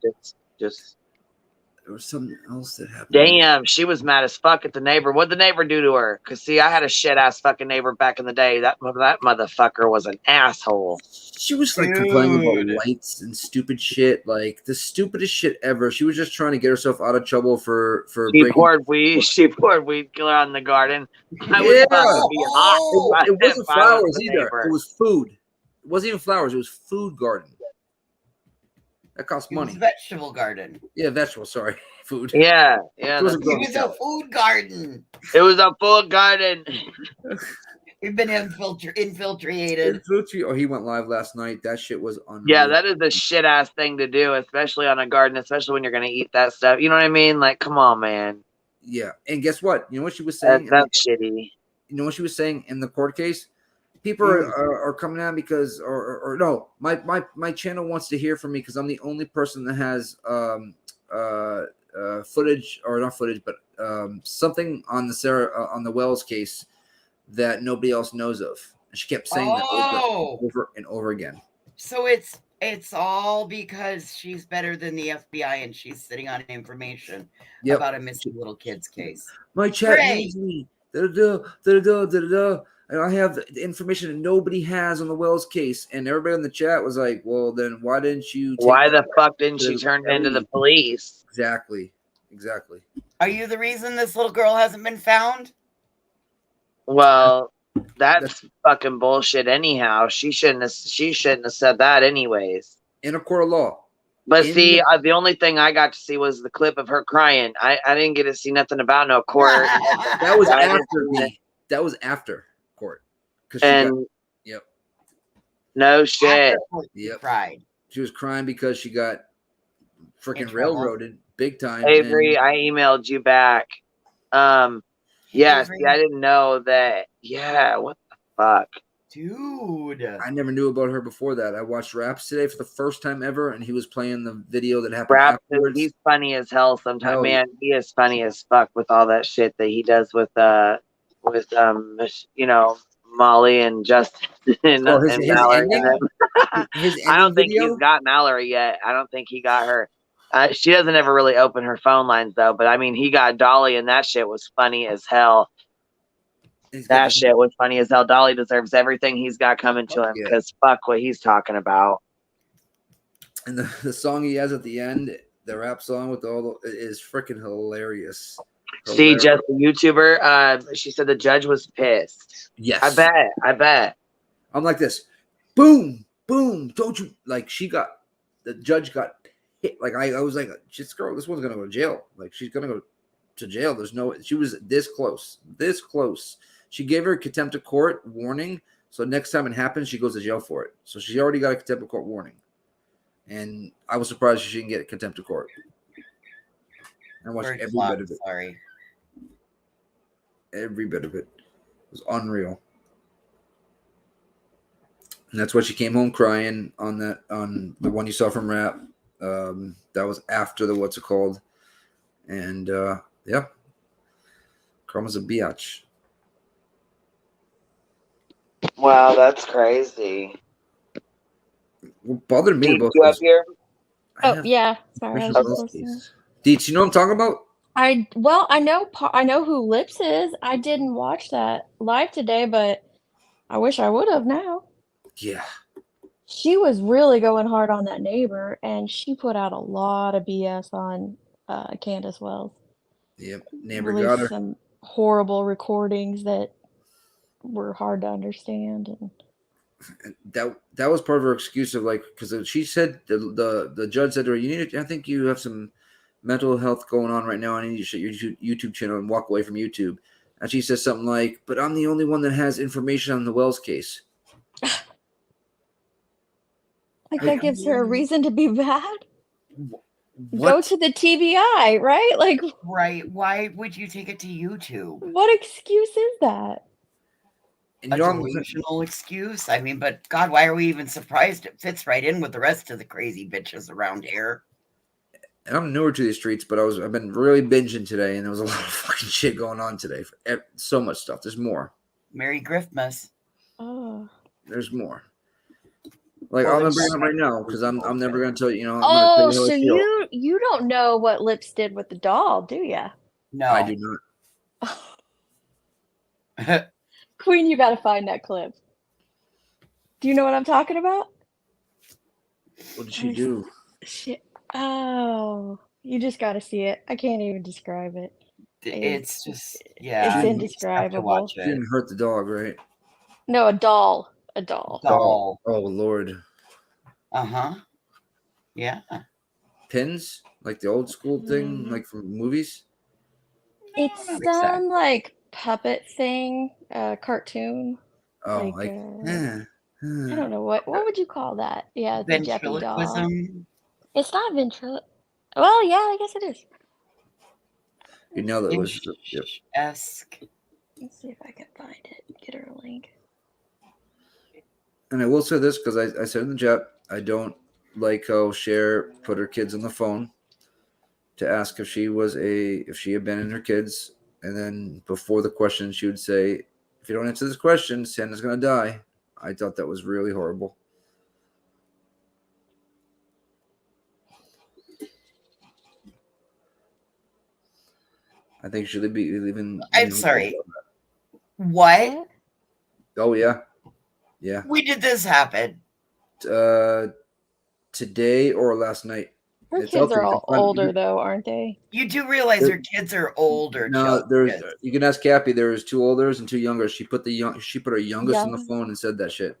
Just. There was something else that happened. Damn, she was mad as fuck at the neighbor. What'd the neighbor do to her? Because, see, I had a shit-ass fucking neighbor back in the day. That motherfucker was an asshole. She was, like, complaining about lights and stupid shit. Like, the stupidest shit ever. She was just trying to get herself out of trouble for She poured weed killer on the garden. I was about to be hot. It wasn't flowers either. It was food. It wasn't even flowers. It was food garden. That costs It was money. vegetable garden. Yeah, vegetable. Sorry, food. Yeah. It was a It girl was a scout. food garden. It was a full garden. We've been infiltrated. Oh, he went live last night. That shit was unreal. Yeah, that is a shit ass thing to do, especially on a garden, especially when you're gonna eat that stuff. You know what I mean? Like, come on, man. Yeah, and guess what? You know what she was saying? That's shitty. You know what she was saying in the court case? People are coming out because, or no, my channel wants to hear from me because I'm the only person that has footage, or not footage, but something on the Wells case that nobody else knows of. And she kept saying that over and over again. So it's all because she's better than the FBI and she's sitting on information about a missing little kid's case. My chat needs me. And I have the information that nobody has on the Wells case. And everybody in the chat was like, well, then why didn't you Why the fuck didn't she turn it into the police? Exactly. Are you the reason this little girl hasn't been found? Well, that's fucking bullshit anyhow. She shouldn't have said that anyways. In a court of law. But see, the only thing I got to see was the clip of her crying. I didn't get to see nothing about no court. That was after court. Yep. No shit. Yep. Cried. She was crying because she got freaking railroaded big time. Avery, I emailed you back. Yeah, see, I didn't know that. Yeah, what the fuck? Dude. I never knew about her before that. I watched Raps today for the first time ever, and he was playing the video that happened afterwards. He's funny as hell sometimes. Man, he is funny as fuck with all that shit that he does with Molly and Justin and Mallory. I don't think he's got Mallory yet. I don't think he got her. She doesn't ever really open her phone lines though, but I mean, he got Dolly, and that shit was funny as hell. That shit was funny as hell. Dolly deserves everything he's got coming to him because fuck what he's talking about. And the song he has at the end, the rap song with is freaking hilarious. See, just the YouTuber, she said the judge was pissed. Yes. I bet. I'm like this. Boom, boom. Don't you the judge got hit. Like I was like, this one's gonna go to jail. Like she's gonna go to jail. She was this close. She gave her a contempt of court warning. So next time it happens, she goes to jail for it. So she already got a contempt of court warning. And I was surprised she didn't get a contempt of court. I watched every bit of it. Sorry. Every bit of it. It was unreal. And that's why she came home crying on the one you saw from Rap. That was after the what's it called. And yeah. Karma's a biatch. Wow, that's crazy. What bothered me about you this? up here? Oh yeah, sorry. Deets, you know what I'm talking about? I know who Lips is. I didn't watch that live today, but I wish I would have now. Yeah. She was really going hard on that neighbor, and she put out a lot of BS on Candace Wells. Yep, neighbor got her. Some horrible recordings that were hard to understand, and that was part of her excuse of like, because she said the judge said to her, I think you have some mental health going on right now. I need you to shut your YouTube channel and walk away from YouTube. And she says something like, but I'm the only one that has information on the Wells case. like that gives her a reason to be bad. What? Go to the TBI, right? Like, right. Why would you take it to YouTube? What excuse is that? A delusional excuse? I mean, but God, why are we even surprised? It fits right in with the rest of the crazy bitches around here. And I'm newer to these streets, but I've been really binging today, and there was a lot of fucking shit going on today. So much stuff. There's more. Merry Griftmas. Oh. There's more. Like, I'm gonna bring it up right now because I'm never gonna tell you. Oh, so you don't know what Lips did with the doll, do you? No, I do not. Queen, you got to find that clip. Do you know what I'm talking about? What did she do? Oh, you just got to see it. I can't even describe it. It's just, yeah. It's indescribable. She didn't hurt the dog, right? No, a doll. Doll. Oh, Lord. Uh-huh. Yeah. Pins, like the old school thing, like from movies. It's Not some exactly. like puppet thing, cartoon. Oh, Like, eh, I don't know what would you call that? Yeah, it's a Jeffy doll. Ventriloquism. It's not ventrilo. Well, yeah, I guess it is. you know that was. Yep. Esque. Let's see if I can find it. Get her a link. And I will say this because I said in the chat, I don't like how Cher put her kids on the phone to ask if she abandoned her kids, and then before the question she would say, "If you don't answer this question, Santa's gonna die." I thought that was really horrible. I think she should be leaving. I'm sorry. What? Oh yeah, yeah. When did this happen? Today or last night. Her It's kids out there. are all older though, aren't they? You do realize her kids are older. No, there's. kids. You can ask Cappy. There's 2 olders and 2 youngers. She put her youngest on the Young. phone and said that shit.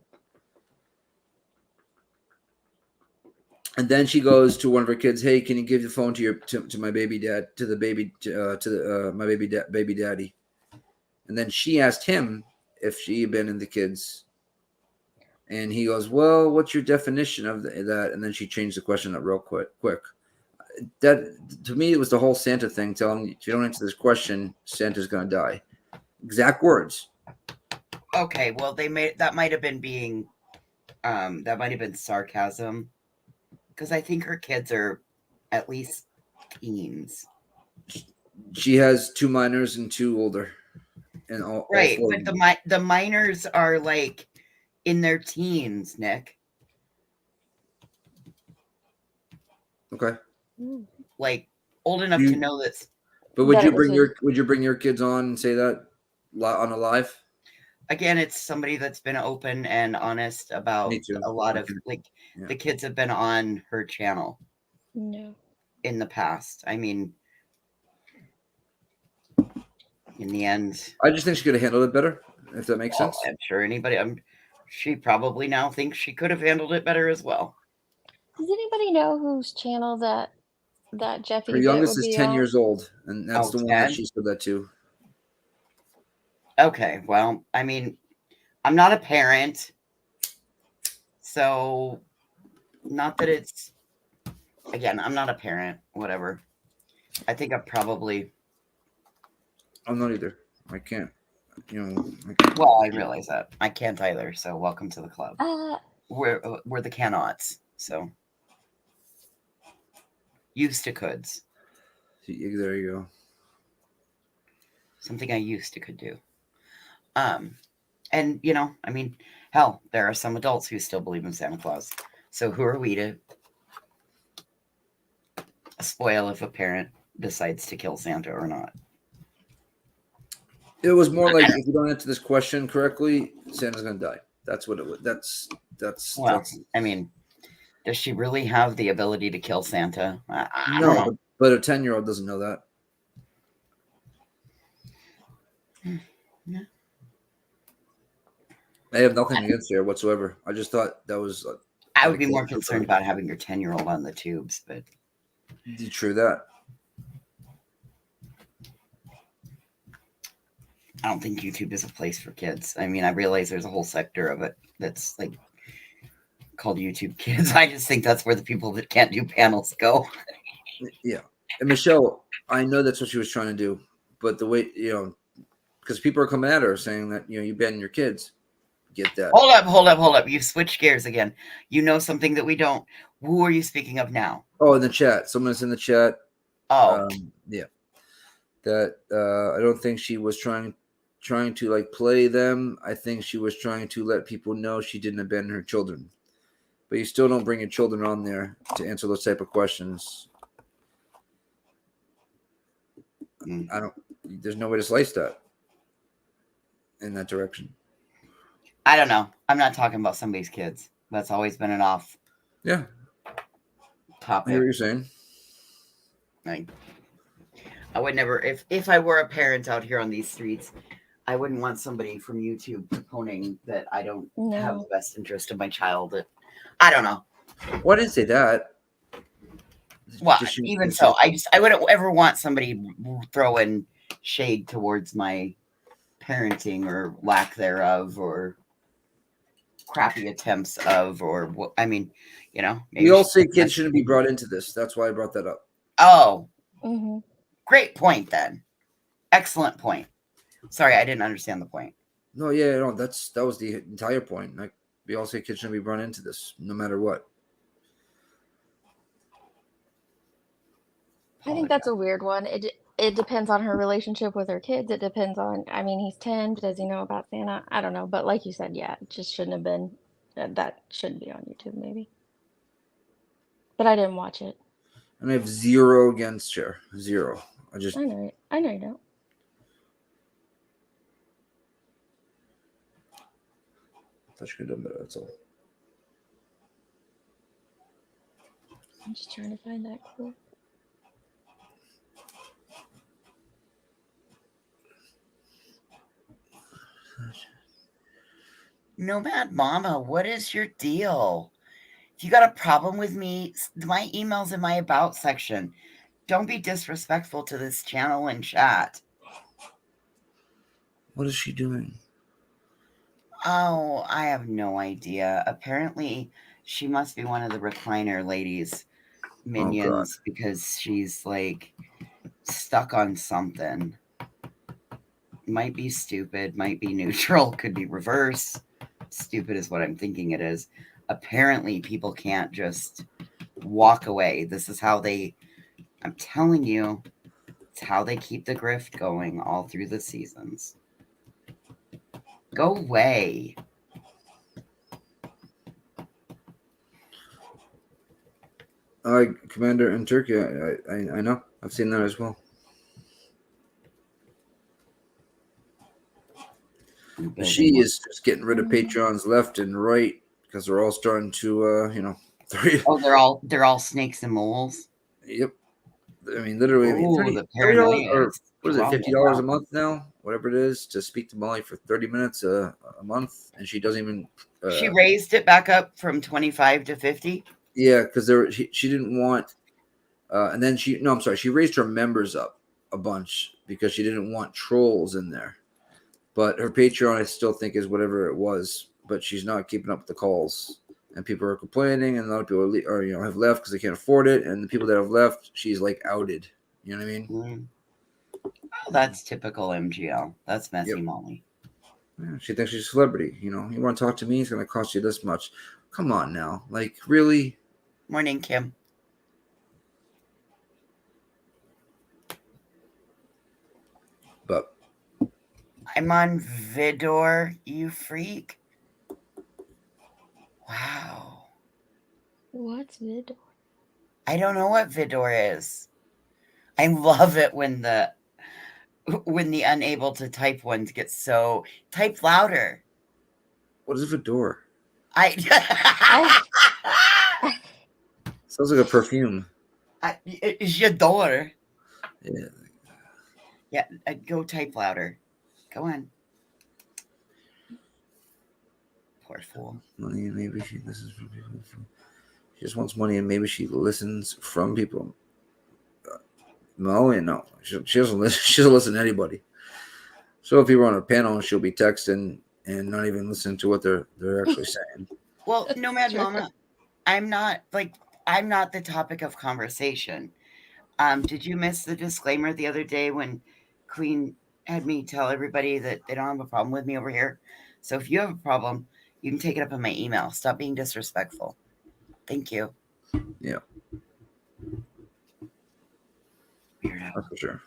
And then she goes to one of her kids. Hey, can you give the phone to my baby dad, to the baby, my baby daddy? And then she asked him if she abandoned the kids. And he goes, well, what's your definition of that? And then she changed the question up real quick. That, to me, it was the whole Santa thing, telling him, if you don't answer this question, Santa's going to die. Exact words. Okay, well, that might have been sarcasm. Because I think her kids are at least teens. She has 2 minors and 2 older. And all Right, all but the minors are like in their teens, Nick. Okay. Like old enough to know this. But would you bring your kids on and say that on a live? Again, it's somebody that's been open and honest about a lot of the kids have been on her channel. No. In the past. I mean, in the end, I just think she could have handled it better, if that makes sense. I'm sure she probably now thinks she could have handled it better as well. Does anybody know whose channel that Jeffy? Her youngest is 10 years old, and that's the one that she said that to. Okay, well, I mean, I'm not a parent, so not that it's. Again, I'm not a parent. Whatever. I think I'm not either. I can't. Well, I realize that I can't either. So welcome to the club. We're the cannots. So used to coulds. There you go. Something I used to could do. And I mean, hell, there are some adults who still believe in Santa Claus. So who are we to spoil if a parent decides to kill Santa or not? It was more like, if you don't answer this question correctly, Santa's gonna die. That's what it was. That's. I mean, does she really have the ability to kill Santa? I no, don't know. But a 10-year-old doesn't know that. Yeah. I have nothing against her whatsoever. I just thought that was. I would be more concerned about having your 10-year-old on the tubes, but. True that. I don't think YouTube is a place for kids. I mean, I realize there's a whole sector of it that's like called YouTube Kids. I just think that's where the people that can't do panels go. Yeah. And Michelle, I know that's what she was trying to do, but the way, because people are coming at her saying that, you abandon your kids. Get that. Hold up. You've switched gears again. You know something that we don't. Who are you speaking of now? Oh, in the chat. Someone's in the chat. Oh. Yeah. That I don't think she was trying to like play them. I think she was trying to let people know she didn't abandon her children. But you still don't bring your children on there to answer those type of questions. There's no way to slice that in that direction. I don't know. I'm not talking about somebody's kids. That's always been an off. Yeah. Topic. I hear what you're saying. I would never, if I were a parent out here on these streets, I wouldn't want somebody from YouTube proponing that I don't have the best interest of my child. I don't know. Well, I didn't say that. Well, Dishing even shade. so, I wouldn't ever want somebody throwing shade towards my parenting or lack thereof, or crappy attempts of, or what. I mean, you know, We maybe all she say just kids has shouldn't to be be. brought into this. That's why I brought that up. Oh, Mhm. great point then. Excellent point. Sorry, I didn't understand the point. No, yeah, no, that was the entire point. Like, we all say kids shouldn't be brought into this, no matter what. I think that's a weird one. It depends on her relationship with her kids. It depends on, I mean, he's 10, but does he know about Santa? I don't know. But like you said, yeah, it just shouldn't have been, that shouldn't be on YouTube, maybe. But I didn't watch it. And I have zero against her. Zero. I know you don't. thought she could have done better. That's all. I'm just trying to find that clip. Nomad Mama, what is your deal? If you got a problem with me, my email's in my about section. Don't be disrespectful to this channel and chat. What is she doing? Oh, I have no idea. Apparently, she must be one of the recliner ladies' minions, because she's like stuck on something. Might be stupid, might be neutral, could be reverse. Stupid is what I'm thinking it is. Apparently, people can't just walk away. This is how I'm telling you, it's how they keep the grift going all through the seasons. Go away. Commander in Turkey. I know. I've seen that as well. She is just getting rid of Patreons left and right because they're all starting to, they're all snakes and moles. Yep. I mean, literally, the paranoia. Or what is it, $50 a month now? Whatever it is, to speak to Molly for 30 minutes a month, and she doesn't even. She raised it back up from 25 to 50. Yeah, because she didn't want, and then she raised her members up a bunch because she didn't want trolls in there. But her Patreon, I still think, is whatever it was, but she's not keeping up with the calls. And people are complaining, and a lot of people are have left because they can't afford it. And the people that have left, she's like outed. You know what I mean? Mm. Oh, that's typical MGL. That's messy Molly. Yeah, she thinks she's a celebrity. You want to talk to me? It's going to cost you this much. Come on now. Like, really? Morning, Kim. But I'm on Vidor, you freak. Wow. What's Vidor? I don't know what Vidor is. I love it when the unable to type ones get so type louder. What is Vidor? I sounds like a perfume. It's your door. Yeah. Yeah, go type louder. Go on. Poor fool. Money, and maybe she listens from people. She just wants money, and maybe she listens from people. No, she doesn't listen. She doesn't listen to anybody. So if you were on a panel, she'll be texting and not even listening to what they're actually saying. Well, Nomad Mama, I'm not the topic of conversation. Did you miss the disclaimer the other day when Queen had me tell everybody that they don't have a problem with me over here? So if you have a problem, you can take it up in my email. Stop being disrespectful. Thank you. Yeah. Weirdo. That's for sure.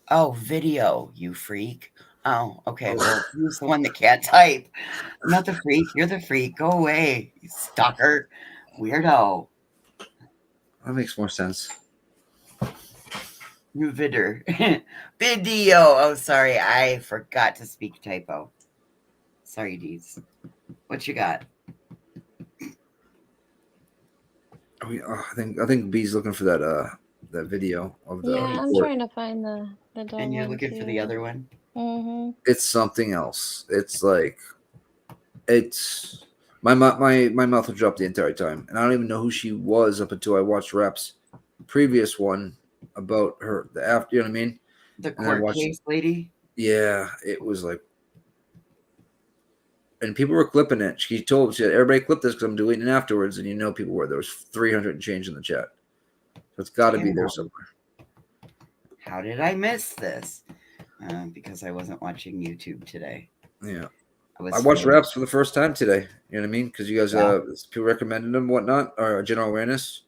Oh, video, you freak. Oh, okay. Well, who's the one that can't type? I'm not the freak. You're the freak. Go away, you stalker. Weirdo. That makes more sense. New vidder. Video. Oh, sorry. I forgot to speak typo. Sorry, Deeds. What you got? I think B's looking for that video of the. Yeah, I'm trying to find the dog. And you're looking for the other one? Mm-hmm. It's something else. It's like it's My mouth would drop the entire time, and I don't even know who she was up until I watched Rap's previous one about her. The after, you know what I mean? The And I court watched. case lady. Yeah, it was like, and people were clipping it. She said, everybody clip this because I'm deleting it afterwards, and you know people were. There was 300 and change in the chat, so it's got to be there somewhere. How did I miss this? Because I wasn't watching YouTube today. Yeah. I I watched Raps for the first time today. You know what I mean? Because you guys, people recommended them, whatnot, or general awareness.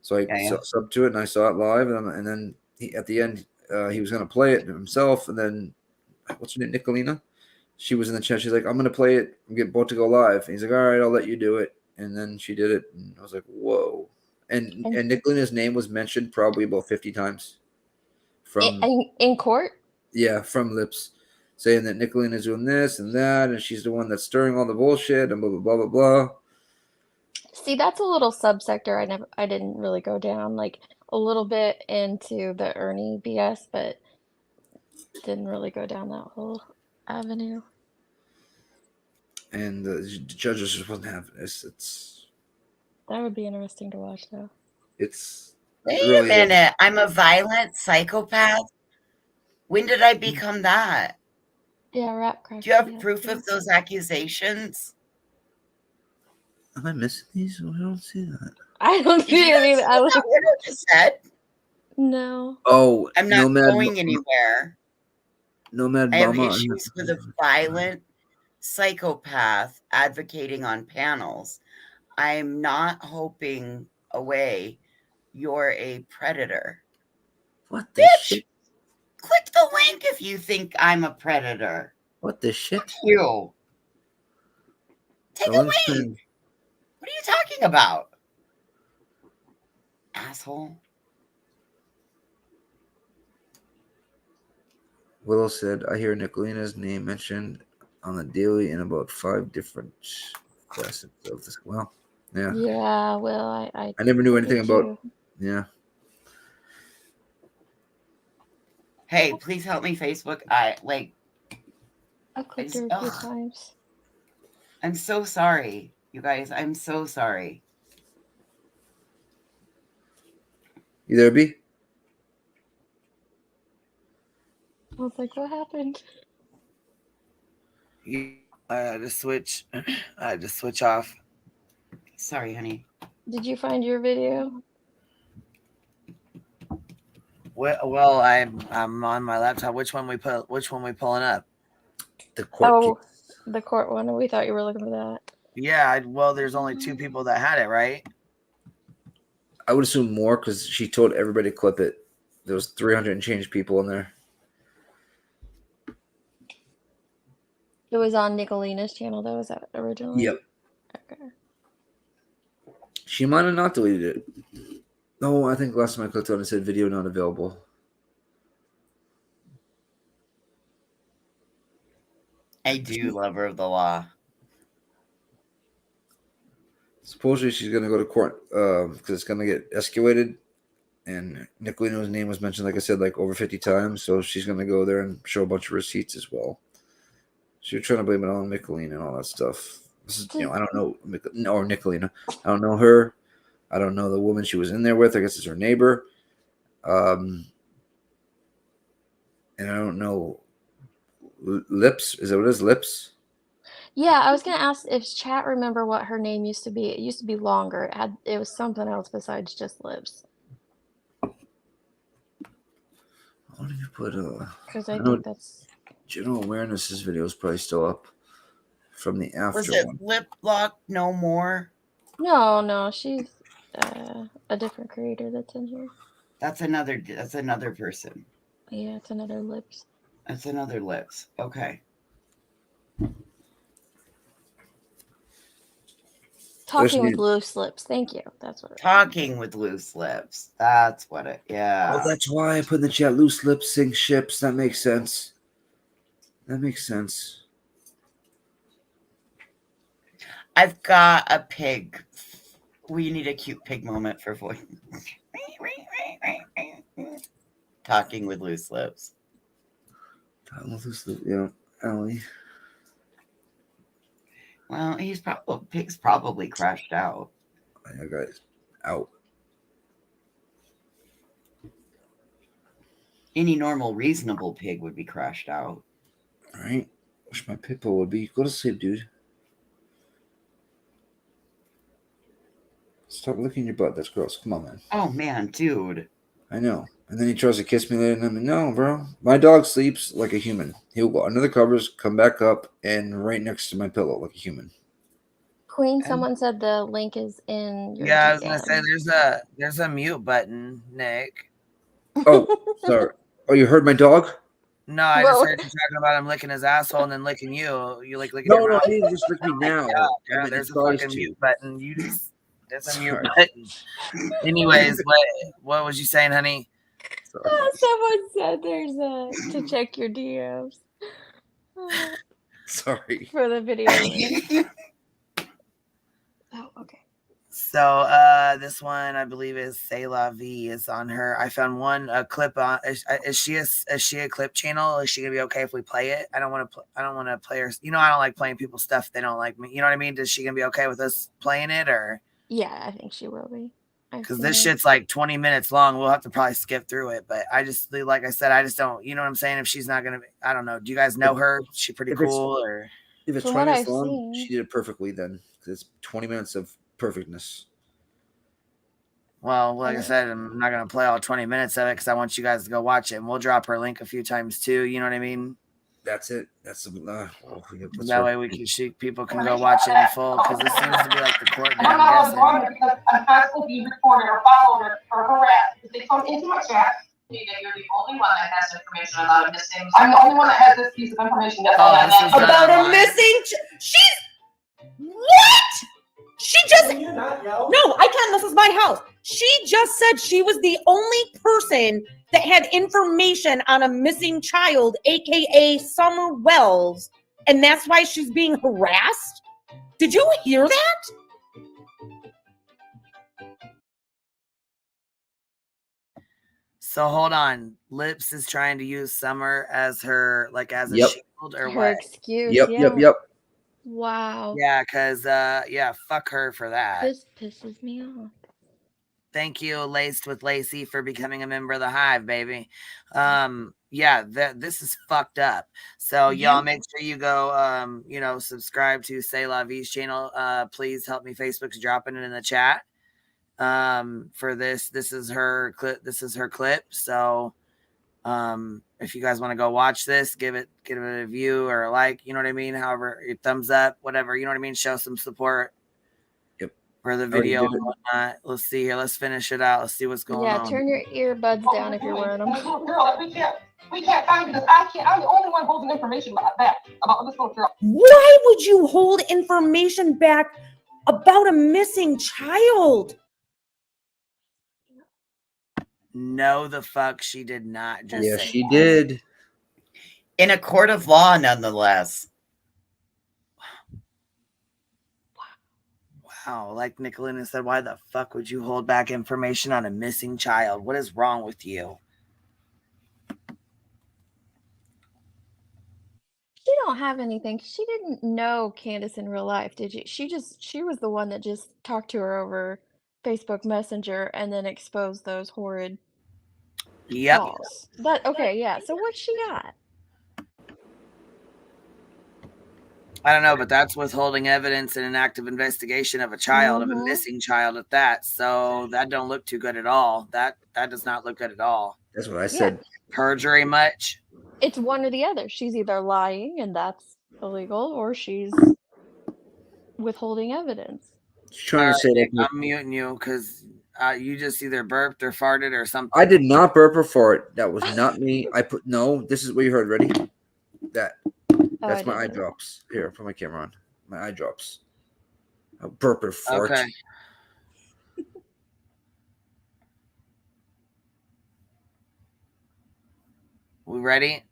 So I subbed to it and I saw it live. And then at the end, he was going to play it himself. And then, what's her name? Nicolina? She was in the chat. She's like, I'm going to play it. I'm about to go live. And he's like, all right, I'll let you do it. And then she did it. And I was like, whoa. And Nicolina's name was mentioned probably about 50 times. In court? Yeah, from lips. Saying that Nicolina's doing this and that, and she's the one that's stirring all the bullshit, and blah blah blah blah blah. See, that's a little subsector I didn't really go down, like a little bit into the Ernie BS, but didn't really go down that whole avenue. And the judges just wasn't having this. That would be interesting to watch, though. Wait a minute. I'm a violent psychopath. When did I become that? Yeah, Rap Crash. Do you have proof of those accusations? Am I missing these? I don't see that. I don't see any. I what I just said. No. Oh, I'm not going anywhere. Nomad I have Mama. issues with a violent psychopath advocating on panels. I'm not hoping away. You're a predator. What the shit? Click the link if you think I'm a predator. What the shit? Fuck you. Take a link. What are you talking about? Asshole. Willow said, I hear Nicolina's name mentioned on the daily in about 5 different facets of this. Well, yeah. Yeah, well, I never knew anything about. Yeah. Hey, please help me, Facebook. I clicked her a few times. I'm so sorry, you guys. I'm so sorry. You there, B? I was like, what happened? I had to switch. I had to switch off. Sorry, honey. Did you find your video? Well, I'm on my laptop. Which one we pulling up? The court. The court one. We thought you were looking for that. Yeah. Well, there's only 2 people that had it, right? I would assume more because she told everybody to clip it. There was 300 and change people in there. It was on Nicolina's channel, though. Was that originally? Yep. Okay. She might have not deleted it. No, I think last time I clicked on it said video not available. I do love her of the law. Supposedly she's going to go to court because it's going to get escalated. And Nicolina's name was mentioned, like I said, like over 50 times. So she's going to go there and show a bunch of receipts as well. So you're trying to blame it on Nicolina and all that stuff. This is, I don't know, or Nicolina. I don't know her. I don't know the woman she was in there with. I guess it's her neighbor. And I don't know. Lips? Is that what it is? Lips? Yeah, I was gonna ask if chat remember what her name used to be. It used to be longer. It was something else besides just Lips. Why did you put because I think that's general awareness. This video is probably still up from the after Was it one. Lip Lock No More? No, she's a different creator that's in here. That's another person. Yeah, it's another Lips. That's another Lips. Okay. Talking with loose lips. Thank you. That's what. Talking with loose lips. That's what it. Yeah. Oh, that's why I put in the chat. Loose lips sink ships. That makes sense. That makes sense. I've got a pig. We need a cute pig moment for voice. Talking with loose lips. Talking with loose lips. Yeah, Allie. Well, Pig's probably crashed out. I got out. Any normal, reasonable pig would be crashed out. All right. Wish my pit bull would be. Go to sleep, dude. Stop licking your butt. That's gross. Come on, man. Oh man, dude. I know. And then he tries to kiss me later, and I'm like, no, bro. My dog sleeps like a human. He'll go under the covers, come back up, and right next to my pillow like a human. Queen, Okay. someone said the link is in your Yeah, I was gonna say DM. there's a mute button, Nick. Oh, sorry. Oh, you heard my dog? No, I just Well- heard you talking about him licking his asshole and then licking you. You like licking No, your no, mouth. he didn't just lick me now. Yeah, I meant there's he a tries fucking to. mute button. There's a mute Sorry. button. Anyways, what was you saying, honey? Sorry. Someone said there's to check your DMs Sorry. for the video link. Oh, okay. So this one I believe is C'est La Vie is on her. I found one clip on. Is she a clip channel? Is she gonna be okay if we play it? I don't want to play her. You know, I don't like playing people's stuff. They don't like me. You know what I mean? Is she gonna be okay with us playing it or? Yeah, I think she will be. Because this shit's like 20 minutes long. We'll have to probably skip through it. But I just, like I said, I just don't, you know what I'm saying? If she's not going to be, I don't know. Do you guys know her? Is she pretty cool or? If it's From 20 what minutes I've long, seen. she did it perfectly then. Because it's 20 minutes of perfectness. Well, like I said, I'm not going to play all 20 minutes of it because I want you guys to go watch it. And we'll drop her link a few times too. You know what I mean? That's it. That's that way we can people can go watch it in full because this seems to be like the court day. I'm not on it because I'm constantly being recorded or followed or harassed. If they come into my chat, You're the only one that has information about a missing. I'm the only one that has this piece of information. That's all I have. About a missing. She's what? She just no. I can't. This is my house. She just said she was the only person that had information on a missing child, aka Summer Wells, and that's why she's being harassed. Did you hear that? So hold on. Lips is trying to use Summer as her a shield or her what? excuse. Yep. Wow. Yeah, because fuck her for that. This pisses me off. Thank you, Laced with Lacey, for becoming a member of the Hive, baby. This is fucked up. So y'all make sure you go subscribe to C'est La Vie's channel. Please help me. Facebook's dropping it in the chat. For this is her clip. So if you guys want to go watch this, give it a view or a like, you know what I mean? However, your thumbs up, whatever, you know what I mean? Show some support. Yep. For the video and whatnot. Let's see here. Let's finish it out. Let's see what's going on. Yeah, turn your earbuds down if you're wearing them. Girl, we can't find because I'm the only one holding information about this little girl. Why would you hold information back about a missing child? No, the fuck she did not just say she that. did. In a court of law, nonetheless. Wow, like Nicolina said, why the fuck would you hold back information on a missing child? What is wrong with you? She don't have anything. She didn't know Candace in real life, did you? She was the one that just talked to her over Facebook Messenger and then exposed those horrid calls. Okay, yeah. So what's she got? I don't know, but that's withholding evidence in an active investigation of a child, of a missing child at that. So that don't look too good at all. That does not look good at all. That's what I said. Perjury much? It's one or the other. She's either lying and that's illegal, or she's withholding evidence. She's trying to say Nick, I'm muting you because you just either burped or farted or something. I did not burp or fart. That was not me. This is what you heard. Ready? That's my eye drops. Here, put my camera on. My eye drops. A burp or fart. Okay. We ready?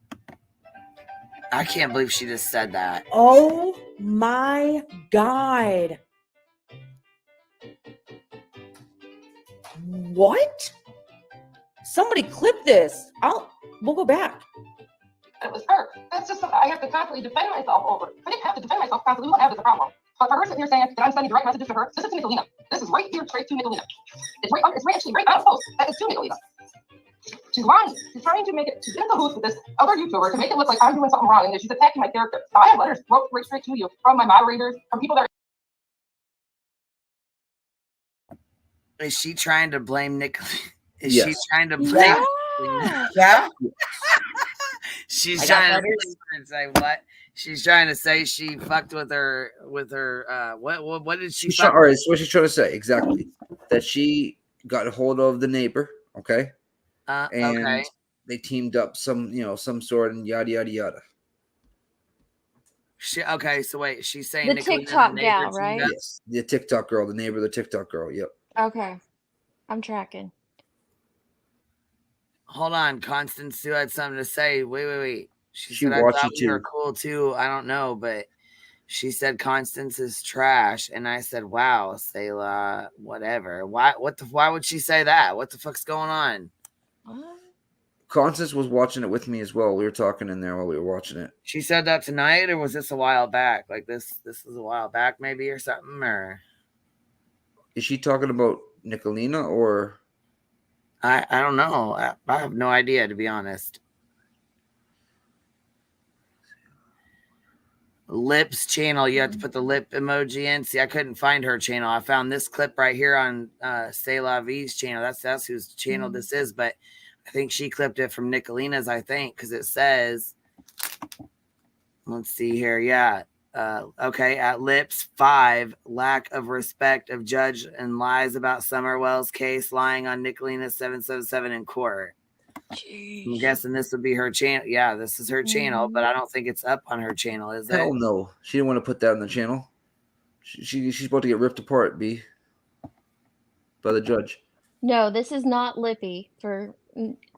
I can't believe she just said that. Oh my God. What? Somebody clip this. We'll go back. It was her. That's just something I have to constantly defend myself over. I didn't have to defend myself constantly. We don't have this problem. But for her sitting here saying that I'm sending direct messages to her, this is to Nicolina. This is right here, straight to Nicolina. It's actually right on the post that is to Nicolina. She's lying. She's trying to make it, she's in cahoots with this other YouTuber to make it look like I'm doing something wrong and that she's attacking my character. Now, I have letters wrote right straight to you from my moderators, from people that are. Is she trying to blame Nick? Is Yes. she trying to blame? Yeah. She's trying to say what? She's trying to say she fucked with her what did she fuck All right, so what she's trying to say exactly that she got a hold of the neighbor, okay, and okay. they teamed up some sort and yada yada yada. Okay, so wait, she's saying The Nicolina, TikTok the gal, neighbor, right? Yes, the TikTok girl, the neighbor, the TikTok girl. Yep. Okay. I'm tracking. Hold on, Constance Sue had something to say. Wait. She said, watched I thought it you were too. cool too. I don't know, but she said Constance is trash. And I said, wow, Selah, whatever. Why would she say that? What the fuck's going on? What? Constance was watching it with me as well. We were talking in there while we were watching it. She said that tonight, or was this a while back? Like this was a while back maybe or something, or is she talking about Nicolina or I don't know. I have no idea, to be honest. Lips channel, you have to put the lip emoji in. See, I couldn't find her channel. I found this clip right here on Selah V's channel. That's whose channel this is, but I think she clipped it from Nicolina's, I think, because it says, let's see here. Yeah. Okay. At Lips 5, lack of respect of judge and lies about Summerwell's case, lying on Nicolina 777 in court. Jeez. I'm guessing this would be her channel. Yeah, this is her channel, but I don't think it's up on her channel, is it? Hell no. She didn't want to put that on the channel. She's about to get ripped apart, B, by the judge. No, this is not Lippy for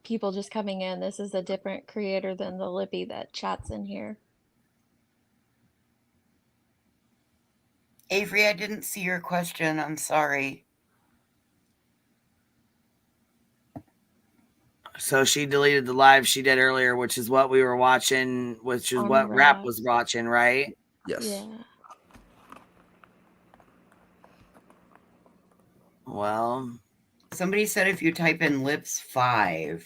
people just coming in. This is a different creator than the Lippy that chats in here. Avery, I didn't see your question. I'm sorry. So she deleted the live she did earlier, which is what we were watching, which is what Rap was watching, right? Yes. Yeah. Well, somebody said if you type in Lips 5.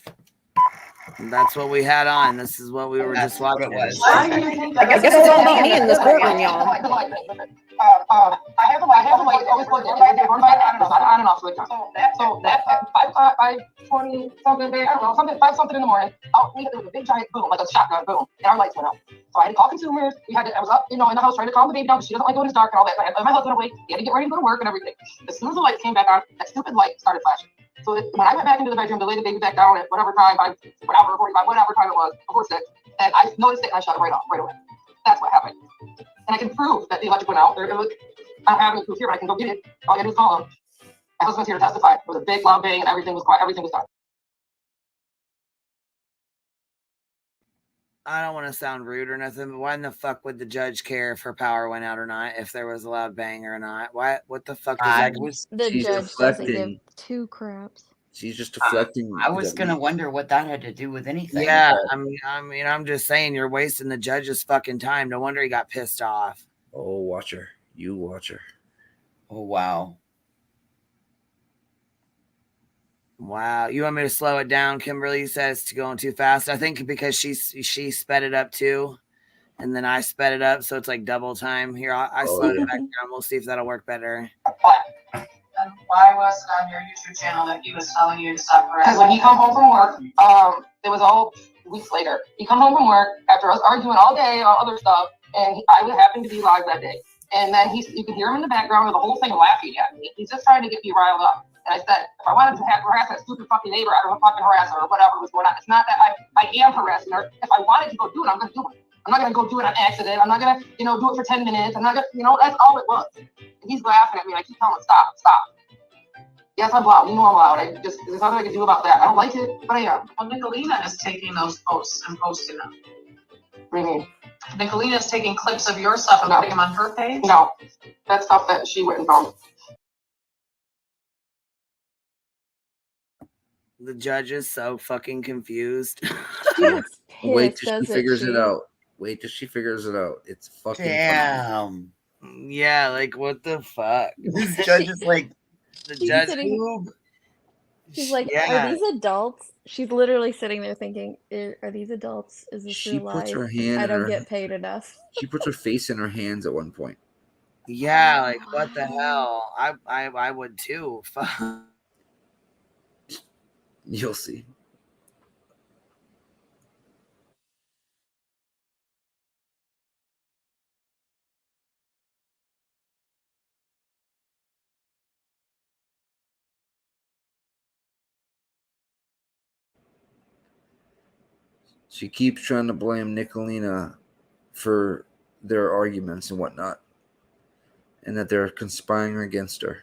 That's what we had on. This is what we were just watching. I guess it's all about me in this courtroom, y'all. I have a light. Always plugged in. Everybody run by on and off switch. So that at 5:20 something there, I don't know, something in the morning. There was a big giant boom, like a shotgun boom, and our lights went out. So I had to call consumers. I was up, in the house trying to calm the baby down because she doesn't like going in the dark and all that. I had my husband awake. He had to get ready to go to work and everything. As soon as the lights came back on, that stupid light started flashing. So when I went back into the bedroom to lay the baby back down at whatever time, by whatever 45, whatever time it was, before 6, and I noticed it and I shut it right away. That's what happened. And I can prove that the electric went out. I don't have any proof here, but I can go get it. All I gotta do is call him. My husband's here to testify. It was a big, loud bang, and everything was quiet. Everything was done. I don't want to sound rude or nothing, but why in the fuck would the judge care if her power went out or not, if there was a loud bang or not? What the fuck does that mean? The judge doesn't give 2 craps. She's just deflecting. I was gonna wonder what that had to do with anything. Yeah, I mean, I'm just saying you're wasting the judge's fucking time. No wonder he got pissed off. Oh, watch her. You watch her. Oh, wow. Wow. You want me to slow it down? Kimberly says it's going too fast. I think because she sped it up too, and then I sped it up, so it's like double time. Here, I slowed it back down. We'll see if that'll work better. And why was it on your YouTube channel that he was telling you to stop harassing? Because when he come home from work, it was all weeks later. He come home from work after us arguing all day about other stuff, and I would happen to be live that day. And then you could hear him in the background with the whole thing laughing at me. He's just trying to get me riled up. And I said, if I wanted to harass that stupid fucking neighbor, I would fucking harass her or whatever was going on. It's not that I am harassing her. If I wanted to go do it, I'm going to do it. I'm not going to go do it on accident. I'm not going to, do it for 10 minutes. I'm not going to, that's all it was. And he's laughing at me. I keep telling him, stop. Yes, I'm loud. I'm loud. There's nothing I can do about that. I don't like it, but I am. Well, Nicolina is taking those posts and posting them. What do you mean? Nicolina is taking clips of your stuff and putting them on her page? No. That's stuff that she went and found. The judge is so fucking confused. Wait till she figures it out. It's fucking Damn. Yeah, like what the fuck? This judge is like, The She's judge sitting. boob. She's like, are Yeah, these adults? She's literally sitting there thinking, Are these adults? Is this She real puts life? her hand I in don't her. get paid enough." She puts her face in her hands at one point. yeah, like what the hell? I would too. Fuck. You'll see. She keeps trying to blame Nicolina for their arguments and whatnot, and that they're conspiring against her.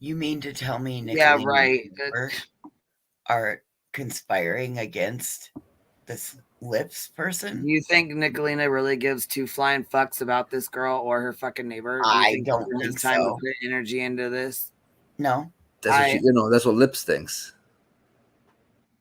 you mean to tell me Yeah, Nicolina right. and Amber are conspiring against this Lips Do person? you think Nicolina really gives two flying fucks about this girl or her fucking neighbor? Do you I think don't she has think time to so. put energy into this? No. That's what she, that's what Lips thinks.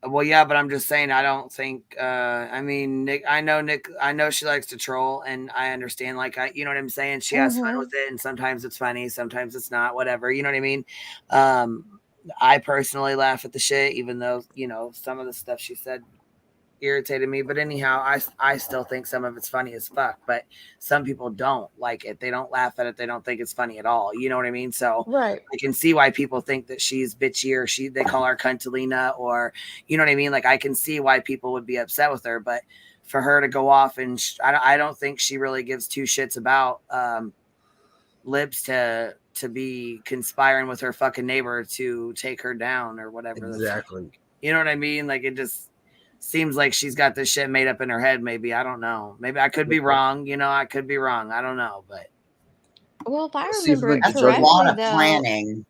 Well, yeah, but I'm just saying, I don't think. I mean, Nick. I know she likes to troll, and I understand. Like, you know what I'm saying. She has fun with it, and sometimes it's funny, sometimes it's not. Whatever, you know what I mean. I personally laugh at the shit, even though some of the stuff she said irritated me. But anyhow, I still think some of it's funny as fuck. But some people don't like it. They don't laugh at it. They don't think it's funny at all. You know what I mean? So Right. I can see why people think that she's bitchy or they call her cuntalina or you know what I mean. Like I can see why people would be upset with her. But for her to go off and I don't think she really gives two shits about Lips to be conspiring with her fucking neighbor to take her down or whatever. Exactly. You know what I mean? Like it just seems like she's got this shit made up in her head. Maybe I don't know. Maybe I could be wrong. I could be wrong. I don't know, but Well, if I Let's see if remember it the That's a judge. lot correctly, of though, planning.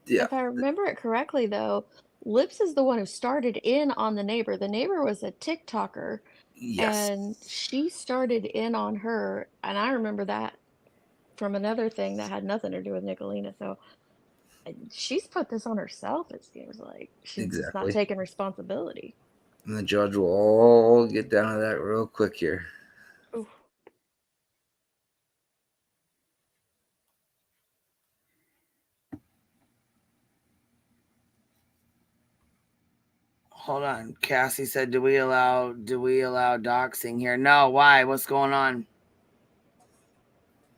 Yeah, if I remember it correctly, though, Lips is the one who started in on the neighbor. The neighbor was a TikToker, yes, and she started in on her. And I remember that from another thing that had nothing to do with Nicolina. So she's put this on herself, it seems like. She's just not exactly. taking responsibility. And the judge will all get down to that real quick here. Oof. hold on. Cassie said, "Do we allow doxing here?" No. Why? What's going on?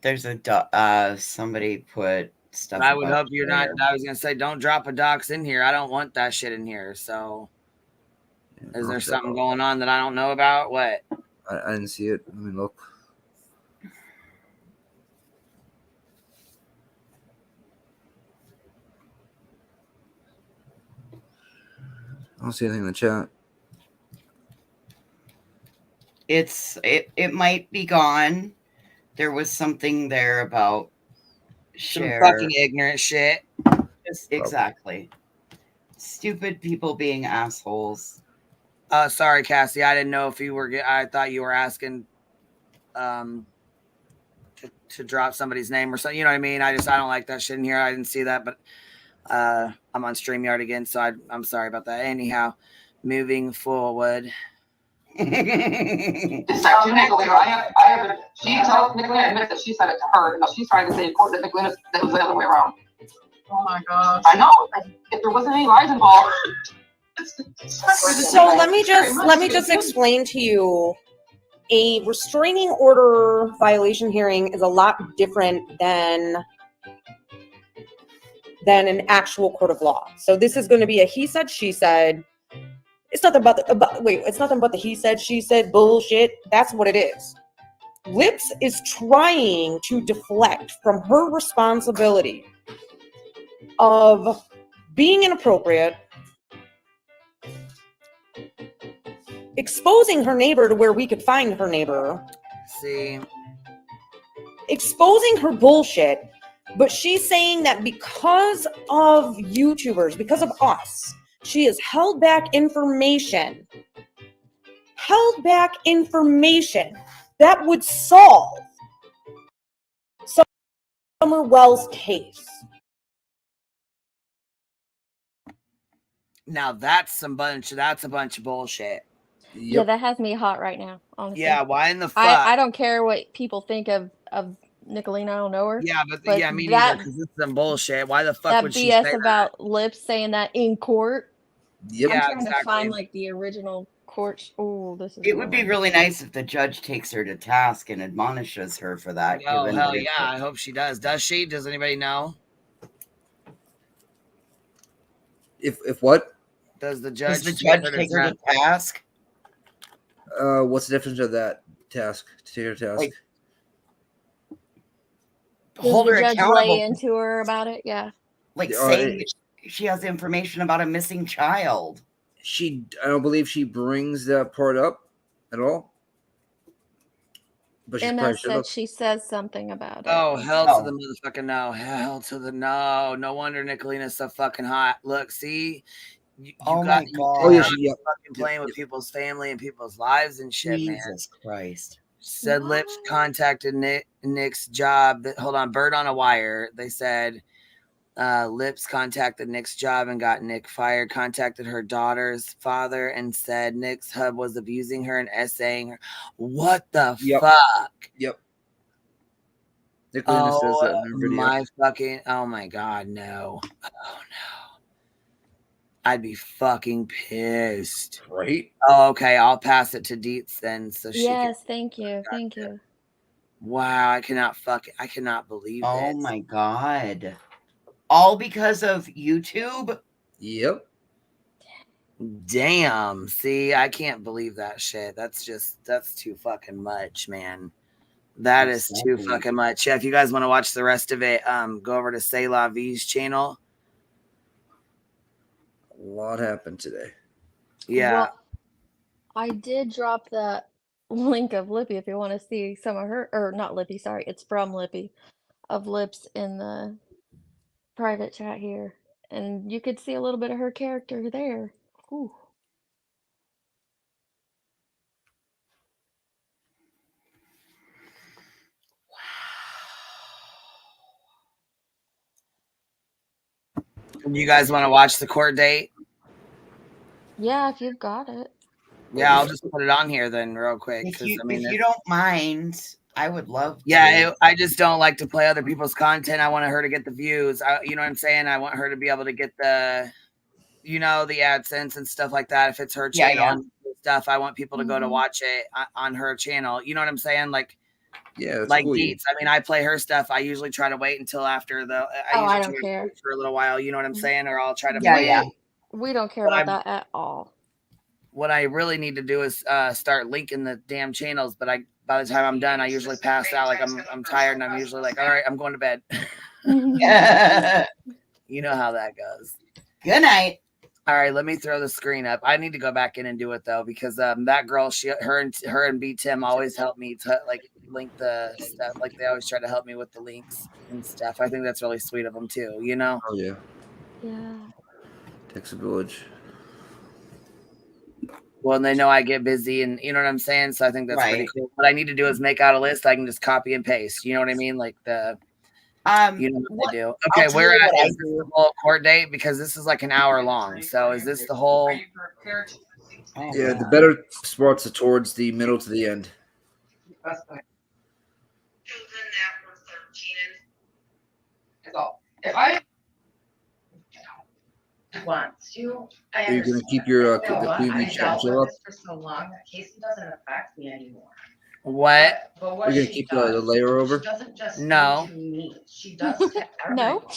There's a somebody put stuff I would about hope you're not. Twitter. I was gonna say, don't drop a dox in here. I don't want that shit in here. So, is there something going on that I don't know about? What? I didn't see it. Let me look. I don't see anything in the chat. It might be gone. There was something there about Some fucking ignorant shit. Exactly. Stupid people being assholes. Sorry, Cassie. I didn't know if you were. I thought you were asking, to drop somebody's name or something. You know what I mean? I don't like that shit in here. I didn't see that, but I'm on StreamYard again, so I'm sorry about that. Anyhow, moving forward. It's actually Nicolina. She tells Nicolina admits that she said it to her. Now she's trying to say in court that Nicolina that it was the other way around. Oh my gosh. I know. If there wasn't any lies involved. So let me just explain to you. A restraining order violation hearing is a lot different than an actual court of law. So this is going to be a he said, she said. It's nothing it's nothing but the he said, she said bullshit. That's what it is. Lips is trying to deflect from her responsibility of being inappropriate, exposing her neighbor to where we could find her neighbor. See, exposing her bullshit, but she's saying that because of YouTubers, because of us, she has held back information that would solve Summer Wells' case. now that's a bunch of bullshit. Yeah, Yep. that has me hot right now, honestly. Yeah, why in the I fuck? don't care what people think of Nicolina. I don't know her. Yeah, but But yeah, me neither. that Because it's some bullshit. Why the fuck that would she say BS that? about Lips saying that in court. Yep. I'm Yeah, trying to find exactly. like the original court. Oh, this is It would be annoying. really nice if the judge takes her to task and admonishes her for that. Oh given hell that yeah! I hope she does. Does she? Does anybody know? If what? Does the Does judge the take judge her to take her to task? task? What's the difference of that task? To take her task. Like, Does hold the her judge accountable. lay into her about it? Yeah. Like Or saying that she has information about a missing child. I don't believe she brings that part up at all. But she's probably MS should said have. she says something about it. Oh hell to the No. motherfucking no! Hell to the no! No wonder Nicolina's so fucking hot. Look, see, you Oh got my you God. Oh yeah, cannot she, be yep. fucking playing with people's family and people's lives and shit, man. Jesus Christ. Said Lips contacted Nick's job. Hold on, Bird on a Wire. They said Lips contacted Nick's job and got Nick fired. Contacted her daughter's father and said Nick's hub was abusing her and essaying her. What the fuck? Yep. Nicolina says that in her video. My fucking, oh my God, no. Oh no. I'd be fucking pissed. Right? Oh, okay. I'll pass it to Deets then so she can. Yes, thank you. Thank you. Wow, I cannot believe Oh this. my God. All because of YouTube? Yep. Damn. See, I can't believe that shit. That's too fucking much, man. That is too Exactly. fucking much. Yeah, if you guys want to watch the rest of it, go over to C'est La Vie's channel. A lot happened today. Yeah. Well, I did drop the link of Lippy if you want to see some of her, or not Lippy, sorry, it's from Lippy, of Lips in the private chat here. And you could see a little bit of her character there. Whew. You guys want to watch the court date? Yeah, if you've got it. Yeah, I'll just put it on here then real quick. If 'cause, you, I mean, if you don't mind, I would love to. yeah, I just don't like to play other people's content. I want her to get the views. You know what I'm saying? I want her to be able to get the, the AdSense and stuff like that. If it's her channel and stuff, I want people to go to watch it on her channel. You know what I'm saying? Like, yeah, that's like cool. Deets. I mean, I play her stuff. I usually try to wait until after the. I don't care for a little while. You know what I'm saying? Or I'll try to. We don't care about that at all. What I really need to do is start linking the damn channels. But by the time I'm done, I usually pass out. Like I'm tired, and I'm usually like, all right, I'm going to bed. You know how that goes. Good night. All right, let me throw the screen up. I need to go back in and do it though, because that girl, her and B Tim always help me to like link the stuff. Like they always try to help me with the links and stuff. I think that's really sweet of them too. You know? Oh yeah. Yeah. Takes a village. Well, and they know I get busy, and you know what I'm saying. So I think that's pretty cool. What I need to do is make out a list. I can just copy and paste. You know what I mean? Like you know what they do. Okay, where is this the whole court date? Because this is like an hour long. So is this the whole? Yeah, the better spots are towards the middle to the end. If I wants to, Are you going to keep your the Queen Bee chill up? for so long that Casey doesn't affect me anymore. What? But You're what going to keep the layer over? she doesn't just No. do to me. She does to everyone. No.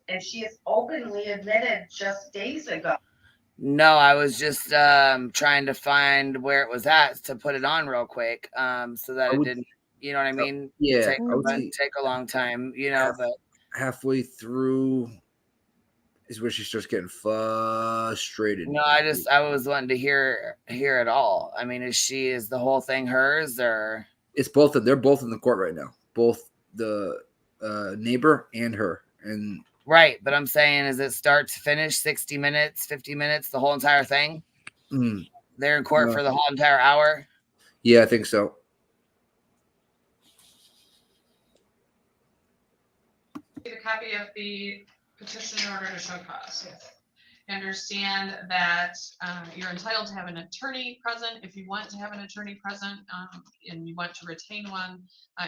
And she has openly admitted just days ago. No, I was just trying to find where it was at to put it on real quick, so that it didn't. You know what I mean? Yeah, take, I would say take a long time. You know, but halfway through is where she starts getting frustrated. no, I was wanting to hear it all. I mean, is the whole thing hers or? It's both of they're both in the court right now. Both the neighbor and her. And Right, but I'm saying, is it start to finish 60 minutes, 50 minutes, the whole entire thing? They're in court for the whole entire hour? Yeah, I think so. A copy of the petition in order to show cause. Yes. Understand that you're entitled to have an attorney present. If you want to have an attorney present and you want to retain one,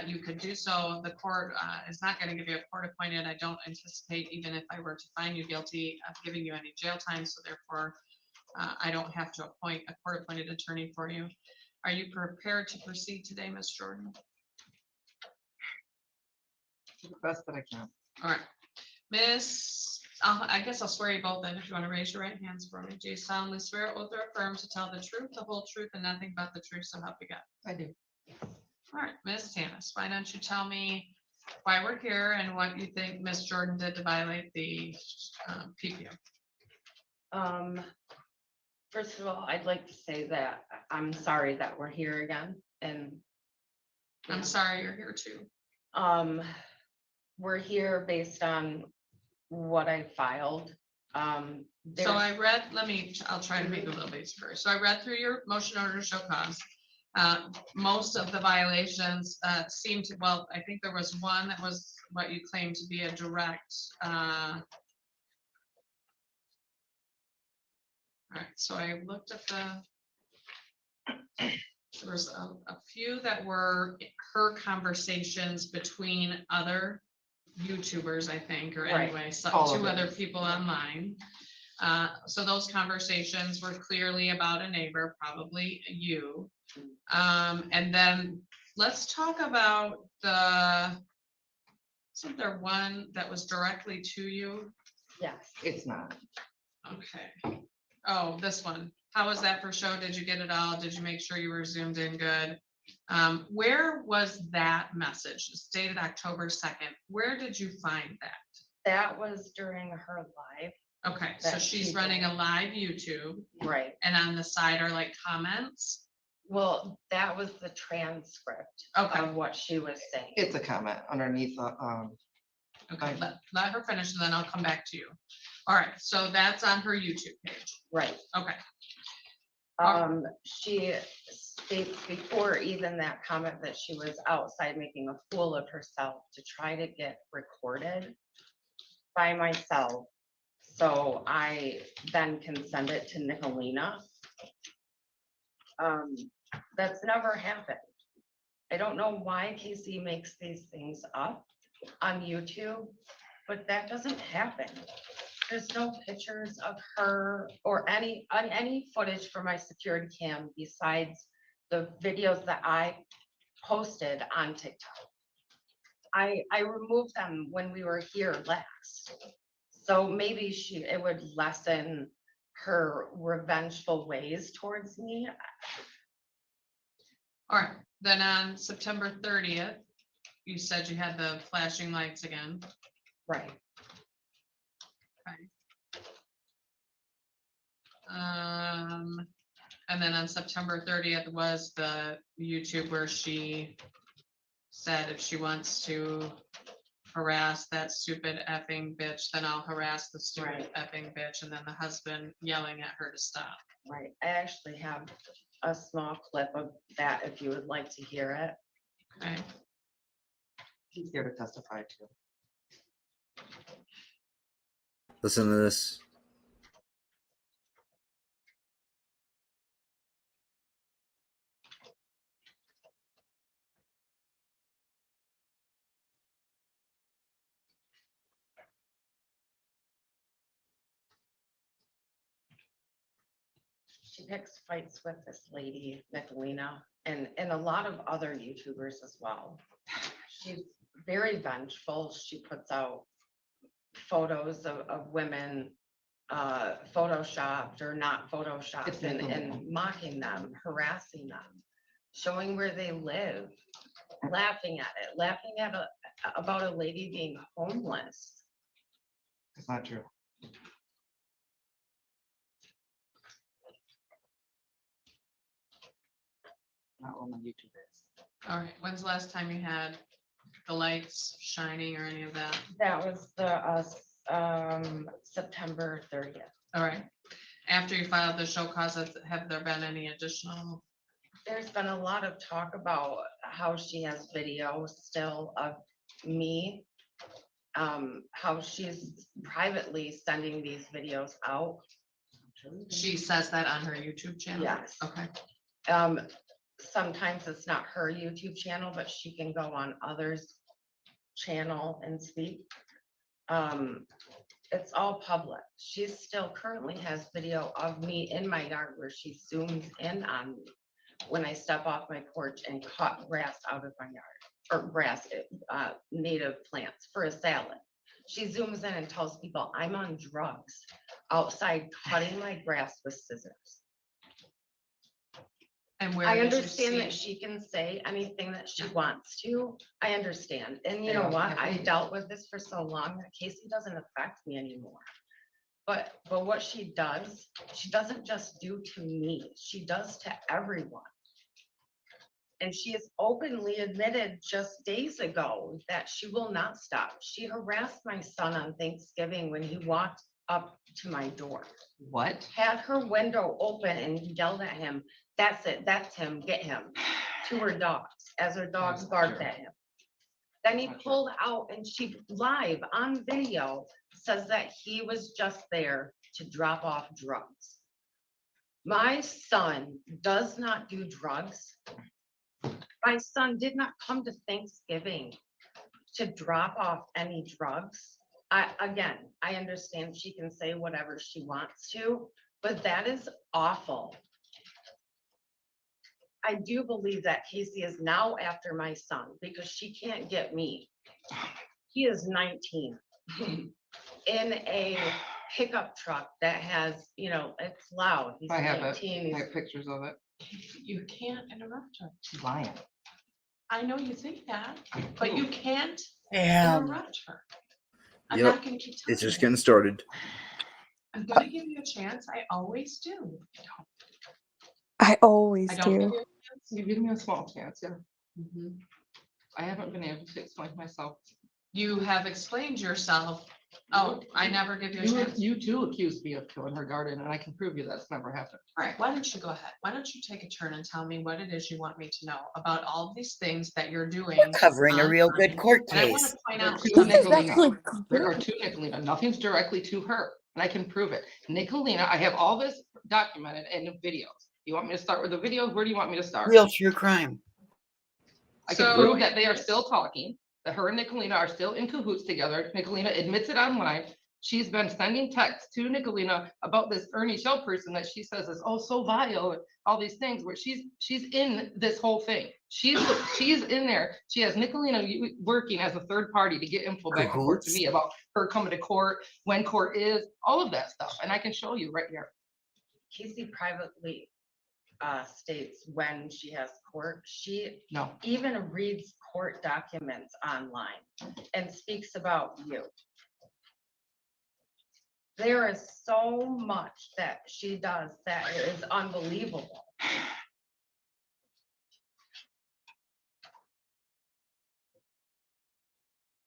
you could do so. The court is not going to give you a court appointed. I don't anticipate, even if I were to find you guilty, of giving you any jail time. So therefore, I don't have to appoint a court appointed attorney for you. Are you prepared to proceed today, Ms. Jordan? The best that I can. All right. Miss, I guess I'll swear you both in if you want to raise your right hands for me. Do you solemnly swear, oath, or affirm to tell the truth, the whole truth, and nothing but the truth, so help you God? I do. All right, Miss Tanis, why don't you tell me why we're here and what you think Miss Jordan did to violate the PPO? First of all, I'd like to say that I'm sorry that we're here again, and I'm sorry you're here too. We're here based on what I filed. So I read, I'll try to make it a little bit easier. So I read through your motion order to show cause. Most of the violations seem to, well, I think there was one that was what you claimed to be a direct. All right, so I looked at there was a few that were her conversations between other YouTubers, I think, or Right. anyway, All of two it. other people online. So those conversations were clearly about a neighbor, probably you. And then let's talk about isn't there one that was directly to you? Yes. It's not. Okay. Oh, this one. How was that for show? Did you get it all? Did you make sure you were zoomed in good? Where was that message? It's dated October 2nd. Where did you find that? That was during her live. Okay, so That she's she running did. a live YouTube, Right. and on the side are like comments. Well, that was the transcript Okay. of what she was saying. It's a comment underneath. Okay, let her finish and then I'll come back to you. All right, so that's on her YouTube page. Right. Okay. She states before even that comment that she was outside making a fool of herself to try to get recorded by myself. So I then can send it to Nicolina. That's never happened. I don't know why Casey makes these things up on YouTube, but that doesn't happen. There's no pictures of her or any footage from my security cam besides the videos that I posted on TikTok. I removed them when we were here last. So maybe it would lessen her revengeful ways towards me. All right, then on September 30th, you said you had the flashing lights again. Right. Okay. And then on September 30th was the YouTube where she said if she wants to harass that stupid effing bitch, then I'll harass the stupid effing bitch, and then the husband yelling at her to stop. Right. I actually have a small clip of that if you would like to hear it. Okay. He's here to testify too. Listen to this. She picks fights with this lady, Nicolina, and a lot of other YouTubers as well. She's very vengeful. She puts out photos of women photoshopped or not photoshopped and mocking them, harassing them, showing where they live, laughing at it, laughing at about a lady being homeless. It's not true. Not what my YouTube is. All right, when's the last time you had the lights shining or any of that? That was the September 30th. All right. After you filed the show cause, have there been any additional? There's been a lot of talk about how she has video still of me how she's privately sending these videos out. She says that on her YouTube channel? Yes. Okay. Sometimes it's not her YouTube channel, but she can go on others' channel and speak. It's all public. She still currently has video of me in my yard where she zooms in on me when I step off my porch and cut grass out of my yard, or grass, native plants for a salad. She zooms in and tells people I'm on drugs outside cutting my grass with scissors. And where I did you understand see that it? she can say anything that she wants to. I understand. And you Yeah, know what? yeah. I dealt with this for so long that Casey doesn't affect me anymore. But what she doesn't just do to me, she does to everyone. And she has openly admitted just days ago that she will not stop. She harassed my son on Thanksgiving when he walked up to my door. What? Had her window open and yelled at him, "That's it, that's him, get him," to her dogs, as her dogs barked at him. Then he pulled out and she live on video says that he was just there to drop off drugs. My son does not do drugs. My son did not come to Thanksgiving to drop off any drugs. Again, I understand she can say whatever she wants to, but that is awful. I do believe that Casey is now after my son because she can't get me. He is 19 in a pickup truck that has, it's loud. He's I have 19. it. I have pictures of it. You can't interrupt her. She's lying. I know you think that, but you can't Damn. interrupt her. I'm Yep. not gonna keep It's telling just you. getting started. I'm gonna give you a chance. I always do. I always I don't give do. you a chance. You give me a small chance, yeah. I haven't been able to explain myself. You have explained yourself. Oh, I never give you a chance. You too accused me of killing her garden, and I can prove you that's never happened. All right, why don't you go ahead? Why don't you take a turn and tell me what it is you want me to know about all of these things that you're doing? Covering a real good court And I want case. to point There are out two This is Nicolina. actually There are good. two Nicolina. Nothing's directly to her, and I can prove it. Nicolina, I have all this documented in videos. You want me to start with the video? Where do you want me to start? Real true crime. I can So- prove that they are still talking, that her and Nicolina are still in cahoots together. Nicolina admits it online. She's been sending texts to Nicolina about this Ernie Shell person that she says is so vile, and all these things where she's in this whole thing. She's in there. She has Nicolina working as a third party to get info back and forth to me about her coming to court, when court is, all of that stuff. And I can show you right here. Casey privately states when she has court. She No. even reads court documents online and speaks about you. There is so much that she does that is unbelievable.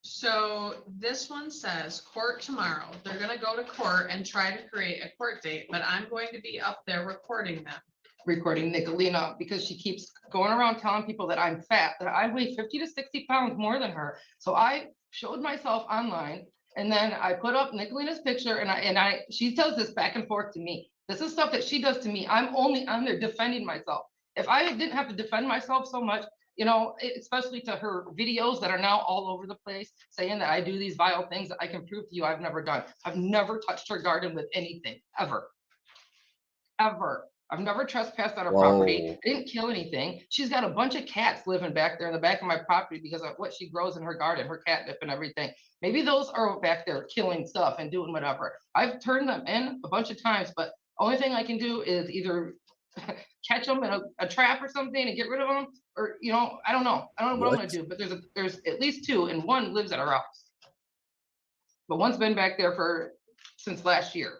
So this one says court tomorrow. They're gonna go to court and try to create a court date, but I'm going to be up there recording them. Recording Nicolina because she keeps going around telling people that I'm fat, that I weigh 50 to 60 pounds more than her. So I showed myself online, and then I put up Nicolina's picture, and she tells this back and forth to me. This is stuff that she does to me. I'm only on there defending myself. If I didn't have to defend myself so much, especially to her videos that are now all over the place, saying that I do these vile things that I can prove to you I've never done. I've never touched her garden with anything, ever. Ever. I've never trespassed on her property. I didn't kill anything. She's got a bunch of cats living back there in the back of my property because of what she grows in her garden, her catnip and everything. Maybe those are back there killing stuff and doing whatever. I've turned them in a bunch of times, but only thing I can do is either catch them in a trap or something and get rid of them, or I don't know. I don't know what I'm gonna do. But there's at least two, and one lives at our house. But one's been back there since last year.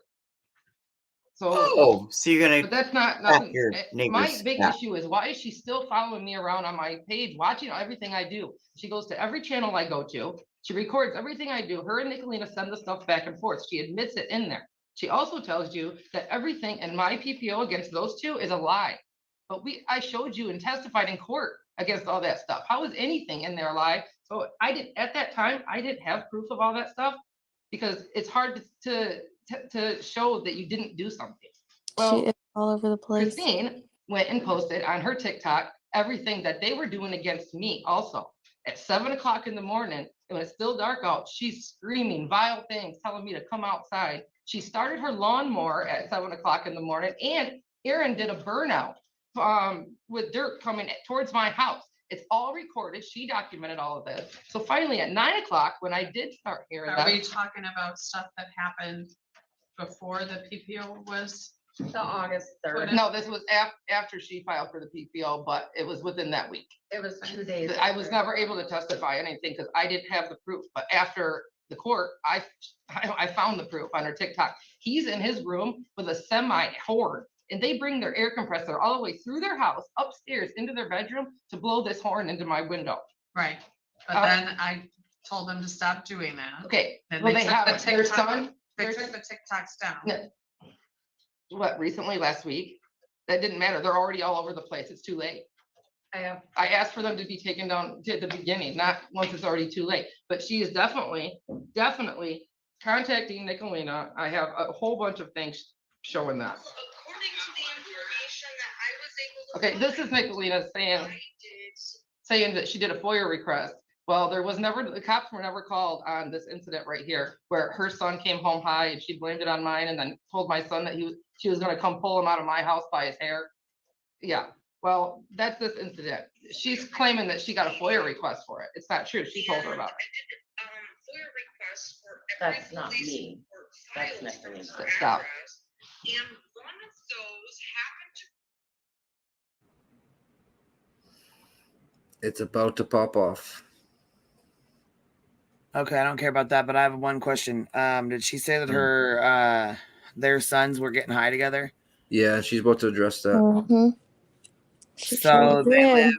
So you're gonna. But that's not nothing. your My neighbors. big Yeah. issue is, why is she still following me around on my page, watching everything I do? She goes to every channel I go to. She records everything I do. Her and Nicolina send the stuff back and forth. She admits it in there. She also tells you that everything in my PPO against those two is a lie. But I showed you and testified in court against all that stuff. How is anything in there a lie? So at that time, I didn't have proof of all that stuff because it's hard to show that you didn't do something. She is all over the place. Christine went and posted on her TikTok everything that they were doing against me also. At 7 o'clock in the morning, and when it's still dark out, she's screaming vile things, telling me to come outside. She started her lawnmower at 7 o'clock in the morning, and Erin did a burnout with dirt coming towards my house. It's all recorded. She documented all of this. So finally at 9 o'clock, when I did start hearing Are that. we talking about stuff that happened before the PPO was? The August 3rd. No, this was after she filed for the PPO, but it was within that week. It was 2 days. I was never able to testify anything because I didn't have the proof. But after the court, I found the proof on her TikTok. He's in his room with a semi horn, and they bring their air compressor all the way through their house upstairs into their bedroom to blow this horn into my window. Right. But then I told them to stop doing that. Okay. And Well, they they took have the their TikTok, son. they took the TikToks down. Yeah. What, recently, last week? That didn't matter. They're already all over the place. It's too late. I asked for them to be taken down at the beginning, not once it's already too late. But she is definitely contacting Nicolina. I have a whole bunch of things showing that. According to the information that I was able to. Okay, this is Nicolina saying that she did a FOIA request. Well, the cops were never called on this incident right here, where her son came home high and she blamed it on mine and then told my son that she was gonna come pull him out of my house by his hair. Yeah, well, that's this incident. She's claiming that she got a FOIA request for it. It's not true. She told her about it. FOIA requests for every. That's not me. That's next to me. Stop. And one of those happened to. It's about to pop off. Okay, I don't care about that, but I have one question. Did she say that her their sons were getting high together? Yeah, she's about to address that. Mm-hmm. So they live.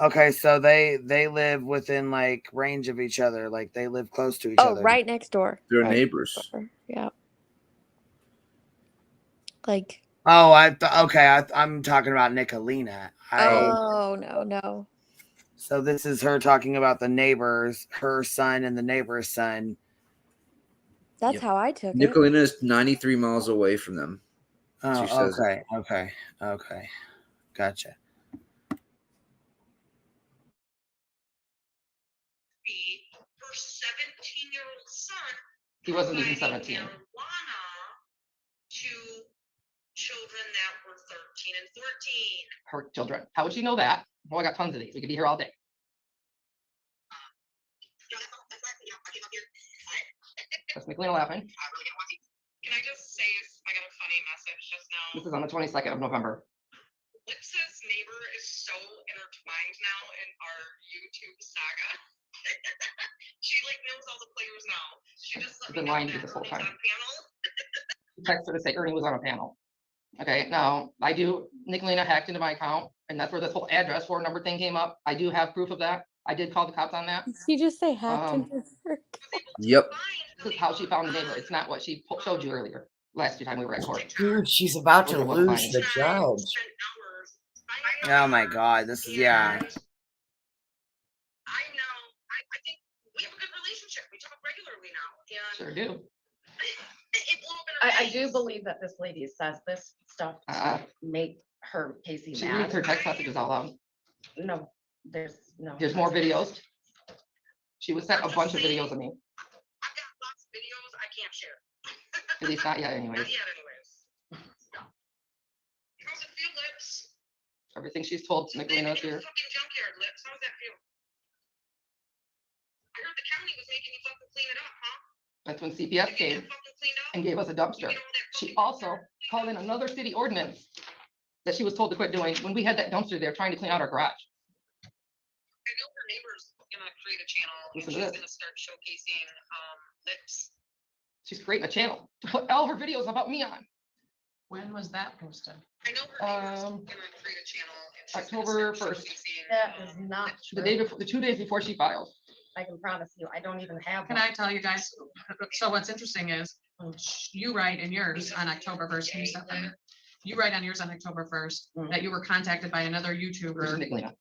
Okay, so they live within like range of each other, like they live close to each other. Oh, right next door. They're right neighbors. Yeah. Like. Oh, I'm talking about Nicolina. Oh no. So this is her talking about the neighbors, her son and the neighbor's son. That's how I took it. Nicolina is 93 miles away from them. Oh, She says okay. Gotcha. Her 17-year-old son. He wasn't even 17. Marijuana to children that were 13 and 14. Her children. How would you know that? Oh, I got tons of these. We could be here all day. That's Nicolina laughing. Can I just say I got a funny message just now? This is on the 22nd of November. Lipsa's neighbor is so intertwined now in our YouTube saga. She like knows all the players now. She just let me Been know lying to that you this whole Ernie's time. on panel. Text her to say Ernie was on a panel. Okay, now Nicolina hacked into my account, and that's where this whole address phone number thing came up. I do have proof of that. I did call the cops on that. Did she just say hacked into her? Yep. This is how she found the neighbor. It's not what she showed you earlier. Last time we were at court. Dude, she's about to lose the judge. Oh my God, this is I know. I think we have a good relationship. We talk regularly now. Sure do. I do believe that this lady says this stuff to make her Casey She mad. reads her text messages out loud. No, there's no. There's more videos. She was sent a bunch of videos of me. I've got lots of videos I can't share. At least not yet, anyways. Not yet, anyways. No. How's it feel, Lips? Everything she's told Nicolina is here. Fucking junkyard, Lips. How's that feel? I heard the county was making you fucking clean it up, huh? That's when CPS came and gave us a dumpster. She also called in another city ordinance that she was told to quit doing when we had that dumpster there trying to clean out our garage. I know her neighbor's gonna create a channel and Listen to she's this. gonna start showcasing Lips. She's creating a channel to put all her videos about me on. When was that posted? I know her neighbor's gonna create a channel and she's October gonna start 1st. showcasing. That is not The day before, the 2 days before she filed. I can promise you, I don't even have Can one. I tell you guys, so what's interesting is you write in yours on October 1st, can you stop there? You write on yours on October 1st that you were contacted by another This is YouTuber Nicolina.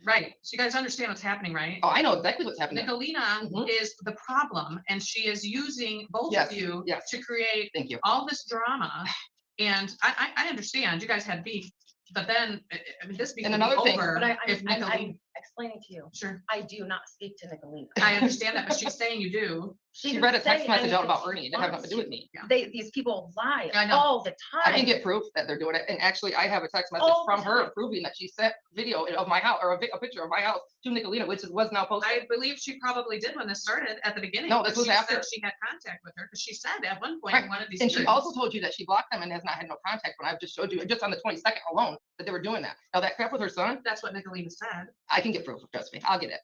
Right. So you guys understand what's happening, right? Oh, I know exactly what's happening. Nicolina is the problem, and she is using both of you to create Thank you. all this drama. And I understand you guys had beef, but then I mean this beef And would be another thing, over But if I'm Nicolina. explaining to you. Sure. I do not speak to Nicolina. I understand that, but she's saying you do. She didn't read a say text message out anything. about Ernie. It didn't have nothing to do with me. These people lie I know. all the time. I can get proof that they're doing it. And actually, I have a text message All the from her time. proving that she sent video of my house or a picture of my house to Nicolina, which was now posted. I believe she probably did when this started at the beginning. No, this but was she after. said she had contact with her because she said at one point Right. in one of these And she hearings- also told you that she blocked them and has not had no contact when I've just showed you just on the 22nd alone that they were doing that. Now that crap with her son, That's what Nicolina said. I can get proof. Trust me, I'll get it.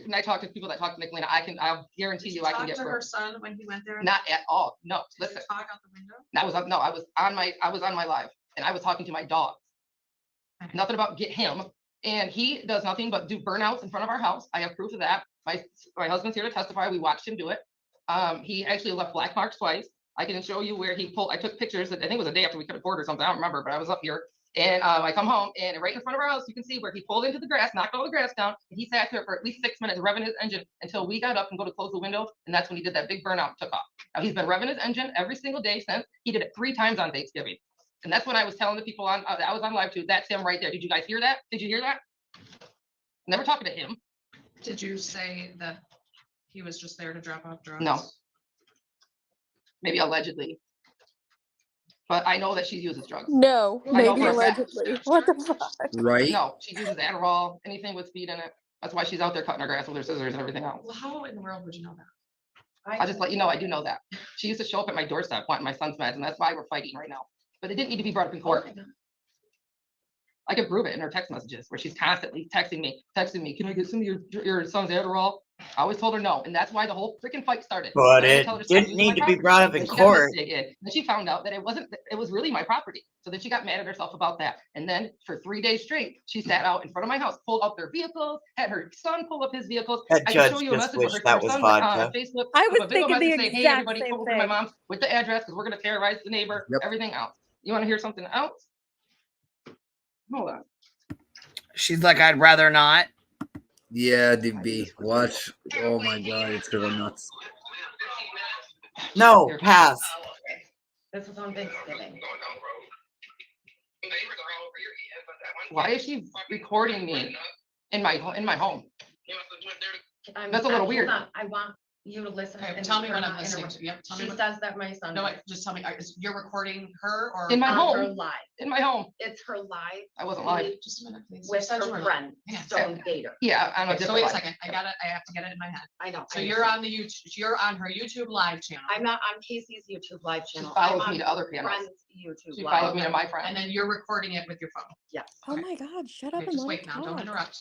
When I talk to people that talk to Nicolina, I'll guarantee you I can Talk get to her proof. son when he went there. Not at all. No, Did listen. you talk out the window? I was on my live and I was talking to my dog. Okay. Nothing about get him. And he does nothing but do burnouts in front of our house. I have proof of that. My husband's here to testify. We watched him do it. He actually left black marks twice. I can show you where he pulled. I took pictures. I think it was a day after we cut a cord or something. I don't remember, but I was up here. And I come home and right in front of our house, you can see where he pulled into the grass, knocked all the grass down. And he sat there for at least 6 minutes, revving his engine until we got up and go to close the window. And that's when he did that big burnout and took off. Now he's been revving his engine every single day since. He did it 3 times on Thanksgiving. And that's when I was telling the people on, I was on live too. That's him right there. Did you guys hear that? Did you hear that? Never talking to him. Did you say that he was just there to drop off drugs? No. Maybe allegedly. But I know that she uses drugs. No, I know maybe for a fact. allegedly. What the fuck? Right? No, she uses Adderall, anything with speed in it. That's why she's out there cutting her grass with her scissors and everything else. Well, how in the world would you know that? I'll just let you know, I do know that. She used to show up at my doorstep wanting my son's meds, and that's why we're fighting right now. But it didn't need to be brought up in court. I could prove it in her text messages where she's constantly texting me, can I get some of your son's Adderall? I always told her no, and that's why the whole freaking fight started. But I it told her to stop didn't using my need to be property. brought up in And she got court. investigated. Then she found out that it was really my property. So then she got mad at herself about that. And then for 3 days straight, she sat out in front of my house, pulled up their vehicles, had her son pull up his vehicles. That I can show judge you a just message where wished her that was son's vodka. Facebook. I was put a video thinking the message saying, hey, exact everybody, same come over to my thing. mom's with the address because we're going to terrorize the neighbor, Yep. everything else. You want to hear something else? Hold on. She's like, I'd rather not. Yeah, DB. Watch. Oh my God, it's gonna go nuts. No, pass. This was on Thanksgiving. Why is she recording me in my home? That's a little hold weird. on. I want you to listen. Okay, and tell me you're when I'm not listening interrupting. to. Yep. Tell me She when- says that my son. No, wait, just tell me. You're recording her or In my on home. her live. In my home. It's her live I wasn't live. Just a minute, please. You with said you her were friend, Yeah. Stone Gator. Yeah, I'm a Okay, so different wait a live. second. I have to get it in my head. I know. So I you're understand. on the YouTube. You're on her YouTube live channel. I'm not on Casey's YouTube live She channel. follows I'm me on to other channels. friend's YouTube She live. follows me to my And friend. then you're recording it with your phone. Yes. Oh Okay. my God! Shut up Okay, and just let wait her now. Don't talk. interrupt.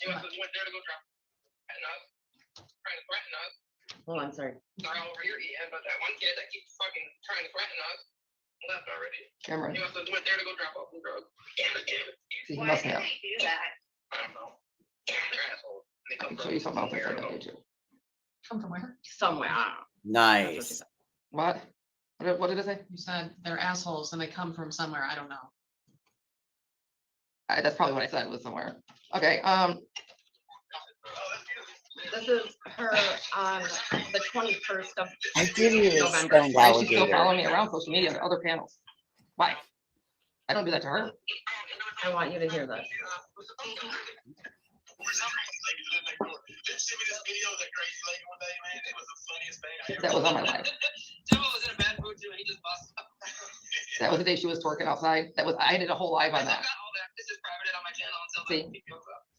Oh, I'm sorry. Cameron. See, he must have. I'll show you something else I said on YouTube. Come from where? Somewhere. I don't know. Nice. What? What did it say? You said they're assholes and they come from somewhere. I don't know. That's probably what I said was somewhere. Okay. This is her on the 21st of I give you this November. stoned Why is she still alligator. following me around social media on other panels? Why? I don't do that to her. I want you to hear this. That was on my live. That was the day she was twerking outside. I did a whole live on that. See,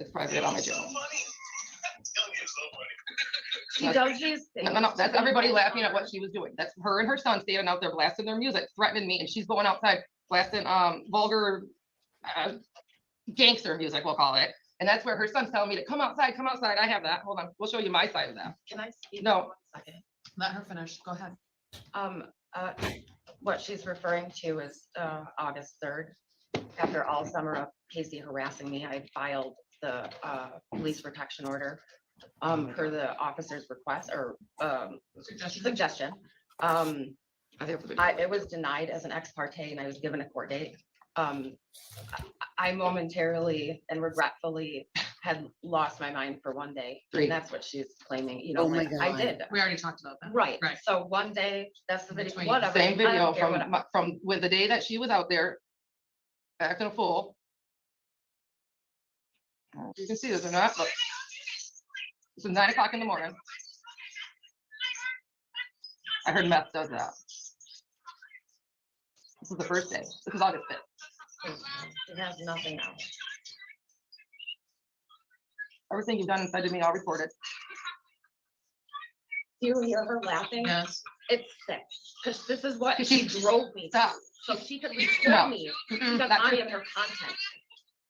it's private on my channel. She does these things. No. That's everybody laughing at what she was doing. That's her and her son standing out there blasting their music, threatening me, and she's going outside blasting vulgar gangster music, we'll call it. And that's where her son's telling me to come outside, come outside. I have that. Hold on. We'll show you my side of that. Can I speak? No. For 1 second? Let her finish. Go ahead. What she's referring to is August 3rd. After all summer of Casey harassing me, I filed the police protection order per the officer's request or suggestion. It was denied as an ex parte and I was given a court date. I momentarily and regretfully had lost my mind for one day. 3. And that's what she's claiming, you know, Oh my like I God. did. We already talked about that. Right. Right. So one day, that's the video, Between- whatever. Same I video don't care, whatever. from with the day that she was out there acting a fool. You can see this or not, but this is 9 o'clock in the morning. I heard meth does that. This is the first day. This is August 5th. It has nothing else. Everything you've done inside of me, I'll record it. Do you hear her laughing? Yes. It's sick, because this is what She- she drove me to, Stop. so she could No. record me, because Not I true. am her content.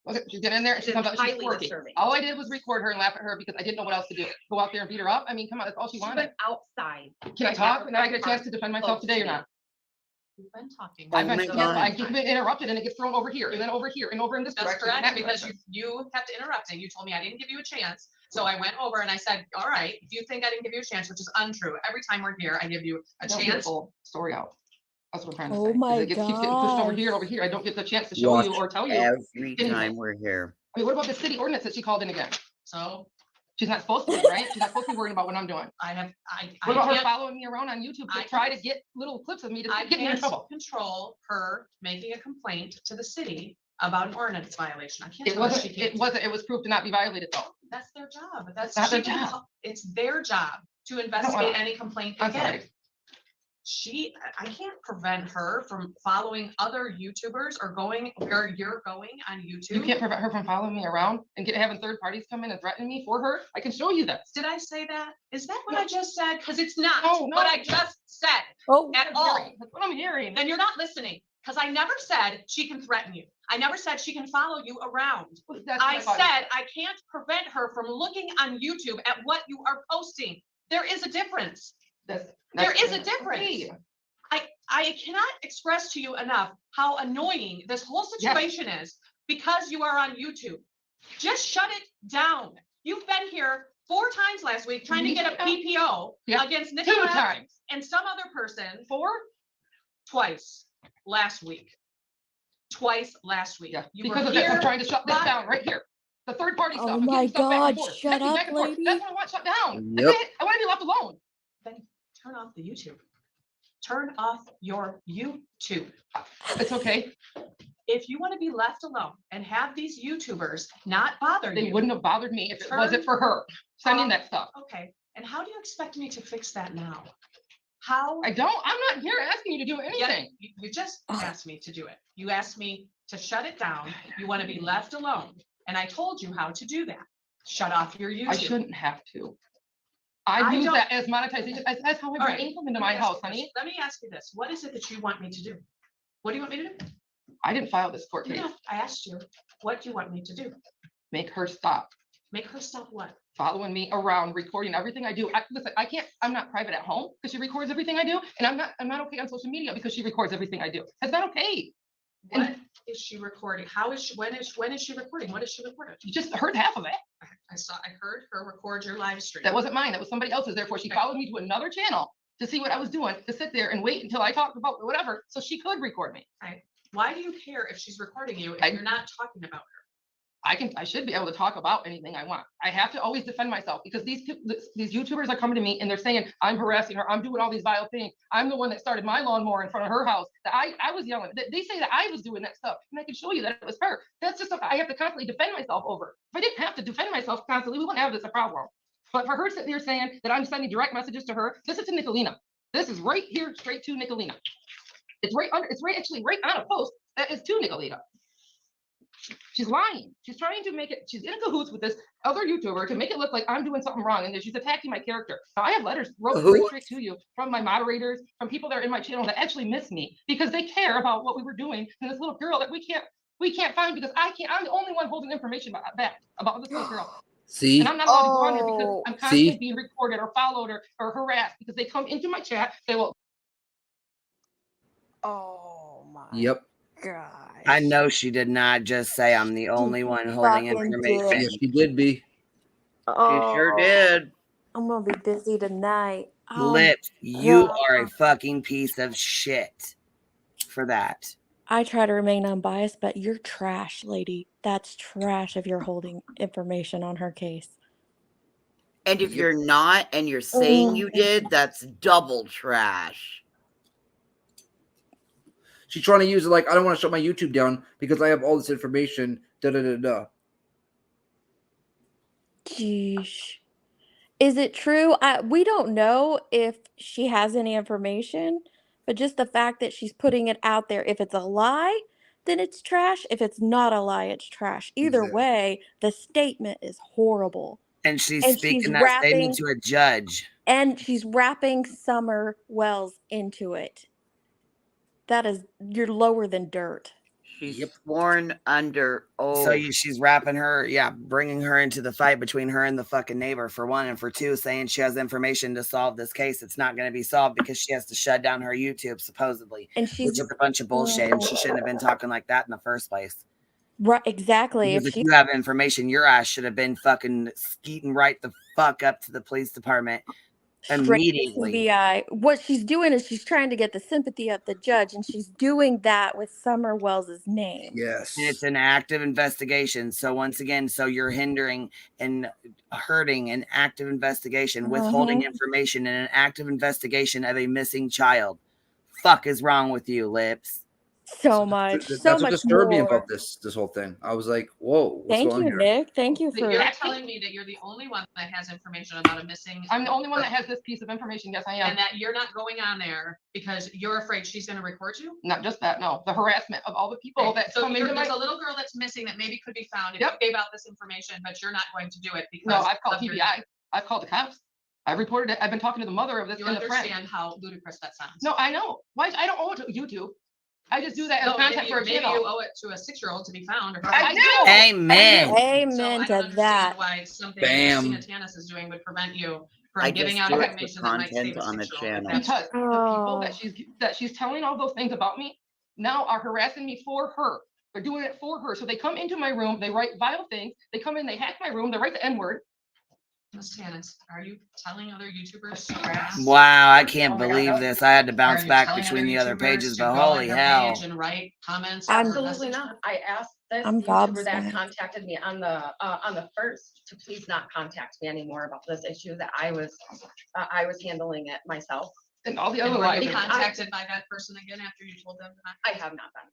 Okay, she's getting in there and she It's comes out, she's highly quirky. disturbing. All I did was record her and laugh at her because I didn't know what else to do. Go out there and beat her up? I mean, come on, that's all she She wanted. went outside. Can I talk? And then I get a chance to defend myself today or not? We've been talking. Oh I've been, my yes, God. I get interrupted and it gets thrown over here and then over here and over in this That's direction. and correct, that because direction. you kept interrupting. You told me I didn't give you a chance. So I went over and I said, all right, if you think I didn't give you a chance, which is untrue. Every time we're here, I give you a I don't get the chance. full story out. That's what I'm trying to Oh say. 'cause my it keeps getting pushed over God. here and over here. I don't get the chance to show you Watch or tell you every anything. time we're here. I mean, what about the city ordinance that she called in again? So She's not supposed to be, right? She's not supposed to be worrying about what I'm doing. I What about her can't, following me around on YouTube I to try to can't- get little clips of me to I get me in can't trouble? control her making a complaint to the city about an ordinance violation. I can't It tell her she wasn't, can't. it wasn't, it was proved to not be violated though. That's their job. But that's Not their she can job. call- It's their job to wanna- investigate any complaint they I'm get. sorry. I can't prevent her from following other YouTubers or going where you're going on YouTube. You can't prevent her from following me around and having third parties come in and threaten me for her. I can show you this. Did I say that? Is that what No. I just said? Because it's not No, what no. I just said Oh, at all. That's what I'm hearing. Then you're not listening, because I never said she can threaten you. I never said she can follow you around. That's I what thought. said I can't prevent her from looking on YouTube at what you are posting. There is a difference. There is a difference. Okay. I cannot express to you enough how annoying this whole situation is because you are on YouTube. Just shut it down. You've been here 4 times last week trying to get a PPO Yeah. against 2 Nicholas times. and some other person 4? twice last week. Twice last week. Yeah. You Because were of this, I'm here, trying to shut this but- down right here. The third party Oh stuff. I'm my getting stuff back and God, forth. shut Texting up, back and forth. lady. That's what I want shut down. Yep. That's it. I want to be left alone. Then turn off the YouTube. Turn off your YouTube. It's okay. If you want to be left alone and have these YouTubers not bother They you. wouldn't have bothered me if it Turn wasn't for her sending off- that stuff. Okay, and how do you expect me to fix that now? How? I'm not here asking you to do Yeah, anything. you just asked me to do it. You asked me to shut it down. You want to be left alone. And I told you how to do that. Shut off your YouTube. I shouldn't have to. I I use don't- that as monetization. That's how I All bring right, income into let me my ask house, you this. honey. Let me ask you this. What is it that you want me to do? What do you want me to do? I didn't file this court You case. know, I asked you, what do you want me to do? Make her stop Make her stop what? following me around, recording everything I do. Listen, I'm not private at home because she records everything I do. And I'm not okay on social media because she records everything I do. That's not okay. What is she recording? How is she, when is she recording? What is she recording? You just heard half of it. I heard her record your live stream. That wasn't mine. That was somebody else's. Therefore, she followed me to another channel to see what I was doing, to sit there and wait until I talked about whatever, so she could record me. Why do you care if she's recording you I- and you're not talking about her? I should be able to talk about anything I want. I have to always defend myself because these YouTubers are coming to me and they're saying I'm harassing her. I'm doing all these vile things. I'm the one that started my lawnmower in front of her house. That I was yelling. They say that I was doing that stuff, and I can show you that it was her. That's just stuff I have to constantly defend myself over. If I didn't have to defend myself constantly, we wouldn't have this a problem. But for her sitting there saying that I'm sending direct messages to her, this is to Nicolina. This is right here, straight to Nicolina. It's right under. It's right actually right on a post that is to Nicolina. She's lying. She's trying to make it, she's in cahoots with this other YouTuber to make it look like I'm doing something wrong and that she's attacking my character. Now, I have letters wrote straight to you from my moderators, from people that are in my channel that actually miss me because they care about what we were doing and this little girl that we can't find because I'm the only one holding information back about this little girl. See? And I'm not allowed to go on there because I'm constantly See? being recorded or followed or harassed because they come into my chat, they will. Oh my Yep. God. I know she did not just say I'm the only one holding fucking information. did. Yes, she did be. Oh, She sure did. I'm gonna be busy tonight. Oh, Lips, you God. are a fucking piece of shit for that. I try to remain unbiased, but you're trash, lady. That's trash if you're holding information on her case. And if you're not and you're saying you did, that's double trash. She's trying to use it like, I don't want to shut my YouTube down because I have all this information. Da da da da. Jeez. Is it true? We don't know if she has any information, but just the fact that she's putting it out there, if it's a lie, then it's trash. If it's not a lie, it's trash. Either Exactly. way, the statement is horrible. And she's And speaking she's that statement wrapping to a judge. and she's wrapping Summer Wells into it. That is, you're lower than dirt. She's sworn under oath. So she's wrapping her, bringing her into the fight between her and the fucking neighbor, for one, and for two, saying she has information to solve this case. It's not going to be solved because she has to shut down her YouTube, supposedly, And which is a bunch of bullshit, and she shouldn't have been talking like that in the first place. Right, exactly. Because if you have information, your ass should have been fucking skeeting right the fuck up to the police department immediately. FBI. What she's doing is she's trying to get the sympathy of the judge, and she's doing that with Summer Wells's name. Yes. And it's an active investigation. So once again, you're hindering and hurting an active investigation, withholding information in an active investigation of a missing child. Fuck is wrong with you, Lips? So much. That's what disturbed me about this whole thing. I was like, whoa, what's going on here? Nick. Thank you for You're telling me that you're the only one that has information about a missing. I'm the only one that has this piece of information. Yes, I am. And that you're not going on there because you're afraid she's going to record you? Not just that, no. The harassment of all the people that come into there's a little girl that's missing that maybe could be found if you gave out this information, but you're not going to do it because. No, I've called TBI. I've called the cops. I've reported it. I've been talking to the mother of this. You understand how ludicrous that sounds. No, I know. Why? I don't owe it to YouTube. I just do that as content for a channel. Maybe you owe it to a 6-year-old to be found. I do. Amen. Amen to that. Why something Bam. that Tanis is doing would prevent you from I giving just out do it information for that might save content a on the 6-year-old. channel. Because the people that she's telling all those things about me now are harassing me for her. They're doing it for her. So they come into my room, they write vile things. They come in, they hack my room, they write the N-word. Ms. Tanis, are you telling other YouTubers? Wow, I can't believe this. I had to bounce back between the other pages, but holy hell. And write comments. Absolutely not. I asked this I'm YouTuber that gobsmacked. contacted me on the first to please not contact me anymore about this issue that I was handling it myself. And all the And other were lies. you contacted by that person again after you told them that? I have not been.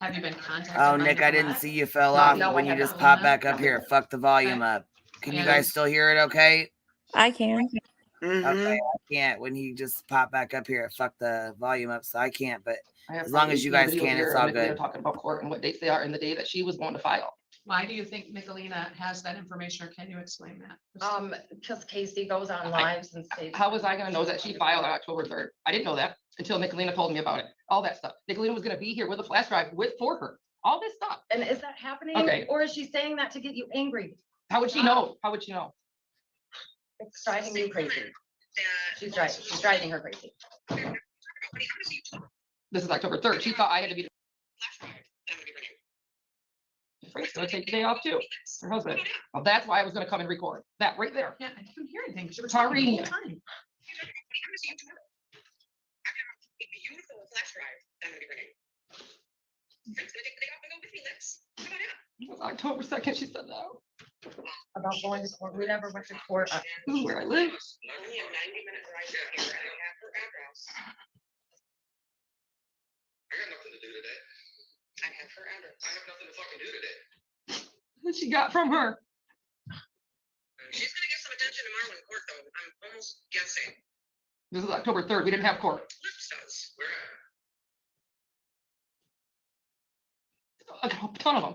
Have you been contacted? Oh, by Nick, them I didn't yet? see you fell No, off no, when I you have just not. popped back up here. Fuck the volume Okay. up. Can you And- guys still hear it okay? I can. Mhm. Okay, I can't. When he just popped back up here, it fucked the volume up, so I can't. But I have as long as you guys can, it's all They're good. talking about court and what dates they are and the day that she was going to file. Why do you think Michelina has that information, or can you explain that? Because Casey goes on lives and states. How was I gonna know that she filed on October 3rd? I didn't know that until Nicolina told me about it. All that stuff. Nicolina was gonna be here with a flash drive for her. All this stuff. And is that happening? Okay. Or is she saying that to get you angry? How would she know? How would she know? It's driving you crazy. She's driving her crazy. This is October 3rd. She thought I had to be. Frank's gonna take the day off too. Her husband. Well, that's why I was gonna come and record. That right there. Yeah, I couldn't hear anything because you were Sorry. talking the whole time. It was October 2nd, she said that. About going to court. We never went to court. This is where I live. What she got from her? She's gonna get some attention tomorrow in court, though. I'm almost guessing. This is October 3rd. We didn't have court. Lips does. Where A ton of them.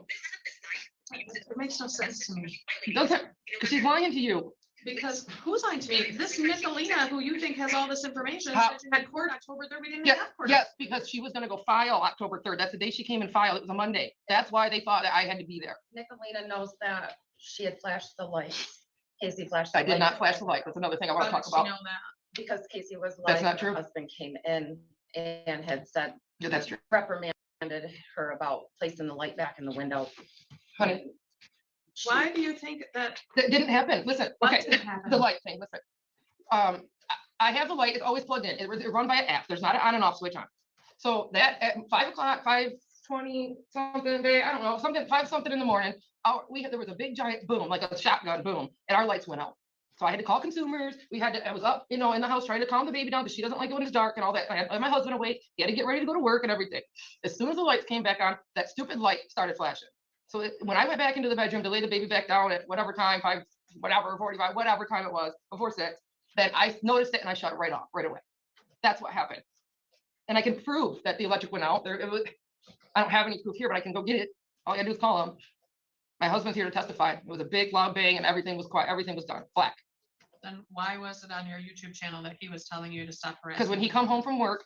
It makes no sense to me. It doesn't. She's lying to you. Because who's lying to me? This Nicolina, who you think has all this information, How- said you had court October 3rd. We didn't Yes, have court. yes, because she was gonna go file October 3rd. That's the day she came and filed. It was a Monday. That's why they thought that I had to be there. Nicolina knows that she had flashed the lights. Casey flashed the I lights. did not flash the light. That's another thing I want to How talk did she about. know that? Because Casey was That's live, not her true. husband came in and had said, Yeah, that's true. reprimanded her about placing the light back in the window. Honey, Why do you think that? that didn't happen. Listen, What okay, didn't happen? the light thing, listen. I have the light. It's always plugged in. It's run by an app. There's not an on and off switch on. So that at 5:00, 5:20 something day, I don't know, something 5 something in the morning. There was a big giant boom, like a shotgun boom, and our lights went out. So I had to call consumers. I was up, in the house trying to calm the baby down because she doesn't like it when it's dark and all that. I had my husband awake. He had to get ready to go to work and everything. As soon as the lights came back on, that stupid light started flashing. So when I went back into the bedroom to lay the baby back down at whatever time, 5, whatever, 45, whatever time it was, before 6, then I noticed it and I shut it right off right away. That's what happened. And I can prove that the electric went out. I don't have any proof here, but I can go get it. All I gotta do is call him. My husband's here to testify. It was a big loud bang and everything was quiet. Everything was done. Black. Then why was it on your YouTube channel that he was telling you to stop harassing? Because when he come home from work,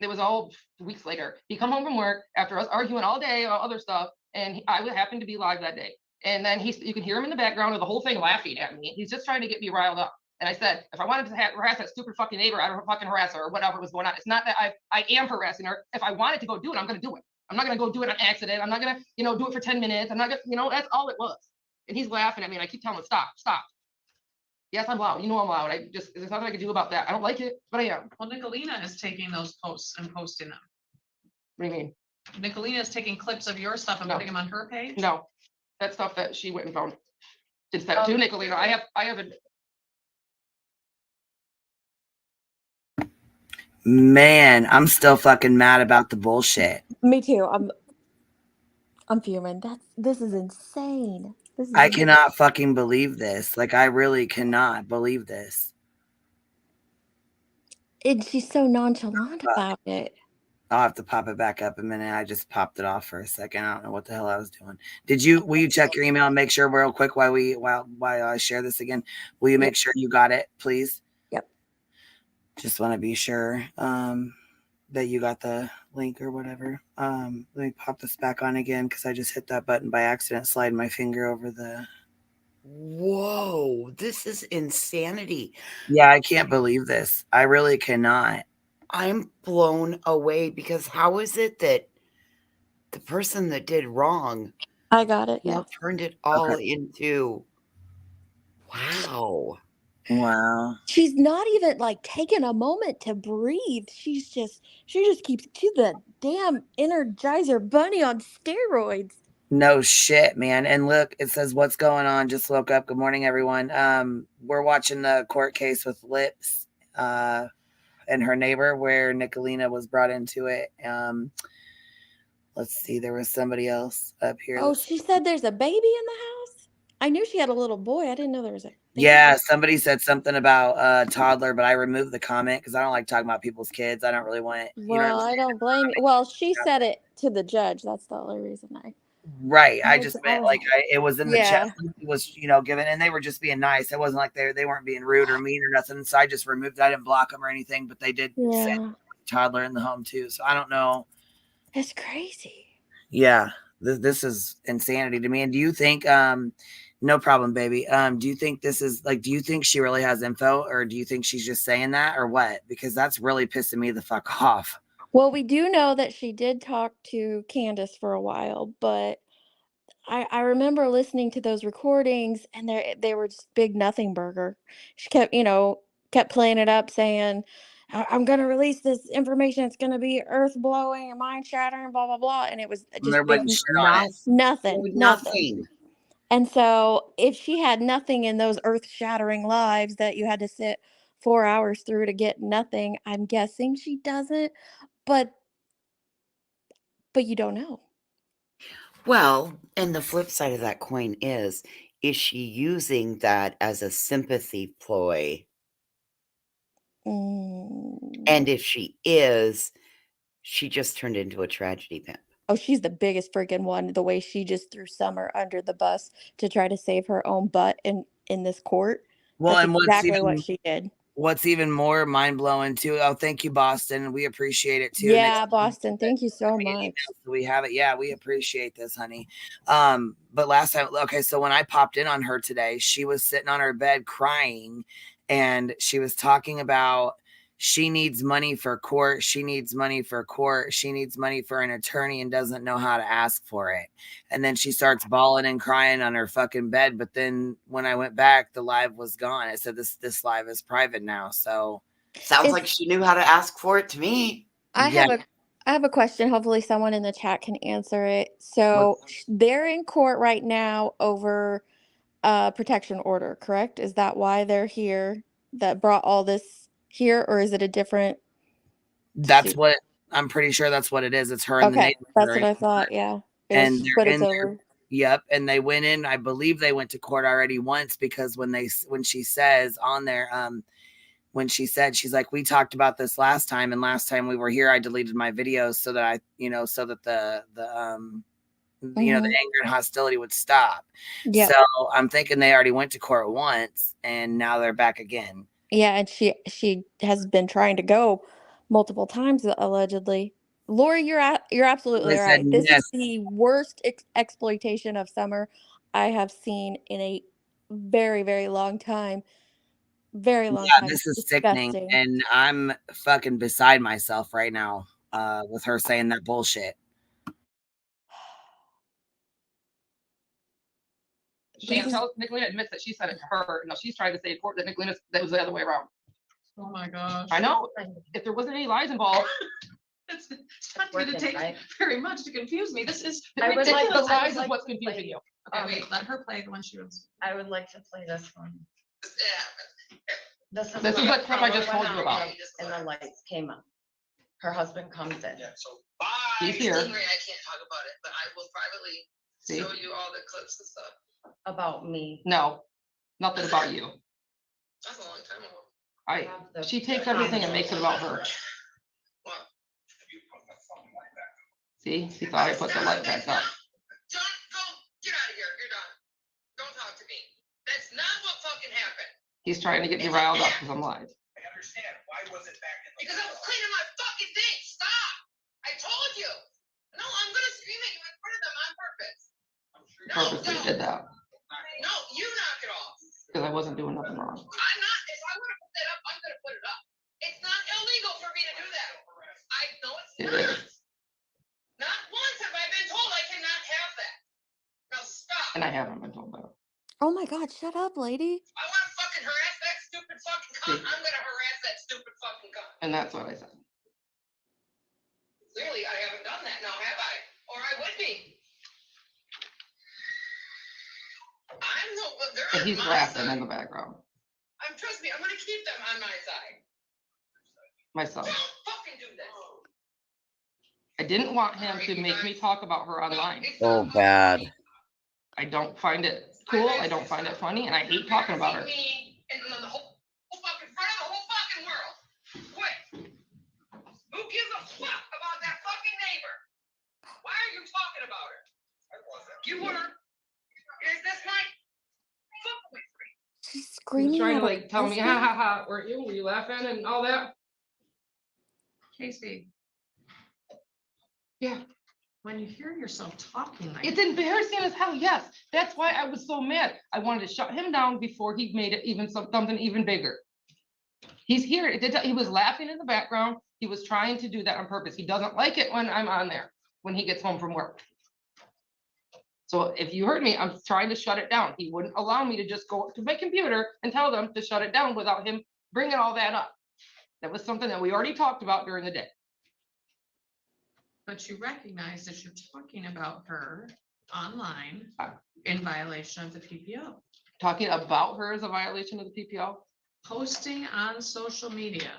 it was all weeks later. He come home from work after us arguing all day about other stuff, and I happened to be live that day. And then you can hear him in the background of the whole thing laughing at me. He's just trying to get me riled up. And I said, if I wanted to harass that stupid fucking neighbor, I don't fucking harass her or whatever was going on. It's not that I am harassing her. If I wanted to go do it, I'm going to do it. I'm not going to go do it on accident. I'm not going to, do it for 10 minutes. I'm not going to, that's all it was. And he's laughing at me and I keep telling him, stop. Yes, I'm loud. I'm loud. There's nothing I can do about that. I don't like it, but I am. Well, Nicolina is taking those posts and posting them. What do you mean? Nicolina is taking clips of your stuff and putting them on her page? No, that's stuff that she went and found. Instead to Nicolina. I have a. Man, I'm still fucking mad about the bullshit. Me too. I'm fuming. This is insane. I cannot fucking believe this. Like, I really cannot believe this. And she's so nonchalant about it. I'll have to pop it back up a minute. I just popped it off for a second. I don't know what the hell I was doing. Will you check your email and make sure real quick while I share this again? Will you make sure you got it, please? Yep. Just want to be sure that you got the link or whatever. Let me pop this back on again because I just hit that button by accident, sliding my finger over the. Whoa, this is insanity. Yeah, I can't believe this. I really cannot. I'm blown away because how is it that the person that did wrong, I got it, yeah, turned it all into wow. She's not even like taking a moment to breathe. She just keeps the damn Energizer Bunny on steroids. No shit, man. And look, it says what's going on. Just woke up. Good morning, everyone. We're watching the court case with Lips and her neighbor where Nicolina was brought into it. Let's see, there was somebody else up here. Oh, she said there's a baby in the house? I knew she had a little boy. I didn't know there was a baby. Yeah, somebody said something about toddler, but I removed the comment because I don't like talking about people's kids. I don't really want it. Well, I don't blame you. Well, she said it to the judge. That's the only reason Right. I just meant like it was in the chat. Yeah. It was, given, and they were just being nice. It wasn't like they weren't being rude or mean or nothing. So I just removed it. I didn't block them or anything, but they did say toddler in the home too. So I don't know. That's crazy. Yeah. This is insanity to me. And do you think, no problem, baby. Do you think this is do you think she really has info or do you think she's just saying that or what? Because that's really pissing me the fuck off. Well, we do know that she did talk to Candace for a while, but I remember listening to those recordings and they were just big nothing burger. She kept playing it up saying, I'm going to release this information. It's going to be earth blowing and mind shattering, blah, blah, blah. And it was just nothing. And so if she had nothing in those earth shattering lives that you had to sit 4 hours through to get nothing, I'm guessing she doesn't, but you don't know. Well, and the flip side of that coin is she using that as a sympathy ploy? And if she is, she just turned into a tragedy pimp. Oh, she's the biggest freaking one. The way she just threw Summer under the bus to try to save her own butt in this court. Well, That's and exactly what she did. What's even more mind blowing too. Oh, thank you, Boston. We appreciate it too. Yeah, Boston. Thank you so much. We have it. Yeah, we appreciate this, honey. But last time, so when I popped in on her today, she was sitting on her bed crying, and she was talking about she needs money for court. She needs money for court. She needs money for an attorney and doesn't know how to ask for it. And then she starts bawling and crying on her fucking bed. But then when I went back, the live was gone. It said this live is private now. So sounds like she knew how to ask for it to me. I have I have a question. Hopefully, someone in the chat can answer it. So they're in court right now over a protection order, correct? Is that why they're here? That brought all this here, or is it a different That's suit? what I'm pretty sure that's what it is. It's her and the Okay, neighbors that's are what in I thought. court, Yeah, and it's they're but in it's there. over. Yep, and they went in. I believe they went to court already once because when she says on there, when she said, she's like, we talked about this last time, and last time we were here, I deleted my videos so that so that the the Mm-hmm. anger and hostility would stop. Yep. So I'm thinking they already went to court once, and now they're back again. Yeah, and she has been trying to go multiple times allegedly. Lori, you're absolutely They said right. This is yes. the worst exploitation of Summer I have seen in a very, very long time. Very long Yeah, time. this is It's sickening, disgusting. and I'm fucking beside myself right now with her saying that bullshit. She tells Nicolina admits that she said it to her. No, she's trying to say in court that Nicolina that was the other way around. Oh my gosh. I know. If there wasn't any lies involved, It's not going to take very much to confuse me. This is I would like ridiculous. the lies is what's confusing you. Okay, wait, let her play the one she was. I would like to play this one. This is This is what Trump I just told went you out about. And the lights came up. Her husband comes in. Yeah, so bye. He's here. Stingray, I can't talk about it, but I will privately See? show you all the clips and stuff. About me. No, nothing about you. That's a long time ago. She takes everything and makes it about her. Well, See, he thought I put the light back up. John, go get out of here. You're done. Don't talk to me. That's not what fucking happened. He's trying to get me riled up because I'm live. I understand. Why was it back in the Because I was cleaning my fucking thing. Stop. I told you. No, I'm gonna scream at you in front of them on purpose. Purposely did that No, you knock it off. because I wasn't doing nothing wrong. I'm not. If I want to put that up, I'm gonna put it up. It's not illegal for me to do that. I know it's It not. is. Not once have I been told I cannot have that. Now stop. And I haven't been told that. Oh my God, shut up, lady. I want to fucking harass that stupid fucking cunt. I'm gonna harass that stupid fucking cunt. And that's what I said. Clearly, I haven't done that now, have I? Or I would be. I'm no, they're And on he's my laughing side. in the background. Trust me, I'm gonna keep them on my side. My son. Don't fucking do this. I didn't want him to make me talk about her online. Oh, bad. I don't find it cool. I don't find it funny, and I hate talking about her. Me and the whole fucking front of the whole fucking world. Quit. Who gives a fuck about that fucking neighbor? Why are you talking about her? You were. Is this night? Fuck with me. She's He was screaming trying at to her like tell me, ha husband. ha ha, weren't you? Were you laughing and all that? Casey, Yeah. when you hear yourself talking like It's embarrassing as hell, yes. That's why I was so mad. I wanted to shut him down before he made it even something even bigger. He's here. He was laughing in the background. He was trying to do that on purpose. He doesn't like it when I'm on there, when he gets home from work. So if you heard me, I'm trying to shut it down. He wouldn't allow me to just go to my computer and tell them to shut it down without him bringing all that up. That was something that we already talked about during the day. But you recognize that you're talking about her online in violation of the PPO. Talking about her is a violation of the PPO? Posting on social media.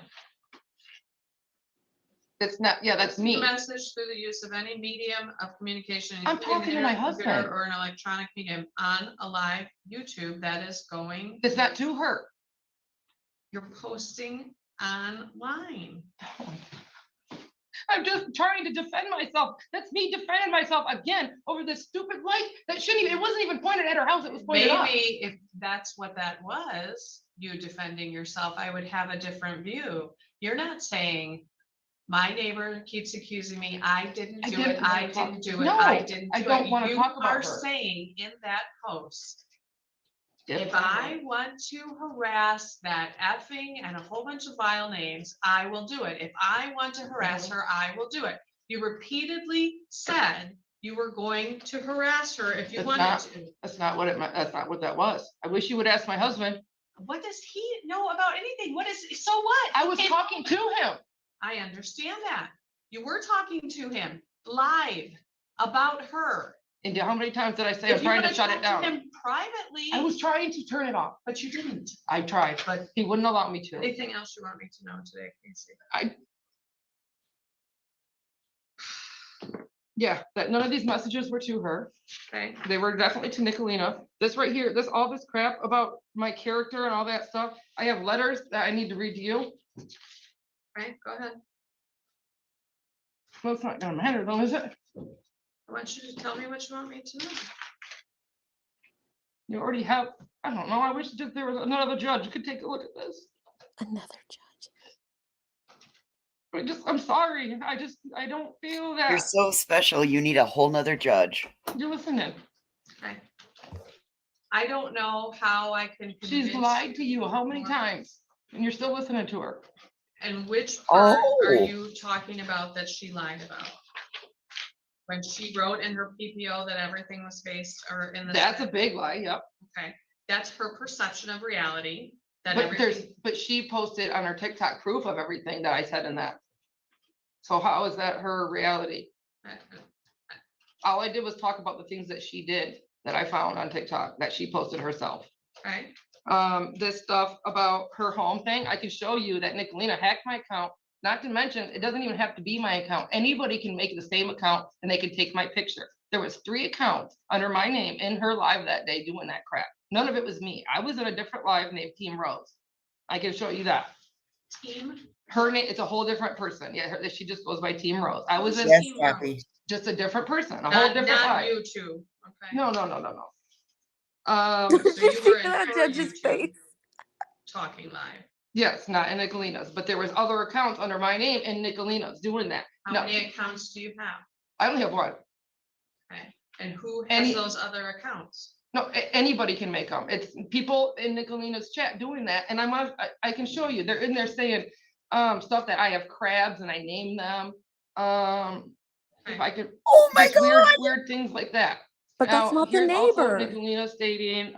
It's not, yeah, that's me. Message through the use of any medium of communication. I'm including talking the to my internet, computer, husband. Or an electronic medium on a live YouTube that is going. It's not to her. You're posting online. I'm just trying to defend myself. That's me defending myself again over this stupid light that shouldn't even, it wasn't even pointed at her house. It was pointed up. Maybe if that's what that was, you defending yourself, I would have a different view. You're not saying my neighbor keeps accusing me, I didn't do it, I didn't do it, No, I didn't do it. I don't want to talk about her. You are saying in that post, Yes, if I want to harass that effing and a whole bunch of vile names, I will do it. If I want to harass her, I will do it. You repeatedly said you were going to harass her if you wanted to. That's not what that's not what that was. I wish you would ask my husband. What does he know about anything? So what? I was talking to him. I understand that. You were talking to him live about her. And how many times did I say If I'm you trying to wanna shut talk it down? to him privately, I was trying to turn it off. but you didn't. I tried, but he wouldn't allow me to. Anything else you want me to know today, Casey? Yeah, that none of these messages were to her. Okay. They were definitely to Nicolina. This right here, all this crap about my character and all that stuff. I have letters that I need to read to you. Okay, go ahead. Well, it's not gonna matter though, is it? I want you to tell me what you want me to know. You already have, I don't know, I wish just there was another judge who could take a look at this. Another judge. I'm sorry. I don't feel that. You're so special. You need a whole nother judge. You're listening. Okay. I don't know how I can. She's lied to you how many times? And you're still listening to her. And which part are you talking about that she lied about? When she wrote in her PPO that everything was based or in the. That's a big lie, yep. Okay, that's her perception of reality. That But she posted on her TikTok proof of everything that I said in that. So how is that her reality? All I did was talk about the things that she did that I found on TikTok that she posted herself. Right. This stuff about her home thing, I can show you that Nicolina hacked my account. Not to mention, it doesn't even have to be my account. Anybody can make the same account and they can take my picture. There was 3 accounts under my name in her live that day doing that crap. None of it was me. I was in a different live named Team Rose. I can show you that. Team? Her name, it's a whole different person. Yeah, she just goes by Team Rose. I was in just a different person, a whole different live. You two. Okay. No. So you were in That her judge's YouTube face. talking live. Yes, not in Nicolina's, but there was other accounts under my name in Nicolina's doing that. How many accounts do you have? I only have one. Okay. And who has those other accounts? No, anybody can make them. It's people in Nicolina's chat doing that, and I can show you. They're in there saying stuff that I have crabs and I name them. If I could, oh my God, weird things like that. But now, that's not the neighbor. Also Nicolina stating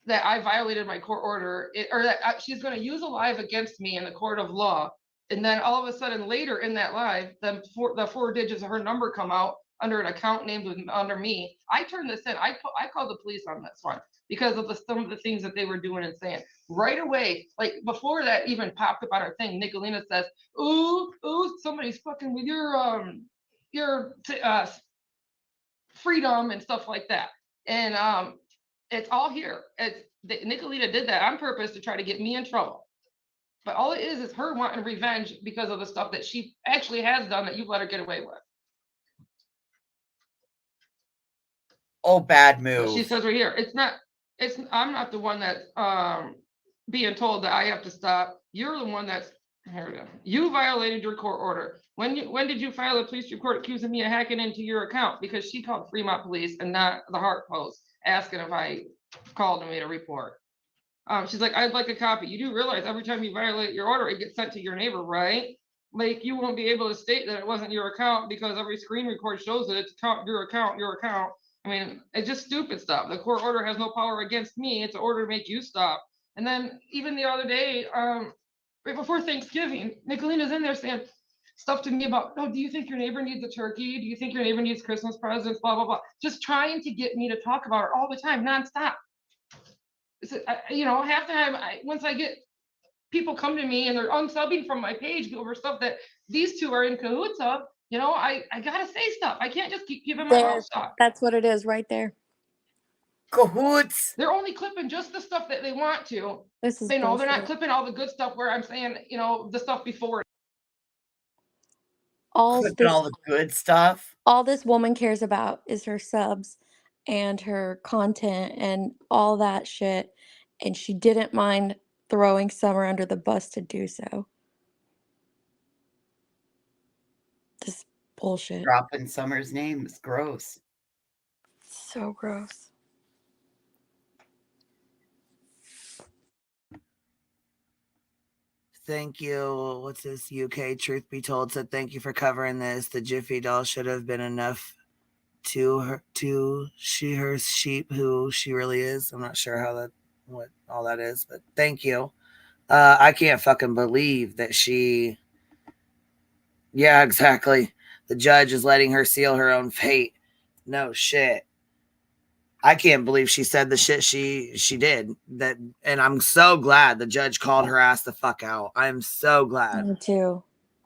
that I violated my court order, or that she's going to use a live against me in the court of law. And then all of a sudden later in that live, the 4 digits of her number come out under an account named under me. I turned this in. I called the police on this one because of some of the things that they were doing and saying right away. Like before that even popped up on our thing, Nicolina says, "Ooh, somebody's fucking with your freedom and stuff like that." And it's all here. Nicolina did that on purpose to try to get me in trouble. But all it is her wanting revenge because of the stuff that she actually has done that you've let her get away with. Oh, bad move. She says right here, I'm not the one that's being told that I have to stop. You're the one that's, here we go. You violated your court order. When did you file a police report accusing me of hacking into your account? Because she called Fremont Police and not the Hart Post, asking if I called and made a report. She's like, I'd like a copy. You do realize every time you violate your order, it gets sent to your neighbor, right? Like you won't be able to state that it wasn't your account because every screen record shows that it's your account. I mean, it's just stupid stuff. The court order has no power against me. It's an order to make you stop. And then even the other day, right before Thanksgiving, Nicolina's in there saying stuff to me about, oh, do you think your neighbor needs a turkey? Do you think your neighbor needs Christmas presents? Blah, blah, blah. Just trying to get me to talk about her all the time, nonstop. Half the time, once I get people come to me and they're unsubbing from my page over stuff that these two are in cahoots of, I gotta say stuff. I can't just keep giving my mouth shut. That's what it is right there. Cahoots. They're only clipping just the stuff that they want to. This is they're not bullshit. clipping all the good stuff where I'm saying, the stuff before. Clipping all the good stuff. All this woman cares about is her subs and her content and all that shit. And she didn't mind throwing Summer under the bus to do so. Just bullshit. Dropping Summer's name is gross. So gross. Thank you. What's this? UK Truth Be Told said, thank you for covering this. The Jiffy doll should have been enough to she, her sheep, who she really is. I'm not sure what all that is, but thank you. I can't fucking believe that she Yeah, exactly. The judge is letting her seal her own fate. No shit. I can't believe she said the shit she did. That, and I'm so glad the judge called her ass the fuck out. I'm so glad Me too.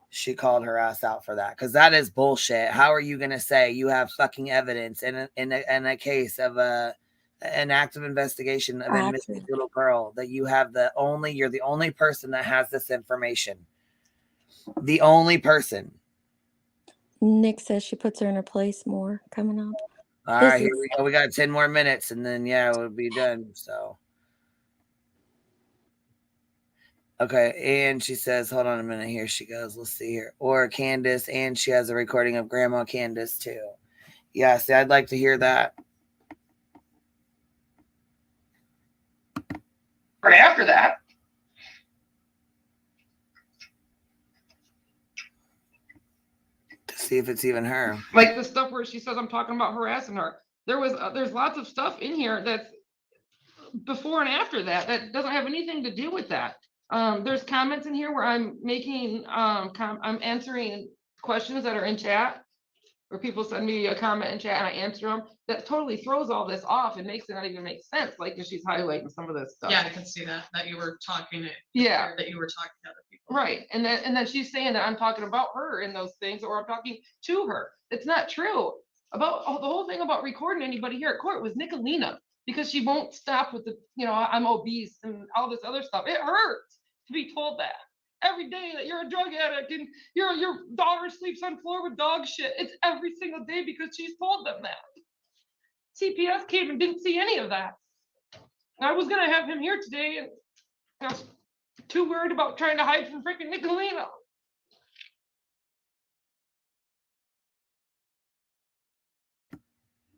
she called her ass out for that, because that is bullshit. How are you gonna say you have fucking evidence in a case of an active investigation of a missing Active. little girl that you're the only person that has this information, the only person. Nick says she puts her in her place more coming up. All This right, here is we go. We got 10 more minutes, and then yeah, we'll be done. So okay, and she says, hold on a minute. Here she goes. Let's see here. Or Candace, and she has a recording of Grandma Candace too. Yeah, see, I'd like to hear that. Right after that, To see if it's even her. like the stuff where she says I'm talking about harassing her. There's lots of stuff in here that's before and after that doesn't have anything to do with that. There's comments in here where I'm making I'm answering questions that are in chat, where people send me a comment in chat and I answer them. That totally throws all this off and makes it not even make sense. Like, if she's highlighting some of this stuff. Yeah, I can see that you were talking it. Yeah. That you were talking to other people. Right. And then she's saying that I'm talking about her in those things, or I'm talking to her. It's not true. About the whole thing about recording anybody here at court was Nicolina, because she won't stop with the, I'm obese and all this other stuff. It hurts to be told that every day, that you're a drug addict and your daughter sleeps on floor with dog shit. It's every single day because she's told them that. CPS came and didn't see any of that. I was gonna have him here today, and I was too worried about trying to hide from freaking Nicolina.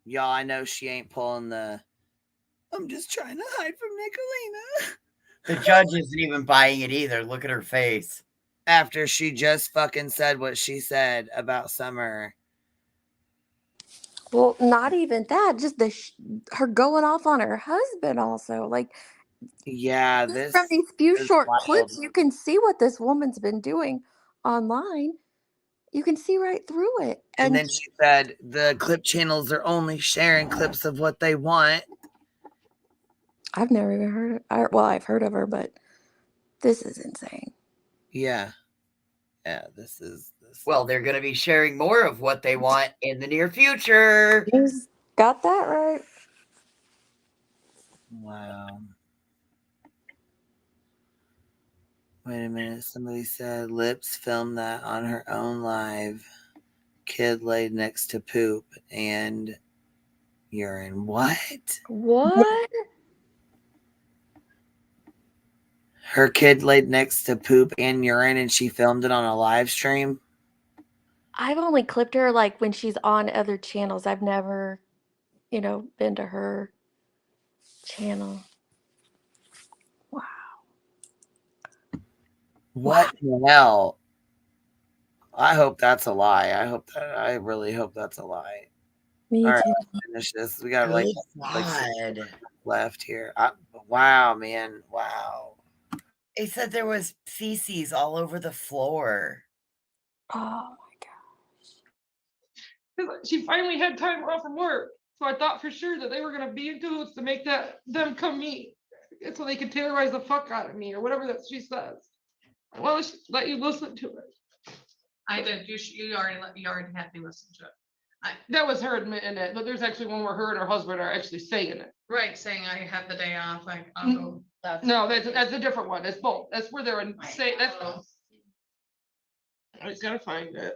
Y'all, I know she ain't pulling the I'm just trying to hide from Nicolina. The judge isn't even buying it either. Look at her face. After she just fucking said what she said about Summer. well, not even that. Just her going off on her husband. Also, like, yeah, just this from these few is short wild. clips, you can see what this woman's been doing online. You can see right through it. And then she said the clip channels are only sharing clips of what they want. I've never even heard of. Well, I've heard of her, but this is insane. Yeah. Yeah, this is. Well, they're going to be sharing more of what they want in the near future. You got that right. Wow. Wait a minute. Somebody said Lips filmed that on her own live. Kid laid next to poop and urine. What? What? Her kid laid next to poop and urine, and she filmed it on a live stream. I've only clipped her like when she's on other channels. I've never, been to her channel. Wow. What the hell? I hope that's a lie. I really hope that's a lie. Me All right, too. let's finish this. We got like God. left here. Wow, man. Wow. They said there was feces all over the floor. Oh my gosh. She finally had time off from work, so I thought for sure that they were gonna be in cahoots to make them come meet, so they could terrorize the fuck out of me, or whatever that she says. Well, let's let you listen to it. I did. You already had me listen to it. That was her admitting it, but there's actually one where her and her husband are actually saying it. Right, saying I have the day off. Like, No, that's a different one. That's both. That's where they're saying that's. I just gotta find it.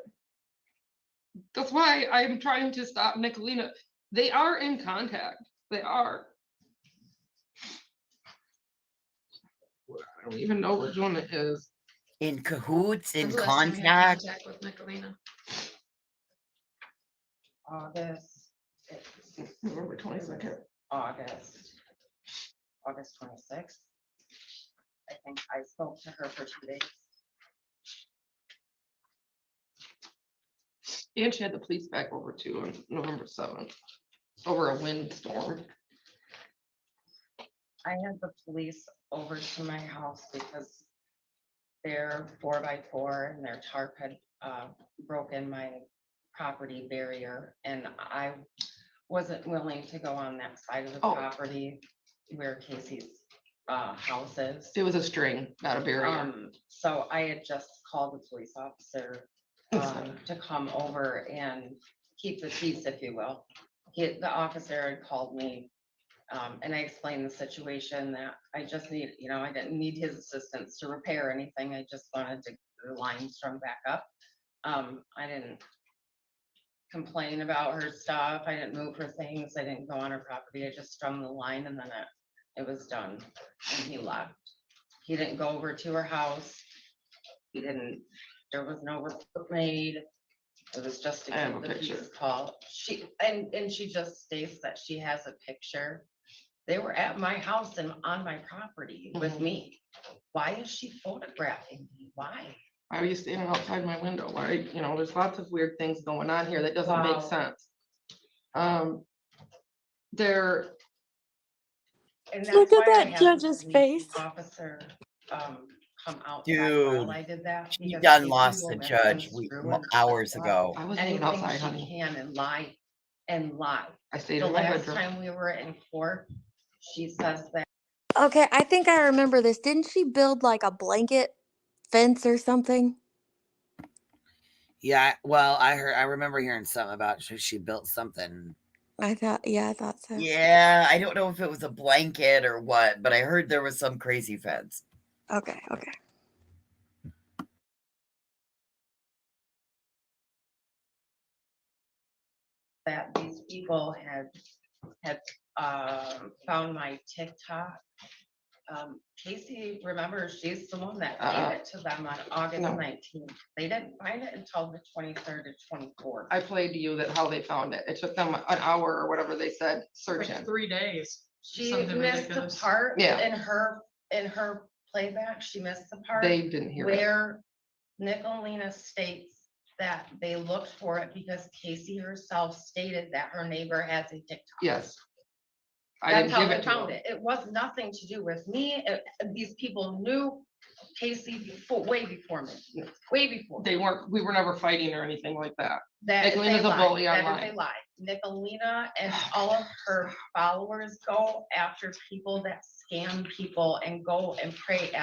That's why I'm trying to stop Nicolina. They are in contact. They are. I don't even know which one it is. In cahoots, in When's the last time you had contact. with Nicolina? November 22nd. August 26th. I think I spoke to her for 2 days. And she had the police back over too on November 7th over a windstorm. I had the police over to my house because their 4x4 and their tarp had broken my property barrier, and I wasn't willing to go on that side of the property where Casey's house is. It was a string, not a barrier. So I had just called the police officer to come over and keep the peace, if you will. The officer had called me, and I explained the situation that I just need, I didn't need his assistance to repair anything. I just wanted to get the line strung back up. I didn't complain about her stuff. I didn't move her things. I didn't go on her property. I just strung the line, and then it was done, and he left. He didn't go over to her house. There was no report made. It was just a keep the peace call. She just states that she has a picture. They were at my house and on my property with me. Why is she photographing me? Why? Why are you standing outside my window? Why, there's lots of weird things going on here that doesn't make sense. Look at that judge's face. Officer, come out. Dude, I did that. she done lost the judge hours ago. I wasn't even outside, honey. She can and lie. I stayed the in my last bedroom. time we were in court, she says that. Okay, I think I remember this. Didn't she build like a blanket fence or something? Yeah, well, I remember hearing something about she built something. I thought so. Yeah, I don't know if it was a blanket or what, but I heard there was some crazy fence. Okay. That these people had found my TikTok. Casey, remember, she's the one that gave it to them on August 19th. They didn't find it until the 23rd or 24th. I played to you how they found it. It took them an hour or whatever they said searching. Like 3 days. She missed the part in her playback. She missed the part they didn't hear where Nicolina states that they looked for it because Casey herself stated that her neighbor has a TikTok. Yes. That's how they found it. It was nothing to do with me. These people knew Casey way before me. Way before. We were never fighting or anything like that. Nicolina's a bully online. They lied. Nicolina and all of her followers go after people that scam people and go and pray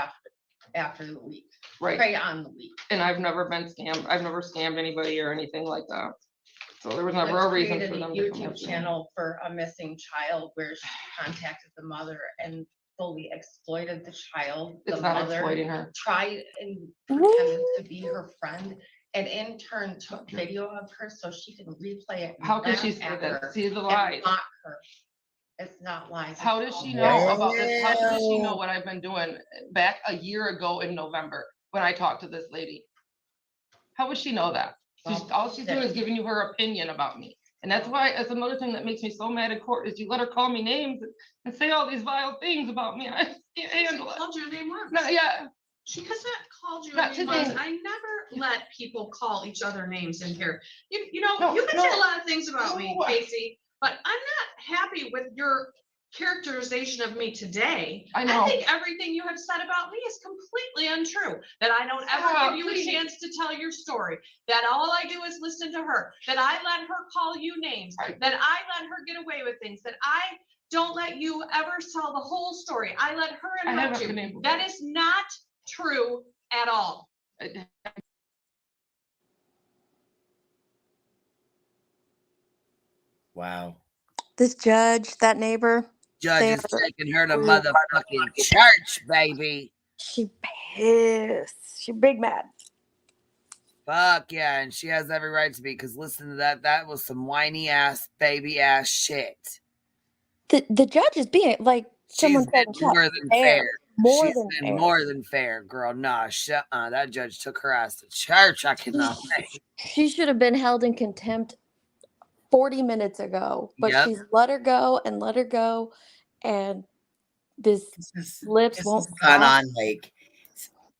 after the week. Right. Prey on the week. And I've never been scammed. I've never scammed anybody or anything like that. So there was never a reason for them to come YouTube channel for a missing child where she contacted the mother and fully exploited the child. It's the not mother exploiting her. Tried and pretended to be her friend, and in turn took video of her so she can replay it. How can she say that? See the lies. Mock her. It's not lies. How does she know about this? How does she know what I've been doing back a year ago in November when I talked to this lady? How would she know that? All she's doing is giving you her opinion about me. And that's why, that's another thing that makes me so mad in court is you let her call me names and say all these vile things about me. I can't handle it. She called your name once. No, yeah. She hasn't called you a name once. I never let people call each other names in here. You mentioned a lot of things about me, Casey, but I'm not happy with your characterization of me today. I know. I think everything you have said about me is completely untrue. That I don't ever give you a chance to tell your story. That all I do is listen to her. That I let her call you names. That I let her get away with things. That I don't let you ever tell the whole story. I let her interrupt you. That is not true at all. Wow. This judge, that neighbor. Judge is taking her to motherfucking church, baby. She pissed. She big mad. Fuck yeah, and she has every right to be, because listen to that. That was some whiny ass, baby ass shit. The judge is being like someone said, more than fair. More She's than been fair. more than fair, girl. Nah, that judge took her ass to church. I cannot wait. She should have been held in contempt 40 minutes ago, but she's let her go, and this lips won't gone stop. on like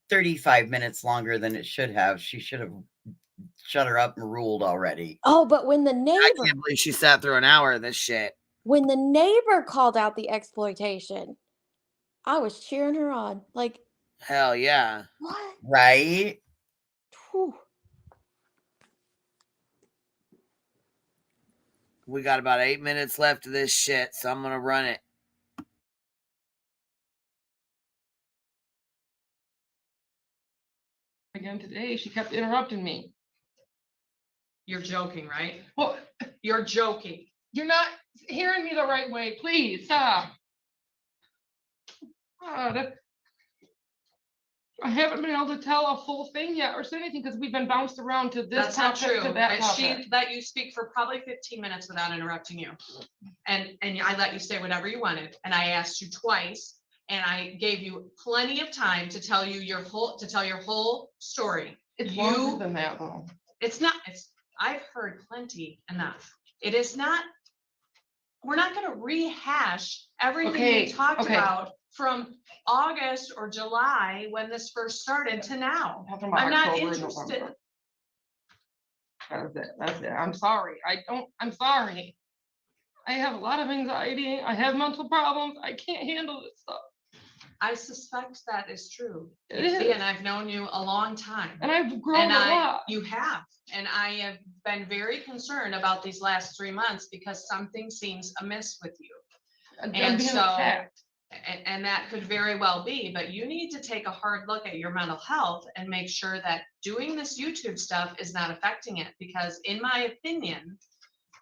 35 minutes longer than it should have. She should have shut her up and ruled already. Oh, but when the neighbor, I can't believe she sat through an hour of this shit. When the neighbor called out the exploitation, I was cheering her on. Like, Hell yeah. What? Right? Whew. We got about 8 minutes left of this shit, so I'm gonna run it. Again today, she kept interrupting me. You're joking, right? Well, You're joking. you're not hearing me the right way. Please stop. God. I haven't been able to tell a full thing yet or say anything because we've been bounced around to this That's not topic true. to that topic. She let you speak for probably 15 minutes without interrupting you. And I let you say whatever you wanted. And I asked you twice, and I gave you plenty of time to tell you your whole story. It's longer than that though. It's not, I've heard plenty enough. It is not, we're not gonna rehash everything we talked about from August or July when this first started to now. I'm not interested. That's it. I'm sorry. I'm sorry. I have a lot of anxiety. I have mental problems. I can't handle this stuff. I suspect that is true. It is. And I've known you a long time. And I've grown a lot. You have. And I have been very concerned about these last 3 months because something seems amiss with you. And so, and that could very well be, but you need to take a hard look at your mental health and make sure that doing this YouTube stuff is not affecting it. Because in my opinion,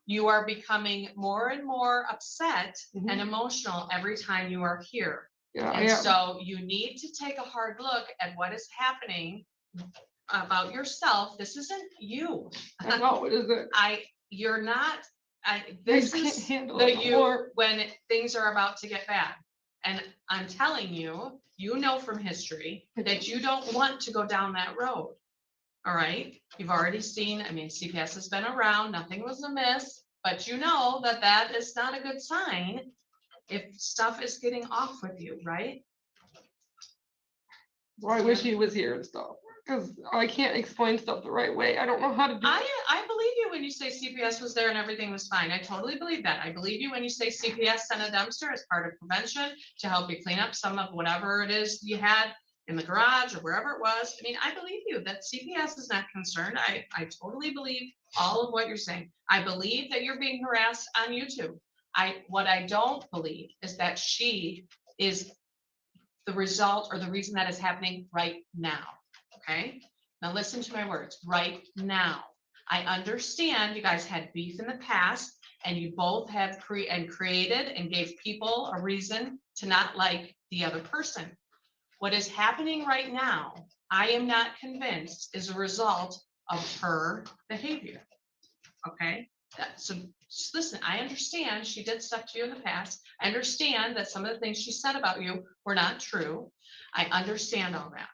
you are becoming more and more upset and emotional every time you are here. Yeah, and so you need to take a hard look at what is happening about yourself. This isn't you. I know, it isn't. You're not, this is the you when things are about to get bad. And I'm telling you, you know from history that you don't want to go down that road. All right. You've already seen, I mean, CPS has been around, nothing was amiss, but you know that that is not a good sign if stuff is getting off with you, right? Well, I wish he was here and stuff because I can't explain stuff the right way. I don't know how to do it. I believe you when you say CPS was there and everything was fine. I totally believe that. I believe you when you say CPS sent a dumpster as part of prevention to help you clean up some of whatever it is you had in the garage or wherever it was. I mean, I believe you that CPS is not concerned. I totally believe all of what you're saying. I believe that you're being harassed on YouTube. What I don't believe is that she is the result or the reason that is happening right now. Okay. Now listen to my words right now. I understand you guys had beef in the past and you both have created and gave people a reason to not like the other person. What is happening right now, I am not convinced is a result of her behavior. Okay. So just listen, I understand she did stuff to you in the past. I understand that some of the things she said about you were not true. I understand all that.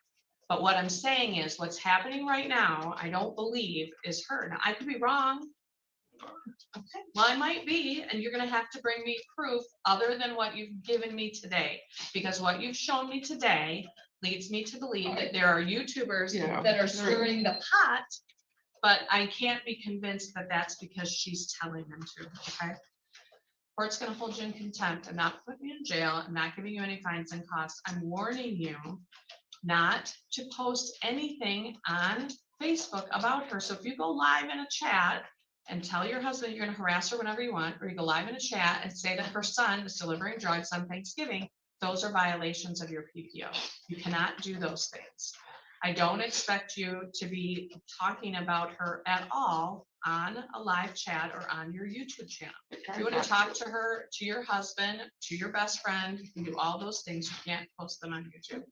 But what I'm saying is what's happening right now, I don't believe is her. Now, I could be wrong. Okay. Well, I might be, and you're going to have to bring me proof other than what you've given me today, because what you've shown me today leads me to believe that there are YouTubers that are stirring the pot, but I can't be convinced that that's because she's telling them to, okay? Court's gonna hold you in contempt. I'm not putting you in jail. I'm not giving you any fines and costs. I'm warning you not to post anything on Facebook about her. So if you go live in a chat and tell your husband you're gonna harass her whenever you want, or you go live in a chat and say that her son is delivering drugs on Thanksgiving, those are violations of your PPO. You cannot do those things. I don't expect you to be talking about her at all on a live chat or on your YouTube channel. If you want to talk to her, to your husband, to your best friend, you can do all those things. You can't post them on YouTube.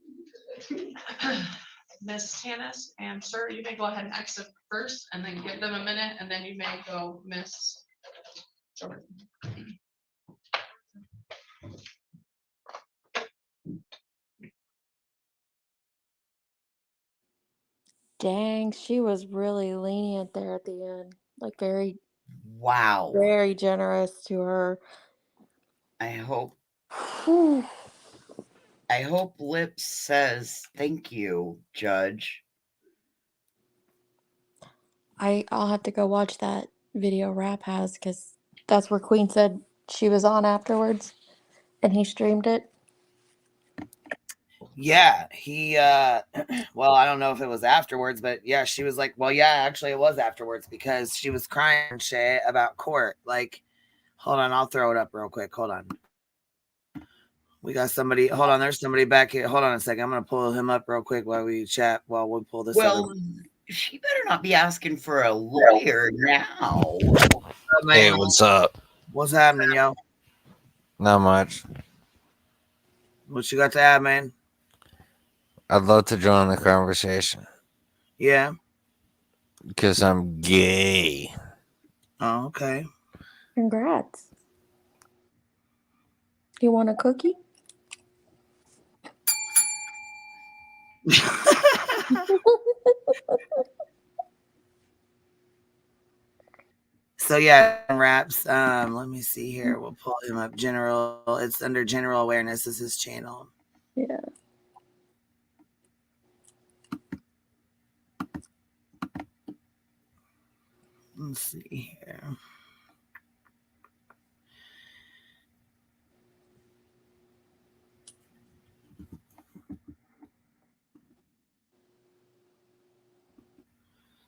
Miss Tanis and sir, you may go ahead and exit first and then give them a minute and then you may go Miss Jordan. Dang, she was really lenient there at the end. Like very generous to her. I hope Whew. Lips says thank you, Judge. I'll have to go watch that video Rap has because that's where Queen said she was on afterwards and he streamed it. Yeah, he well, I don't know if it was afterwards, but yeah, she was like, well, yeah, actually it was afterwards because she was crying and shit about court. Like, hold on, I'll throw it up real quick. Hold on. We got somebody. Hold on, there's somebody back here. Hold on a second. I'm gonna pull him up real quick while we chat. While we pull this. Well, she better not be asking for a lawyer now. Hey, what's up? What's happening, yo? Not much. What you got to add, man? I'd love to join the conversation. Yeah. Because I'm gay. Oh, okay. Congrats. You want a cookie? So yeah, raps. Let me see here. We'll pull him up. General. It's under general awareness. This is his channel. Yeah. Let's see here.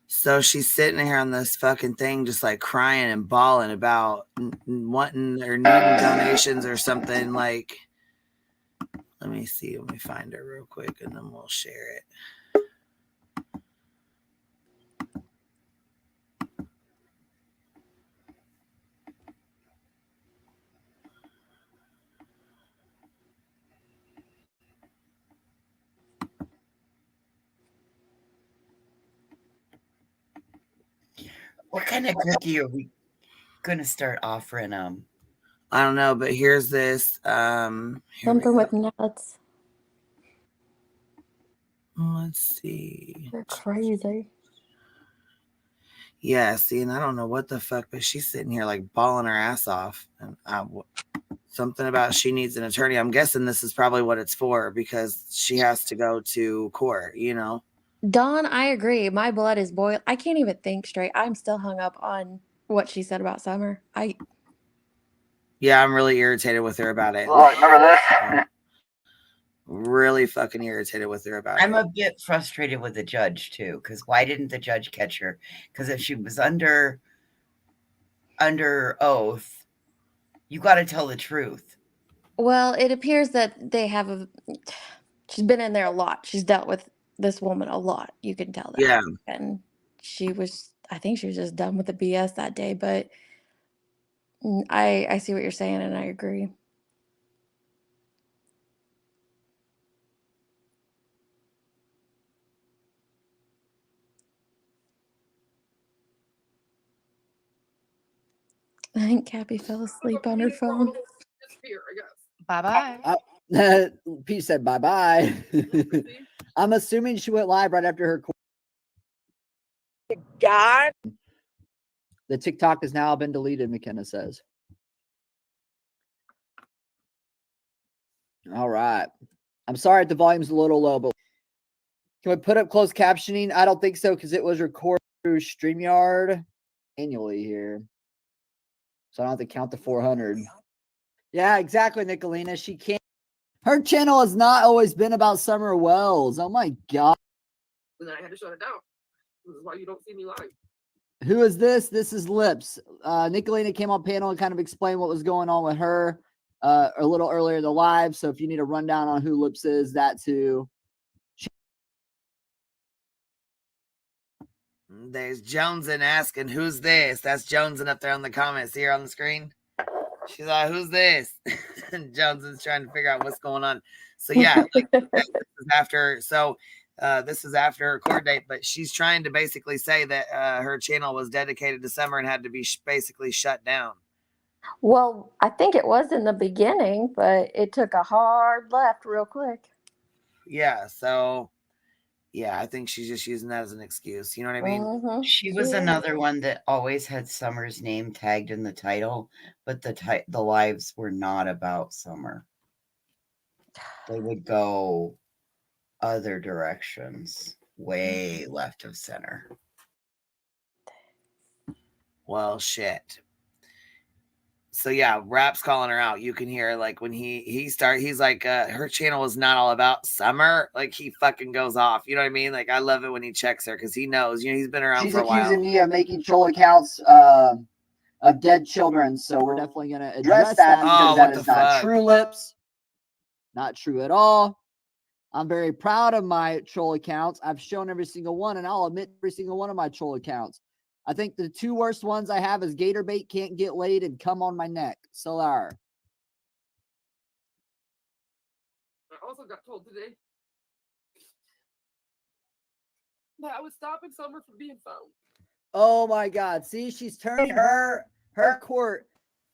So she's sitting here on this fucking thing, just like crying and bawling about wanting or needing donations or something. Like, let me see. Let me find her real quick and then we'll share it. What kind of cookie are we gonna start offering them? I don't know, but here's this. Something with nuts. Let's see. They're crazy. Yeah, see, and I don't know what the fuck, but she's sitting here like bawling her ass off. And something about she needs an attorney. I'm guessing this is probably what it's for because she has to go to court, you know? Dawn, I agree. My blood is boiling. I can't even think straight. I'm still hung up on what she said about Summer. Yeah, I'm really irritated with her about it. Look, remember this? Really fucking irritated with her about I'm it. a bit frustrated with the judge too, because why didn't the judge catch her? Because if she was under oath, you got to tell the truth. Well, it appears that they have she's been in there a lot. She's dealt with this woman a lot. You can tell that. Yeah. And I think she was just done with the BS that day, but I see what you're saying and I agree. I think Cappy fell asleep on her phone. Bye-bye. Pete said bye-bye. I'm assuming she went live right after her. God. The TikTok has now been deleted, McKenna says. All right. I'm sorry if the volume's a little low, but can we put up closed captioning? I don't think so because it was recorded through StreamYard annually here. So I don't have to count the 400. Yeah, exactly, Nicolina. She can't. Her channel has not always been about Summer Wells. Oh my God. And then I had to shut it down. This is why you don't see me live. Who is this? This is Lips. Nicolina came on panel and kind of explained what was going on with her a little earlier in the live. So if you need a rundown on who Lips is, that too. There's Jonesin asking, who's this? That's Jonesin up there on the comments here on the screen. She's like, who's this? And Jonesin's trying to figure out what's going on. So yeah, like, this is after her court date, but she's trying to basically say that her channel was dedicated to Summer and had to be basically shut down. Well, I think it was in the beginning, but it took a hard left real quick. Yeah, so yeah, I think she's just using that as an excuse. You know what I mean? She was another one that always had Summer's name tagged in the title, but the lives were not about Summer. They would go other directions, way left of center. Well, shit. So yeah, Rap's calling her out. You can hear like when he's like her channel is not all about Summer. Like he fucking goes off. You know what I mean? Like I love it when he checks her because he knows. You know, he's been around She's for a while. accusing me of making troll accounts of dead children, so we're definitely going to address that because that is not true, Lips. Not true at all. I'm very proud of my troll accounts. I've shown every single one, and I'll admit every single one of my troll accounts. I think the two worst ones I have is Gator Bait Can't Get Laid and Come on My Neck. So there. I also got told today that I was stopping Summer from being found. Oh my God! See, she's turning her court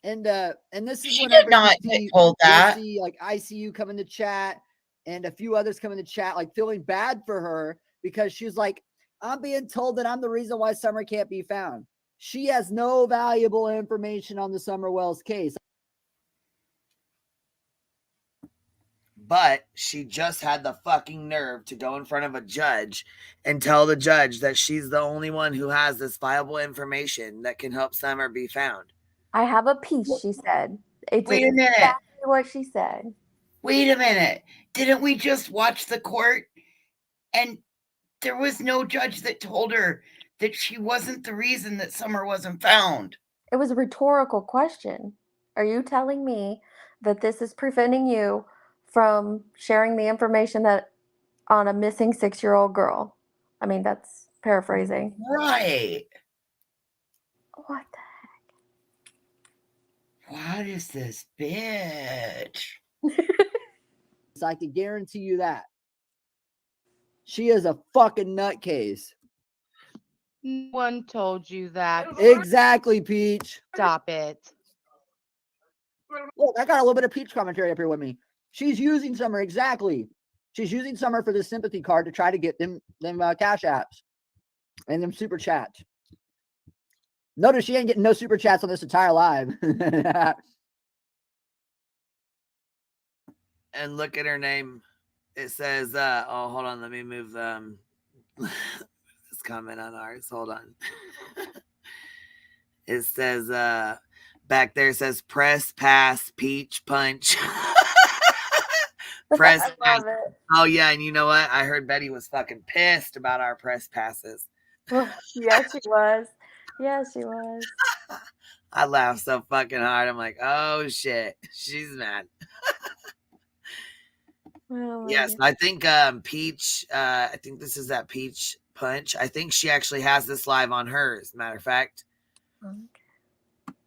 into, and this is She whenever did not you get see, told that. you'll see like ICU come in the chat and a few others come in the chat, like feeling bad for her because she's like, I'm being told that I'm the reason why Summer can't be found. She has no valuable information on the Summer Wells case. But she just had the fucking nerve to go in front of a judge and tell the judge that she's the only one who has this viable information that can help Summer be found. I have a piece, she said. It's Wait a minute. exactly what she said. Wait a minute. Didn't we just watch the court? And there was no judge that told her that she wasn't the reason that Summer wasn't found. It was a rhetorical question. Are you telling me that this is preventing you from sharing the information that on a missing 6-year-old girl? I mean, that's paraphrasing. Right. What the What is this bitch? I can guarantee you that. She is a fucking nutcase. No one told you that. Exactly, Peach. Stop it. Look, I got a little bit of Peach commentary up here with me. She's using Summer, exactly. She's using Summer for the sympathy card to try to get them cash apps and them super chats. Notice she ain't getting no super chats on this entire live. And look at her name. It says, oh, hold on. Let me move this comment on ours. Hold on. It says, back there, it says press, pass, peach, punch. Press I pass. love it. Oh, yeah. And you know what? I heard Betty was fucking pissed about our press passes. Yes, she was. Yes, she was. I laughed so fucking hard. I'm like, oh, shit. She's mad. Oh, Yes, I think Peach, I think this is that Peach Punch. I think she actually has this live on hers, matter of fact. Okay.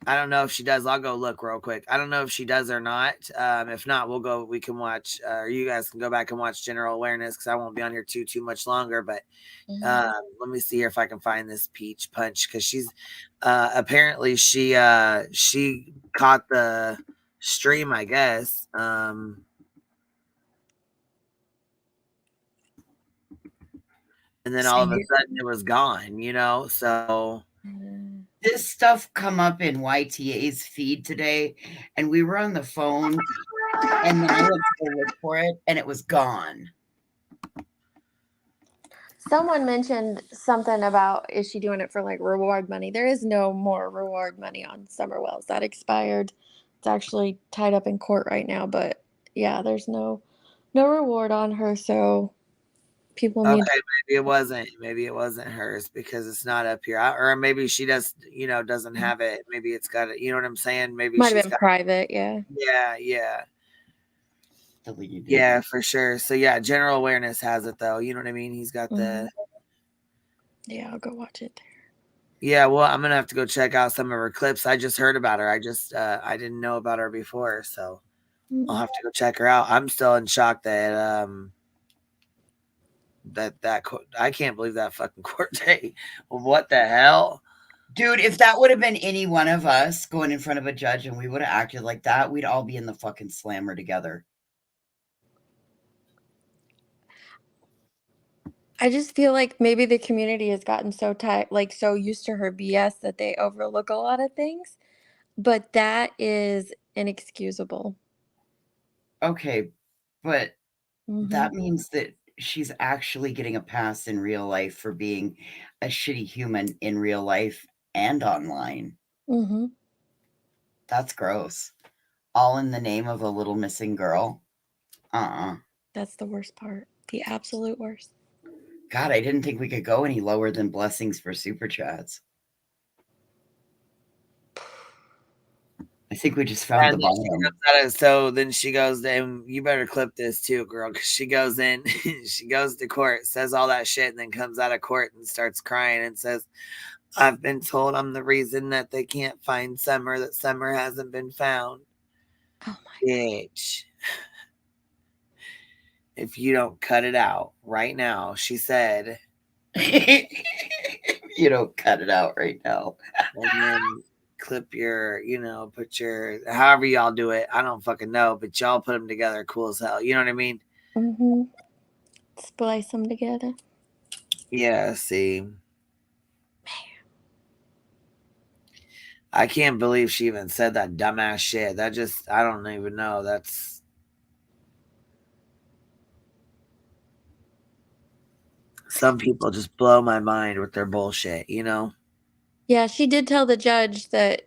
I don't know if she does. I'll go look real quick. I don't know if she does or not. If not, we can watch, or you guys can go back and watch General Awareness because I won't be on here too much longer. But let me see here if I can find this Peach Punch because she's apparently she caught the stream, I guess. And then all of a sudden it was gone, you know? So this stuff come up in YTA's feed today, and we were on the phone, and then I went to go look for it, and it was gone. Someone mentioned something about, is she doing it for like reward money? There is no more reward money on Summer Wells. That expired. It's actually tied up in court right now, but yeah, there's no reward on her, so people need. Okay, maybe it wasn't hers because it's not up here. Or maybe she does, doesn't have it. Maybe it's got it. You know what I'm saying? Maybe Might she's have been got private, yeah. Yeah. Yeah, for sure. So yeah, General Awareness has it though. You know what I mean? He's got the. Yeah, I'll go watch it there. Yeah, well, I'm gonna have to go check out some of her clips. I just heard about her. I didn't know about her before, so I'll have to go check her out. I'm still in shock that I can't believe that fucking court date. What the hell? Dude, if that would have been any one of us going in front of a judge and we would have acted like that, we'd all be in the fucking slammer together. I just feel like maybe the community has gotten so so used to her BS that they overlook a lot of things, but that is inexcusable. Okay, but that means that she's actually getting a pass in real life for being a shitty human in real life and online. That's gross. All in the name of a little missing girl. That's the worst part. The absolute worst. God, I didn't think we could go any lower than blessings for super chats. I think we just found the And then she bottom. comes out of- so then she goes, and you better clip this too, girl, because she goes in, she goes to court, says all that shit, and then comes out of court and starts crying and says, I've been told I'm the reason that they can't find Summer, that Summer hasn't been found. Oh my bitch. If you don't cut it out right now, she said. You don't cut it out right now. And then clip your, put your, however y'all do it. I don't fucking know, but y'all put them together cool as hell. You know what I mean? Mm-hmm. Splice them together. Yeah, see. I can't believe she even said that dumbass shit. That just, I don't even know. That's. Some people just blow my mind with their bullshit, Yeah, she did tell the judge that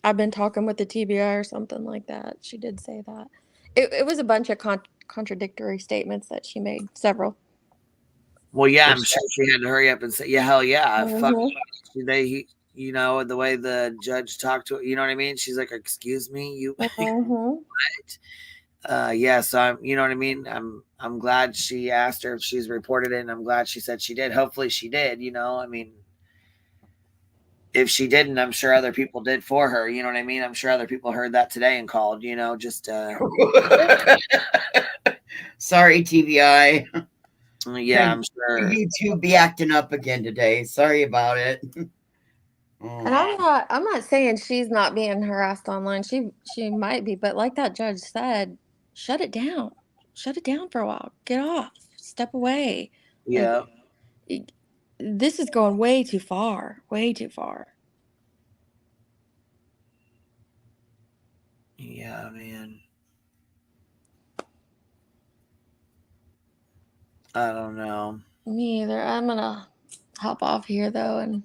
I've been talking with the TBI or something like that. She did say that. It was a bunch of contradictory statements that she made, several. Well, yeah, I'm sure she had to hurry up and say, yeah, hell yeah. Fuck. Mhm. The way the judge talked to her, you know what I mean? She's like, excuse me, you Mhm. what? Yeah, so you know what I mean? I'm glad she asked her if she's reported it, and I'm glad she said she did. Hopefully she did, I mean, if she didn't, I'm sure other people did for her, you know what I mean? I'm sure other people heard that today and called, just Sorry, TBI. Yeah, I'm sure. YouTube be acting up again today. Sorry about it. And I'm not saying she's not being harassed online. She might be, but like that judge said, shut it down. Shut it down for a while. Get off. Step away. Yeah. Like, this is going way too far. Way too far. Yeah, man. I don't know. Me either. I'm gonna hop off here though, and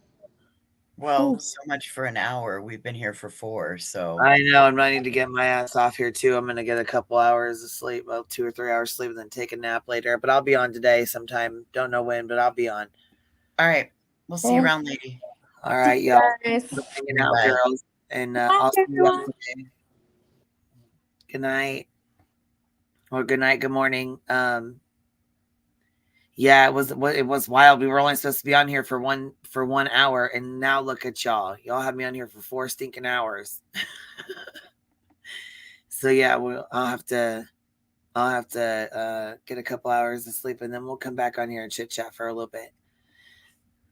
well, so much for an hour. We've been here for 4, so I know. I'm going to need to get my ass off here too. I'm going to get a couple hours of sleep, about 2 or 3 hours sleep, and then take a nap later. But I'll be on today sometime. Don't know when, but I'll be on. All right. We'll see you around, lady. All right, y'all. Nice. Hanging out, Bye. girls. And Bye, I'll see you everyone. guys today. Good night. Or good night, good morning. Yeah, it was wild. We were only supposed to be on here for one hour, and now look at y'all. Y'all had me on here for 4 stinking hours. So yeah, I'll have to get a couple hours of sleep, and then we'll come back on here and chit chat for a little bit.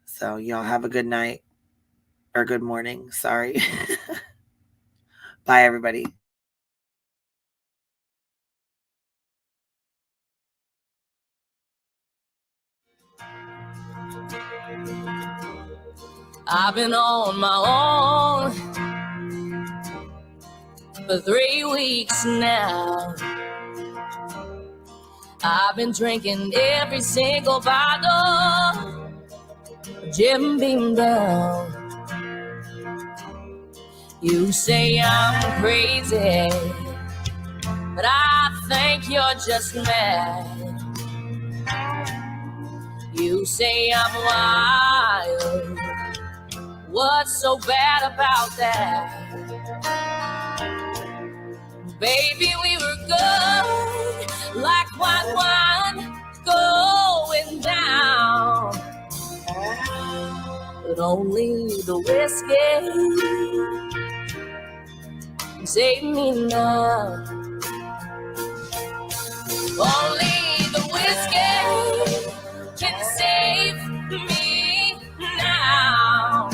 So y'all have a good night or good morning. Sorry. Bye, everybody. I've been on my own for 3 weeks now. I've been drinking every single bottle, Jim Beam down. You say I'm crazy, but I think you're just mad. You say I'm wild, what's so bad about that? Baby, we were good, like white wine going down. But only the whiskey can save me now. Only the whiskey can save me now.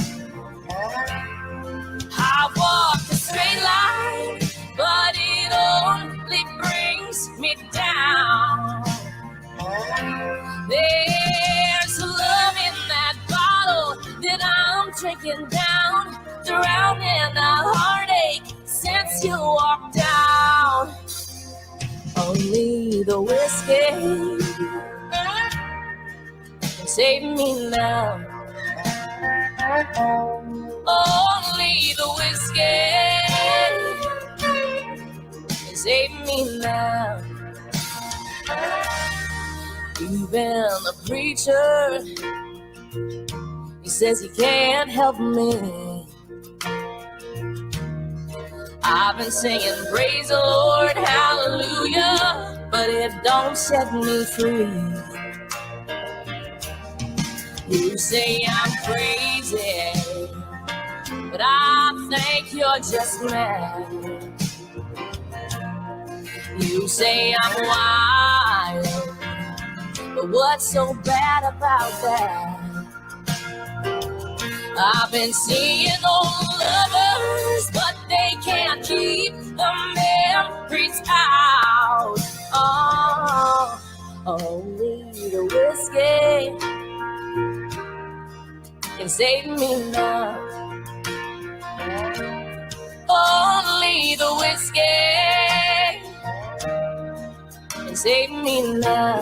I walk a straight line, but it only brings me down. There's love in that bottle that I'm drinking down, drowning the heartache since you walked out. Only the whiskey can save me now. Only the whiskey save me now. Even the preacher, he says he can't help me. I've been singing praise the Lord, hallelujah, but it don't set me free. You say I'm crazy, but I think you're just mad. You say I'm wild, but what's so bad about that? I've been seeing old lovers, but they can't keep the memories out. Oh, only the whiskey can save me now. Only the whiskey can save me now.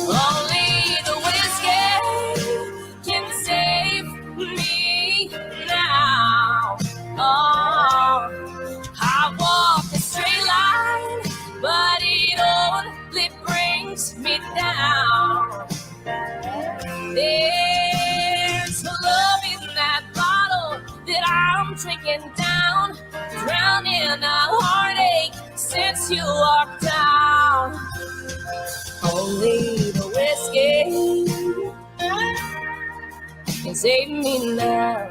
Only the whiskey can save me now. Oh, I walk a straight line, but it only brings me down. There's love in that bottle that I'm drinking down, drowning a heartache since you walked out. Only the whiskey can save me now.